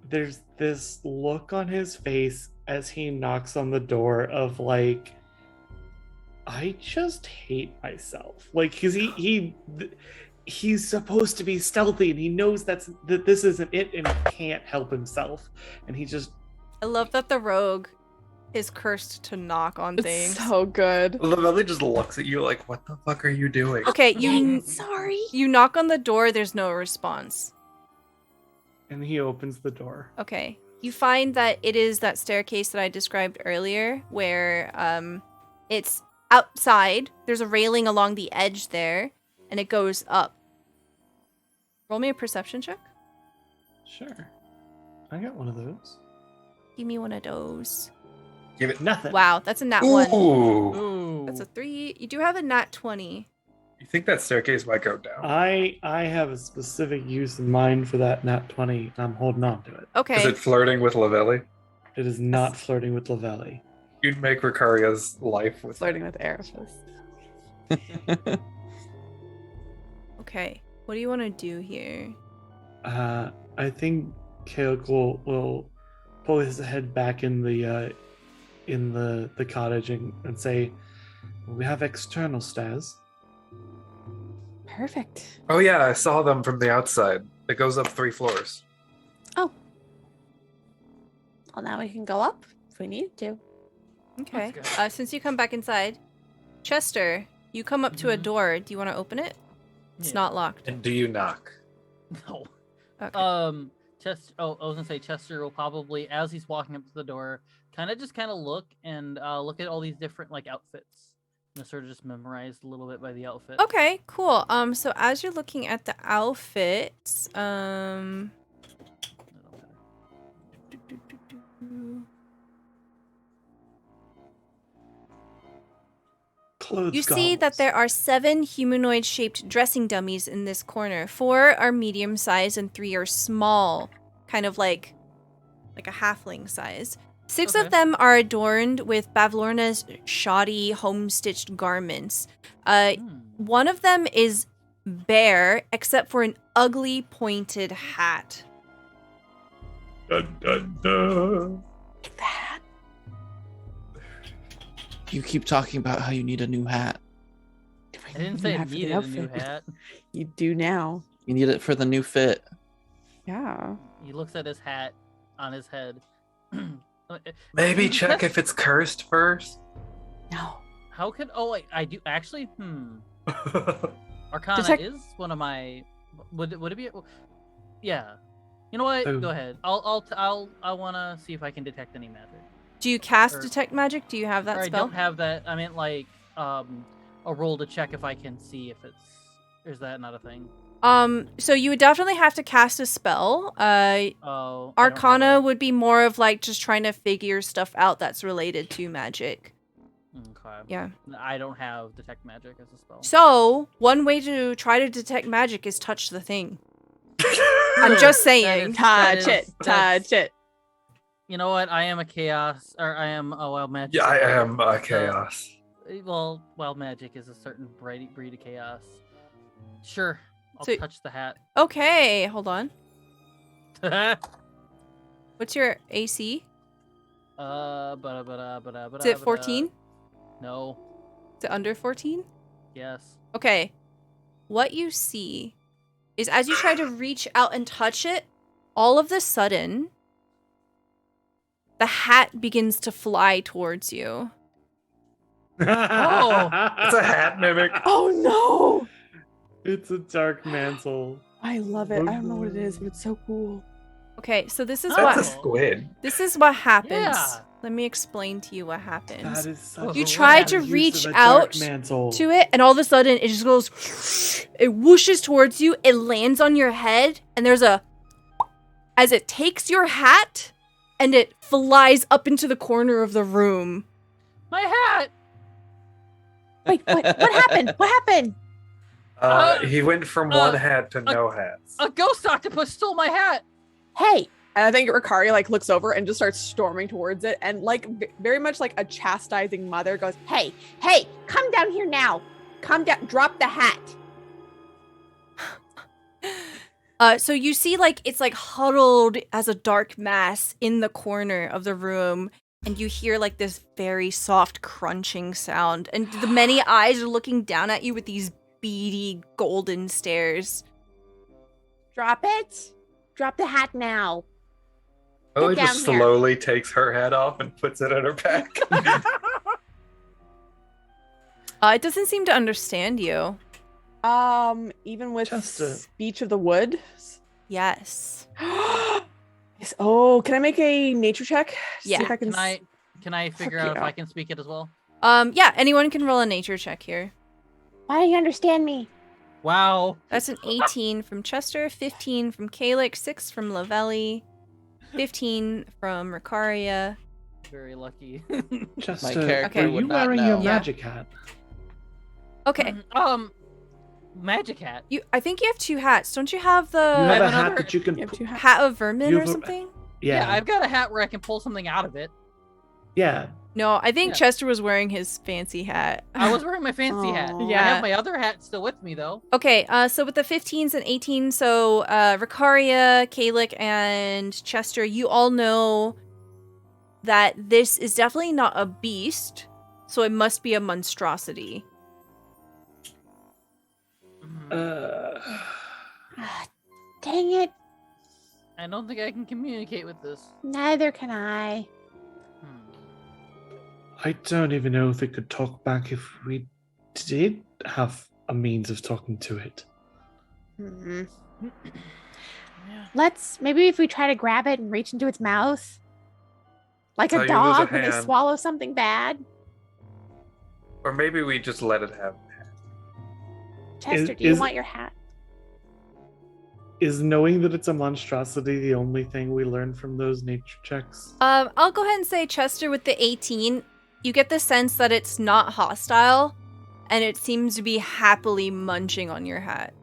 there's this look on his face as he knocks on the door of I just hate myself. Because he's supposed to be stealthy, and he knows that this isn't it, and he can't help himself. And he just... I love that the rogue is cursed to knock on things. It's so good. Lavelli just looks at you like, what the fuck are you doing? Okay, Sorry. you knock on the door, there's no response. And he opens the door. Okay. You find that it is that staircase that I described earlier, where it's outside. There's a railing along the edge there, and it goes up. Roll me a perception check. Sure. I got one of those. Give me one of those. Give it. Nothing. Wow, that's a nat 1. Ooh. Ooh. That's a 3. You do have a nat 20. You think that staircase might go down? I have a specific use in mind for that nat 20, and I'm holding on to it. Okay. Is it flirting with Lavelli? It is not flirting with Lavelli. You'd make Ricario's life with Flirting with Erebus. Okay. What do you want to do here? I think Kalik will pull his head back in the cottage and say, "We have external stairs." Perfect. Oh yeah, I saw them from the outside. It goes up 3 floors. Oh. Well, now we can go up if we need to. Okay. Let's go. Since you come back inside, Chester, you come up to a door. Do you want to open it? It's Yeah. not locked. And do you knock? No. Okay. Chester. Oh, I was gonna say Chester will probably, as he's walking up to the door, kind of look and look at all these different like outfits, and sort of just memorize a little bit by the outfit. Okay, cool. So as you're looking at the outfits, Clothes you see that there are 7 humanoid-shaped dressing dummies in this corner. 4 are medium-sized and 3 are small, kind of like a halfling size. 6 of them are adorned with Bavlorna's shoddy, home-stitched garments. One of them is bare, except for an ugly, pointed hat. Dun, dun, dun. Take the hat. You keep talking about how you need a new hat. I didn't say I needed a new hat. You do now. You need it for the new fit. Yeah. He looks at his hat on his head. Maybe check if it's cursed first. No. How could? Oh, wait, I do actually. Arcana Detect- is one of my. Would it be? Yeah. You know what? Oh. Go ahead. I wanna see if I can detect any magic. Do you cast Or- Detect Magic? Do you have that Or I spell? don't have that. I mean, like, a roll to check if I can see if it's. Or is that not a thing? So you would definitely have to cast a spell. Oh. I don't have Arcana it. would be more of like just trying to figure stuff out that's related to magic. Okay. Yeah. I don't have detect magic as a spell. So, one way to try to detect magic is touch the thing. I'm just saying. Touch it. You know what? I am a chaos, or I am a wild magic. Yeah, I am chaos. Well, wild magic is a certain breed of chaos. Sure, I'll So- touch the hat. Okay, hold on. What's your AC? Is it 14? No. Is it under 14? Yes. Okay. What you see is as you try to reach out and touch it, all of a sudden, the hat begins to fly towards you. Oh, It's a hat mimic. Oh no! It's a dark mantle. I love it. I don't know what it is, but it's so cool. Okay, so this is That's a what squid. happens. Yeah. Let me explain to you what happens. That is such You What try happened? to use reach of a dark out mantle. to it, and all of a sudden it just goes, it whooshes towards you, it lands on your head, and there's a, as it takes your hat, and it flies up into the corner of the room. my hat! Wait, what happened? What happened? He went from one hat to no hats. A ghost octopus stole my hat! Hey, And I think Ricari like looks over and just starts storming towards it, and like very much like a chastising mother goes, hey, come down here now. Come down, drop the hat. So you see like it's like huddled as a dark mass in the corner of the room, and you hear like this very soft crunching sound, and the many eyes are looking down at you with these beady golden stares. Drop it. Drop the hat now. Ellie Get just down here. slowly takes her hat off and puts it in her back. It doesn't seem to understand you. even with Just a- speech of the wood. Yes. Yes. Oh, can I make a nature check? See Yeah. if I can. Can I figure Fuck out if yeah. I can speak it as well? Yeah, anyone can roll a nature check here. Why don't you understand me? Wow. That's an 18 from Chester, 15 from Kalik, 6 from Lavelli, 15 from Ricaria. Very lucky. Just My to- character are would you not wearing know. your Yeah. magic hat? Okay, Magic hat. I think you have 2 hats. Don't you have the You have a hat another- that you can. You have 2 hats. hat of vermin You or have a- something? Yeah, Yeah, I've got a hat where I can pull something out of it. yeah. No, I think Yeah. Chester was wearing his fancy hat. I was wearing my fancy hat. Aw. I Yeah. have my other hat still with me though. Okay, so with the 15s and 18s, so Ricaria, Kalik, and Chester, you all know that this is definitely not a beast, so it must be a monstrosity. Ah, dang it. I don't think I can communicate with this. Neither can I. I don't even know if it could talk back if we did have a means of talking to it. Hmm. Yeah. Maybe if we try to grab it and reach into its mouth, like That's a how you lose a dog when they hand. swallow something bad. Or maybe we just let it have. Chester, do you want your hat? Is knowing that it's a monstrosity the only thing we learn from those nature checks? I'll go ahead and say, Chester, with the 18, you get the sense that it's not hostile, and it seems to be happily munching on your hat.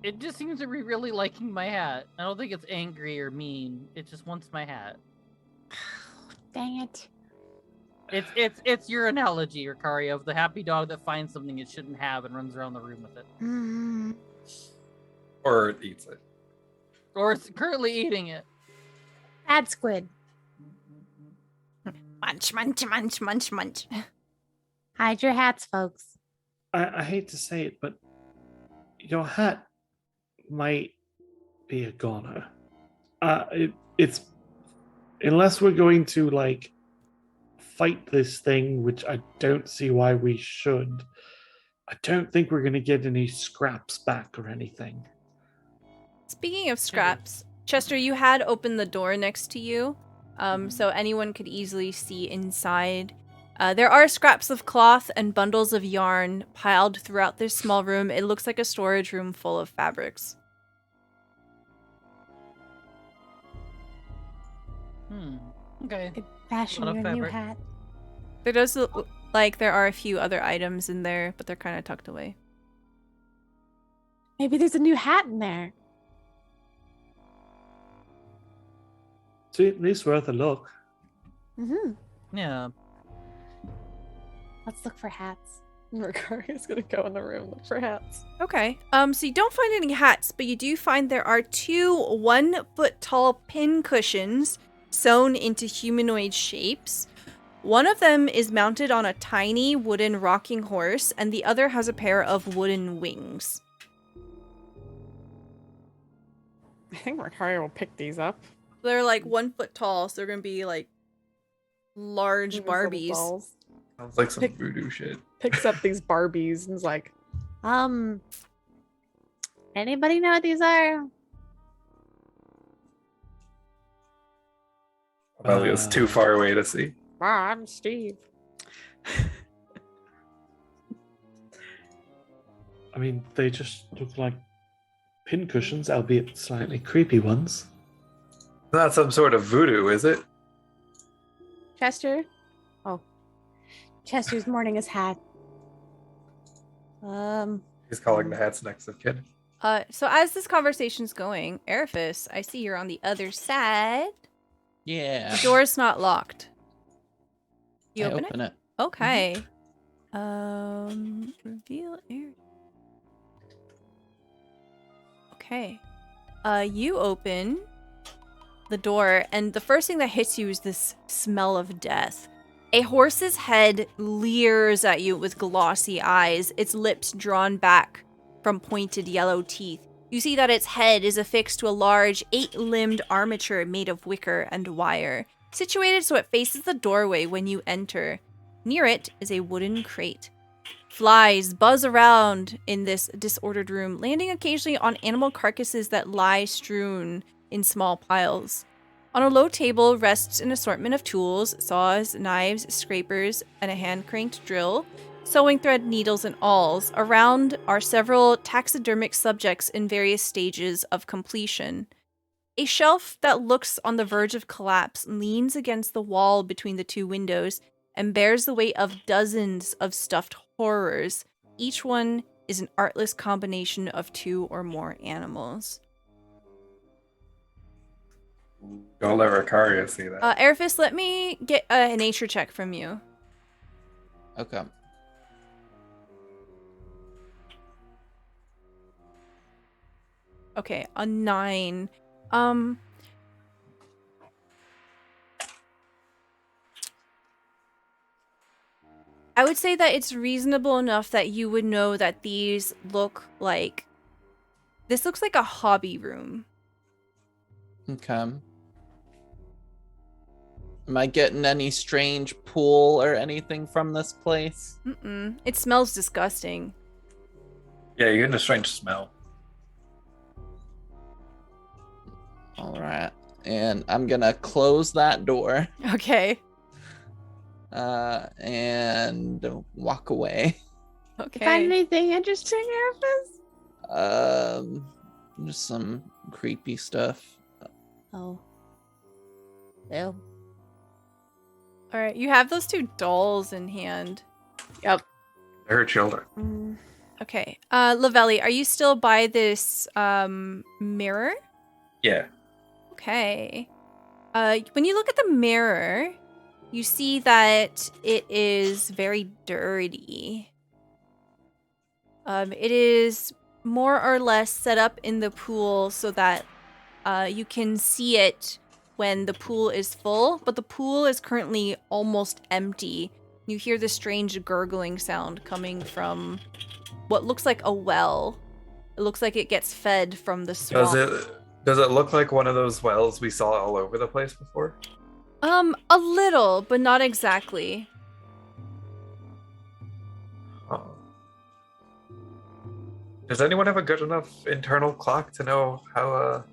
It just seems to be really liking my hat. I don't think it's angry or mean. It just wants my hat. Dang it. It's your analogy, Ricari, of the happy dog that finds something it shouldn't have and runs around the room with it. Mm. Or it eats it. Or it's currently eating it. Bad squid. Munch, munch, munch, munch, munch. Hide your hats, folks. I hate to say it, but your hat might be a goner. It's unless we're going to like fight this thing, which I don't see why we should. I don't think we're going to get any scraps back or anything. Speaking of scraps, Chester, you had opened the door next to you, so anyone could easily see inside. There are scraps of cloth and bundles of yarn piled throughout this small room. It looks like a storage room full of fabrics. Okay. Could fashion Lot of your new fabric. hat. There does look like there are a few other items in there, but they're kind of tucked away. Maybe there's a new hat in there. So at least worth a look. Mm-hmm. Yeah. Let's look for hats. Ricari's gonna go in the room look for hats. Okay. So you don't find any hats, but you do find there are 2 1-foot-tall pin cushions sewn into humanoid shapes. One of them is mounted on a tiny wooden rocking horse, and the other has a pair of wooden wings. I think Ricari will pick these up. They're like 1 foot tall, so they're gonna be like large These little Barbies. dolls. Sounds like some Pick- voodoo shit. Picks up these Barbies and is like, Anybody know what these are? Amelia's too far away to see. I'm Steve. I mean, they just look like pin cushions, albeit slightly creepy ones. Not some sort of voodoo, is it? Chester? Oh. Chester's mourning his hat. He's calling the hats next of kin. So as this conversation's going, Arifis, I see you're on the other side. Yeah. The door's not locked. You I open it? Okay. Reveal area. Okay. You open the door, and the first thing that hits you is this smell of death. A horse's head leers at you with glossy eyes, its lips drawn back from pointed yellow teeth. You see that its head is affixed to a large 8-limbed armature made of wicker and wire, situated so it faces the doorway when you enter. Near it is a wooden crate. Flies buzz around in this disordered room, landing occasionally on animal carcasses that lie strewn in small piles. On a low table rests an assortment of tools, saws, knives, scrapers, and a hand-cranked drill, sewing thread, needles, and awls. Around are several taxidermic subjects in various stages of completion. A shelf that looks on the verge of collapse leans against the wall between the 2 windows and bears the weight of dozens of stuffed horrors. Each one is an artless combination of 2 or more animals. Don't let Ricaria see that. Arifis, let me get a nature check from you. Okay. Okay, a 9. I would say that it's reasonable enough that you would know that these look like... This looks like a hobby room. Okay. Am I getting any strange pool or anything from this place? Mm-mm. It smells disgusting. Yeah, you're getting a strange smell. All right. And I'm going to close that door Okay. and walk away. Find Okay. anything interesting, Arifis? Just some creepy stuff. Oh. Ew. All right. You have those 2 dolls in hand. Yep. They're children. Okay. Lavelli, are you still by this mirror? Yeah. Okay. When you look at the mirror, you see that it is very dirty. It is more or less set up in the pool so that you can see it when the pool is full, but the pool is currently almost empty. You hear the strange gurgling sound coming from what looks like a well. It looks like it gets fed from the swamp. Does it look like one of those wells we saw all over the place before? A little, but not exactly. Oh. Does anyone have a good enough internal clock to know how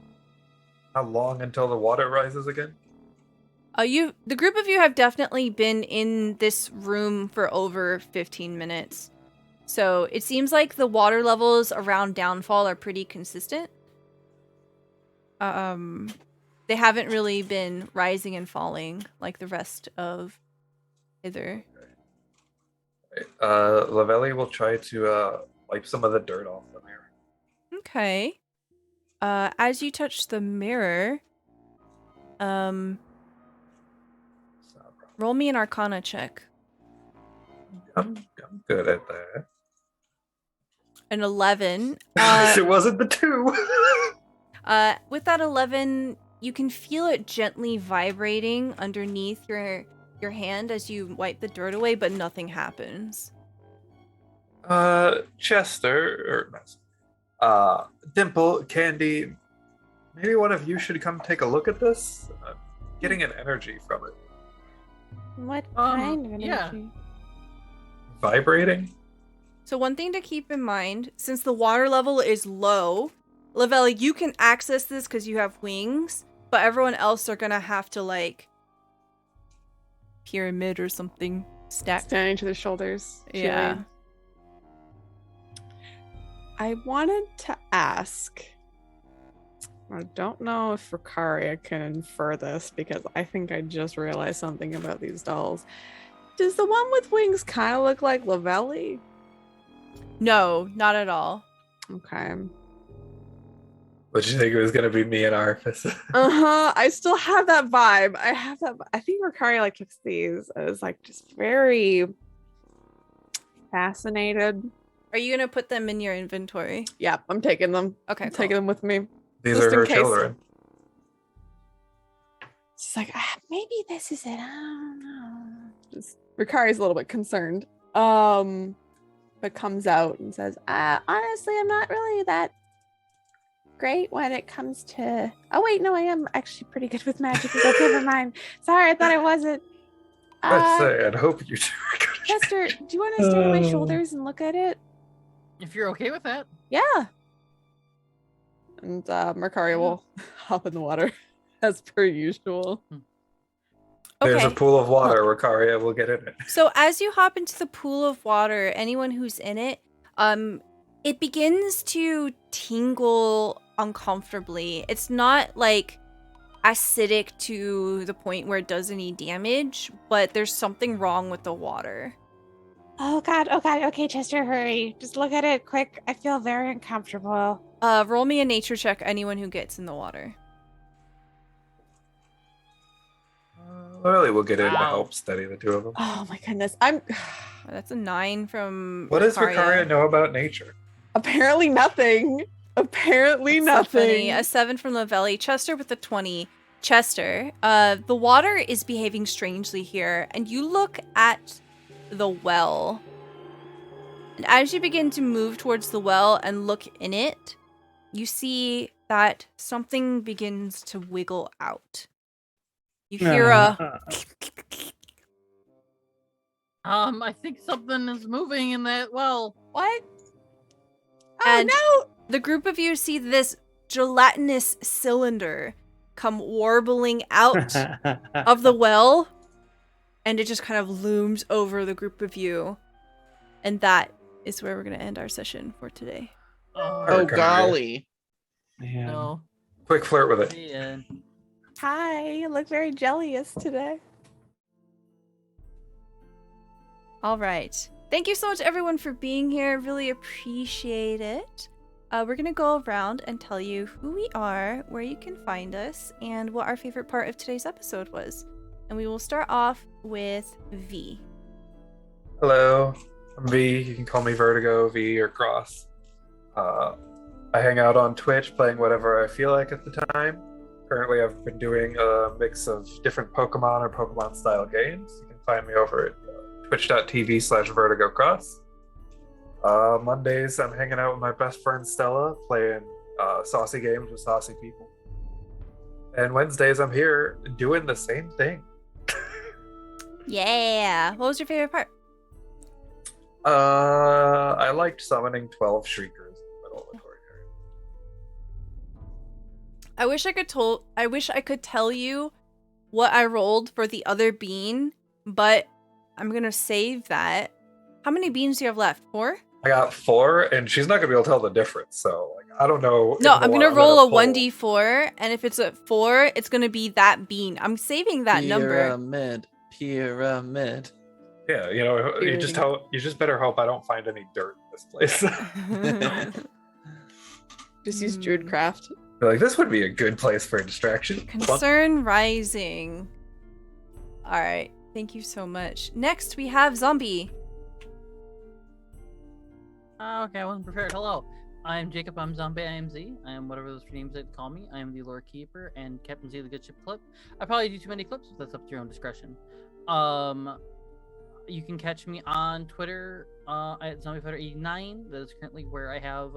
long until the water rises again? The group of you have definitely been in this room for over 15 minutes. So it seems like the water levels around downfall are pretty consistent. They haven't really been rising and falling like the rest of Hither. Lavelli will try to wipe some of the dirt off the mirror. Okay. As you touch the mirror, roll me an Arcana check. I'm good at that. An 11. It wasn't the 2. With that 11, you can feel it gently vibrating underneath your hand as you wipe the dirt away, but nothing happens. Chester, Dimple, Candy, maybe one of you should come take a look at this. I'm getting an energy from it. What kind of energy? yeah. Vibrating? So one thing to keep in mind, since the water level is low, Lavelli, you can access this because you have wings, but everyone else are gonna have to, like, pyramid or something stack. Standing to the shoulders. Yeah. feeling. I wanted to ask. I don't know if Ricaria can infer this because I think I just realized something about these dolls. Does the one with wings kind of look like Lavelli? No, not at all. Okay. What you think it was gonna be me and Arfis? I still have that vibe. I think Ricaria like looks at these as like just very fascinated. Are you gonna put them in your inventory? Yeah, I'm taking them. Okay, I'm cool. taking them with me. These Just are in her case. children. She's like, maybe this is it. I don't know. Just Ricaria's a little bit concerned. But comes out and says, honestly, I'm not really that great when it comes to. Oh wait, no, I am actually pretty good with magic. But never mind. Sorry, I thought I wasn't. I'd say I'd hope you two are good. Chester, do you want to stand on my shoulders and look at it? If you're okay with that. Yeah. And Mercaria will hop in the water as per usual. There's a Okay. pool of water. Ricaria will get in it. So as you hop into the pool of water, anyone who's in it, it begins to tingle uncomfortably. It's not like acidic to the point where it does any damage, but there's something wrong with the water. Oh god, okay, Chester, hurry. Just look at it quick. I feel very uncomfortable. Roll me a nature check, anyone who gets in the water. Lily will get in to Wow. help steady the two of them. Oh my goodness. I'm That's a 9 from What does Ricaria. Ricaria know about nature? apparently nothing. Apparently That's so funny. nothing. A 7 from Lavelli. Chester with a 20. Chester, the water is behaving strangely here, and you look at the well. And as you begin to move towards the well and look in it, you see that something begins to wiggle out. You hear a I think something is moving in that well. What? And Oh the group of you see this gelatinous cylinder come warbling out of the well, and it just kind of looms over the group of you. And that is where we're going to end our session for today. Oh, golly. Man. No. Quick flirt with it. The end. Hi, you look very jealous today. All right. Thank you so much, everyone, for being here. Really appreciate it. We're going to go around and tell you who we are, where you can find us, and what our favorite part of today's episode was. And we will start off with V. Hello, I'm V. You can call me Vertigo, V, or Cross. I hang out on Twitch playing whatever I feel like at the time. Currently, I've been doing a mix of different Pokemon or Pokemon-style games. You can find me over at twitch.tv/VertigoCross. Mondays, I'm hanging out with my best friend Stella, playing saucy games with saucy people. And Wednesdays, I'm here doing the same thing. Yeah. What was your favorite part? I liked summoning 12 shriekers in the middle of the courtyard. I wish I could tell you what I rolled for the other bean, but I'm gonna save that. How many beans do you have left? 4? I got 4, and she's not gonna be able to tell the difference. So, I don't know. No, I'm gonna roll a pull. 1d4, and if it's a 4, it's gonna be that bean. I'm saving that number. Pyramid. Yeah, you just better hope I don't find any dirt in this place. Just use Druidcraft. Like, this would be a good place for a distraction. Concern rising. All right, thank you so much. Next, we have Zombie. Okay, I wasn't prepared. Hello, I'm Jacob. I'm Zombie IMZ. I am whatever those names they'd call me. I am the lore keeper and Captain Z of the Good Ship Clip. I probably do too many clips, but that's up to your own discretion. You can catch me on Twitter at ZombieFighter89. That is currently where I have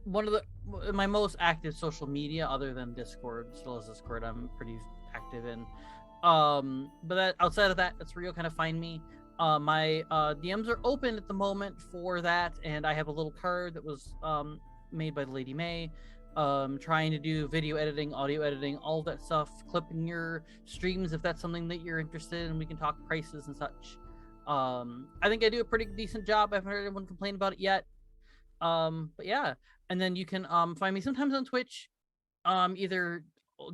one of my most active social media, other than Discord. Still is Discord. I'm pretty active in. But outside of that, that's where you'll kind of find me. My DMs are open at the moment for that, and I have a little card that was made by Lady May, trying to do video editing, audio editing, all that stuff, clipping your streams if that's something that you're interested in. We can talk prices and such. I think I do a pretty decent job. I haven't heard anyone complain about it yet. But yeah, and then you can find me sometimes on Twitch, either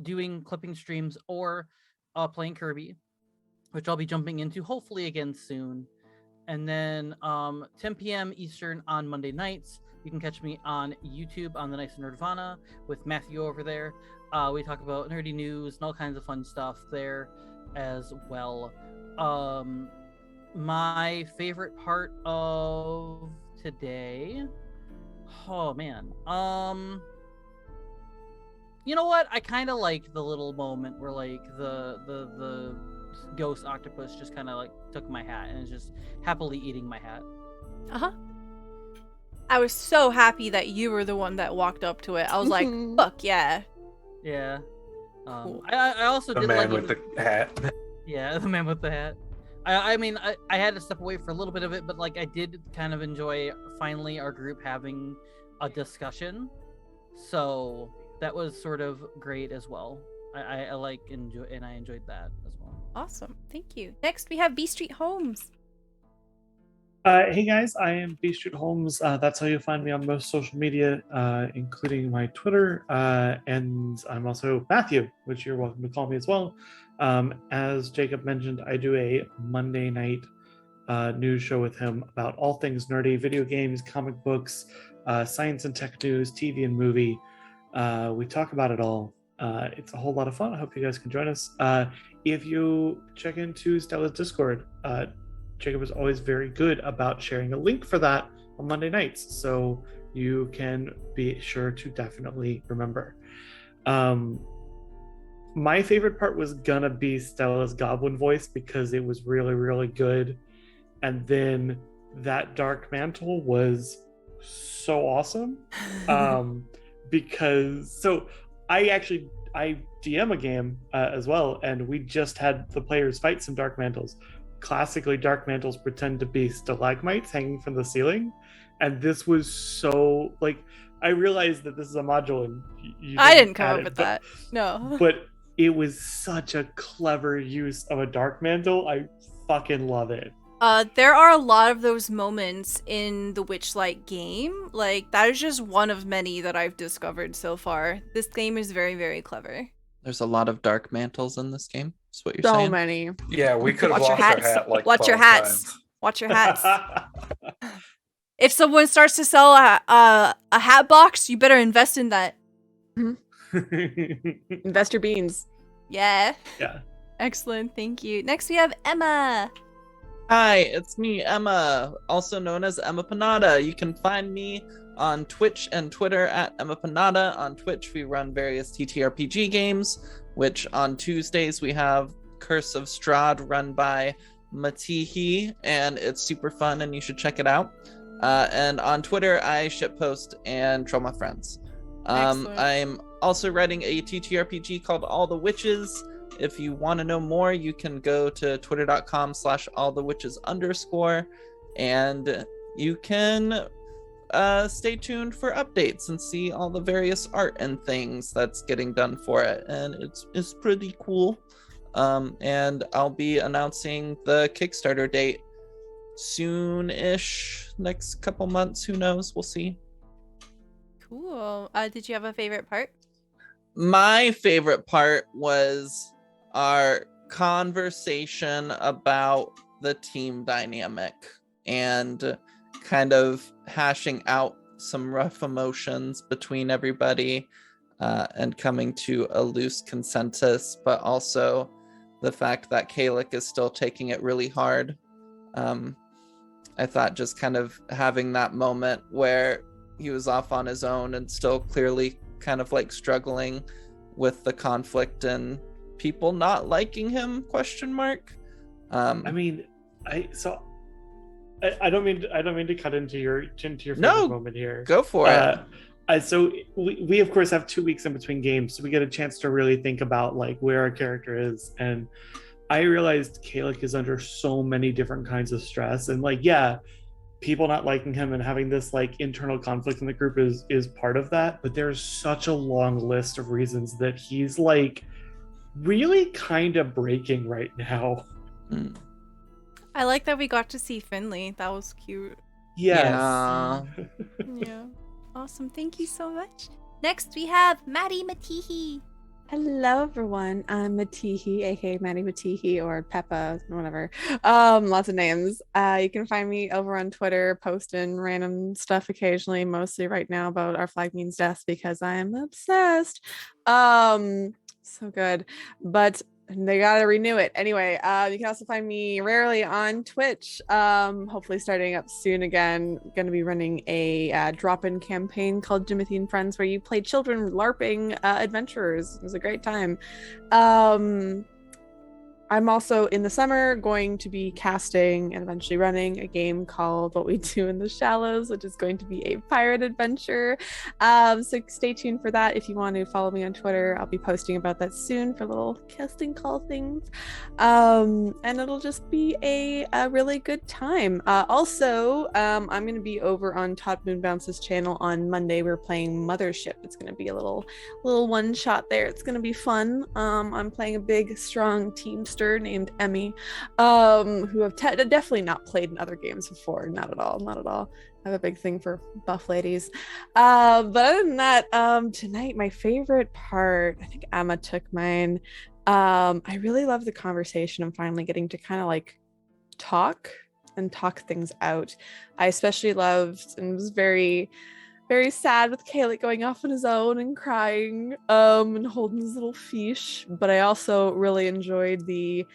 doing clipping streams or playing Kirby, which I'll be jumping into hopefully again soon. And then 10 p.m. Eastern on Monday nights, you can catch me on YouTube on the Nice Nerdvana with Matthew over there. We talk about nerdy news and all kinds of fun stuff there as well. My favorite part of today, oh man, you know what? I kind of like the little moment where like the ghost octopus just kind of like took my hat and is just happily eating my hat. I was so happy that you were the one that walked up to it. I was like, fuck yeah. Yeah. I also the did man like with the hat. Yeah, the man with the hat. I mean, I had to step away for a little bit of it, but like I did kind of enjoy finally our group having a discussion. So that was sort of great as well. I enjoyed that as well. Awesome. Thank you. Next, we have B Street Holmes. Hey guys, I am B Street Holmes. That's how you'll find me on most social media, including my Twitter. And I'm also Matthew, which you're welcome to call me as well. As Jacob mentioned, I do a Monday night news show with him about all things nerdy, video games, comic books, science and tech news, TV and movie. We talk about it all. It's a whole lot of fun. I hope you guys can join us. If you check into Stella's Discord, Jacob is always very good about sharing a link for that on Monday nights, so you can be sure to definitely remember. My favorite part was gonna be Stella's goblin voice because it was really, really good. And then that dark mantle was so awesome. Because I DM a game as well, and we just had the players fight some dark mantles. Classically, dark mantles pretend to be stalagmites hanging from the ceiling, and this was so like I realized that this is a module, and you I didn't come add up it, with but- that. No. But it was such a clever use of a dark mantle. I fucking love it. There are a lot of those moments in the Witchlight game. Like, that is just one of many that I've discovered so far. This game is very, very clever. There's a lot of dark mantles in this game. Is what you're So saying? many. Yeah, we could have Watch your lost our hats. hat like Watch your 12 hats. times. Watch your hats. If someone starts to sell a hat box, you better invest in that. Invest your beans. Yeah. Yeah. Excellent. Thank you. Next, we have Emma. Hi, it's me, Emma, also known as Emma Panada. You can find me on Twitch and Twitter at Emma Panada. On Twitch, we run various TTRPG games, which on Tuesdays we have Curse of Strahd run by Matihi, and it's super fun and you should check it out. And on Twitter, I shitpost and troll my friends. Excellent. I'm also writing a TTRPG called All the Witches. If you want to know more, you can go to twitter.com/allthewitches_, and you can stay tuned for updates and see all the various art and things that's getting done for it. And it's pretty cool. And I'll be announcing the Kickstarter date soon-ish, next couple months. Who knows? We'll see. Cool. Did you have a favorite part? My favorite part was our conversation about the team dynamic and kind of hashing out some rough emotions between everybody, and coming to a loose consensus, but also the fact that Kalik is still taking it really hard. I thought just kind of having that moment where he was off on his own and still clearly kind of like struggling with the conflict and people not liking him ? I mean, I don't mean to cut into your favorite No, moment here. Go for it. So we of course have 2 weeks in between games, so we get a chance to really think about like where our character is. And I realized Kalik is under so many different kinds of stress, and like, yeah, people not liking him and having this like internal conflict in the group is part of that. But there's such a long list of reasons that he's like really kind of breaking right now. I like that we got to see Finley. That was cute. Yes. Yeah. Yeah. Awesome. Thank you so much. Next, we have Maddie Matihi. Hello, everyone. I'm Matihi, aka Maddie Matihi, or Peppa, whatever. Lots of names. You can find me over on Twitter, posting random stuff occasionally, mostly right now about our flag means death because I am obsessed. So good. But they gotta renew it. Anyway, you can also find me rarely on Twitch. Hopefully starting up soon again. Gonna be running a drop-in campaign called Jimothy and Friends, where you play children LARPing adventurers. It was a great time. I'm also in the summer going to be casting and eventually running a game called What We Do in the Shallows, which is going to be a pirate adventure. So stay tuned for that. If you want to follow me on Twitter, I'll be posting about that soon for little casting call things. And it'll just be a really good time. Also, I'm going to be over on Todd Moonbounce's channel on Monday. We're playing Mothership. It's going to be a little one shot there. It's going to be fun. I'm playing a big, strong teamster named Emmy, who have definitely not played in other games before. Not at all. I have a big thing for buff ladies. But other than that, tonight my favorite part, I think Emma took mine. I really love the conversation. I'm finally getting to kind of like talk things out. I especially loved and was very, very sad with Kalik going off on his own and crying, and holding his little fish. But I also really enjoyed the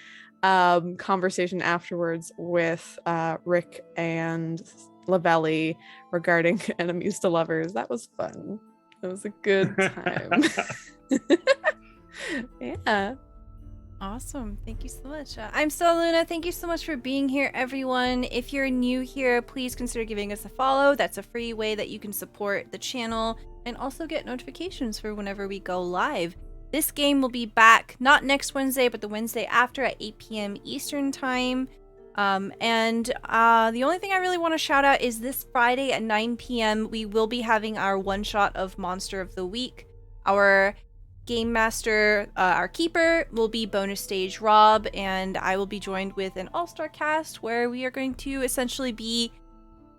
conversation afterwards with Rick and Lavelli regarding enemies to lovers. That was fun. It was a good time. Yeah. Awesome. Thank you so much. I'm Stella Luna. Thank you so much for being here, everyone. If you're new here, please consider giving us a follow. That's a free way that you can support the channel and also get notifications for whenever we go live. This game will be back not next Wednesday, but the Wednesday after at 8 p.m. Eastern Time. And the only thing I really want to shout out is this Friday at 9 p.m. we will be having our one-shot of Monster of the Week. Our Game Master, our Keeper, will be Bonus Stage Rob, and I will be joined with an all-star cast where we are going to essentially be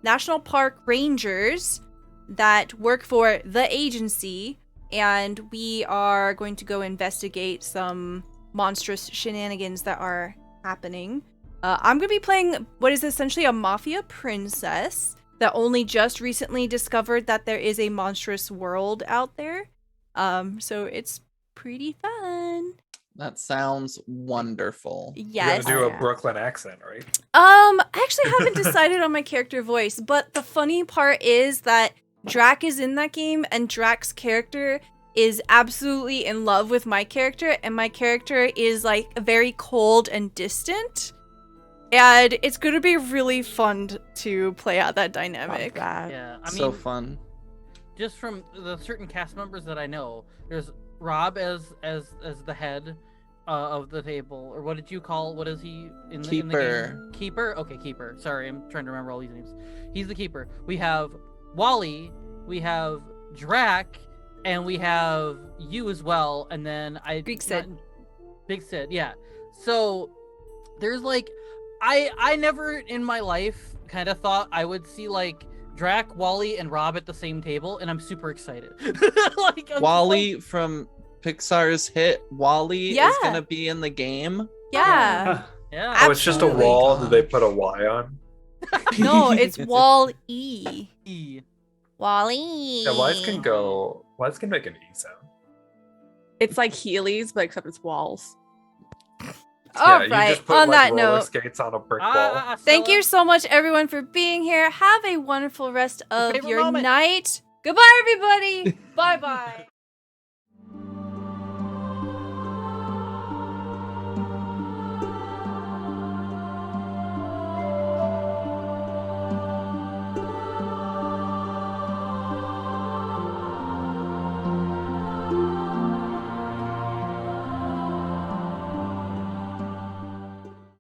National Park Rangers that work for the agency, and we are going to go investigate some monstrous shenanigans that are happening. I'm going to be playing what is essentially a mafia princess that only just recently discovered that there is a monstrous world out there. So it's pretty fun. That sounds wonderful. Yes. You're gonna do a Brooklyn accent, right? I actually haven't decided on my character voice, but the funny part is that Drac is in that game, and Drac's character is absolutely in love with my character, and my character is like very cold and distant. And it's going to be really fun to play out that dynamic. Yeah, I mean, So fun. just from the certain cast members that I know, there's Rob as the head of the table, or what did you call? What is he in the game? Keeper. Okay, keeper. Sorry, I'm trying to remember all these names. He's the keeper. We have Wally. We have Drac, and we have you as well. And then Big Sid. Yeah. So there's like, I never in my life kind of thought I would see like Drac, Wally, and Rob at the same table, and I'm super excited. Wally from Pixar's hit WALL-E is gonna be in the game. Yeah. Yeah. Oh, it's just a wall that they put a Y on. No, it's Wall-E. Wally. Yeah, Y's can make an E sound. It's like Heelys, but except it's walls. All You right, just put, on that roller note, skates on a brick wall. thank you so much, everyone, for being here. Have a wonderful rest of favorite your moment. night. Goodbye, everybody. Bye-bye.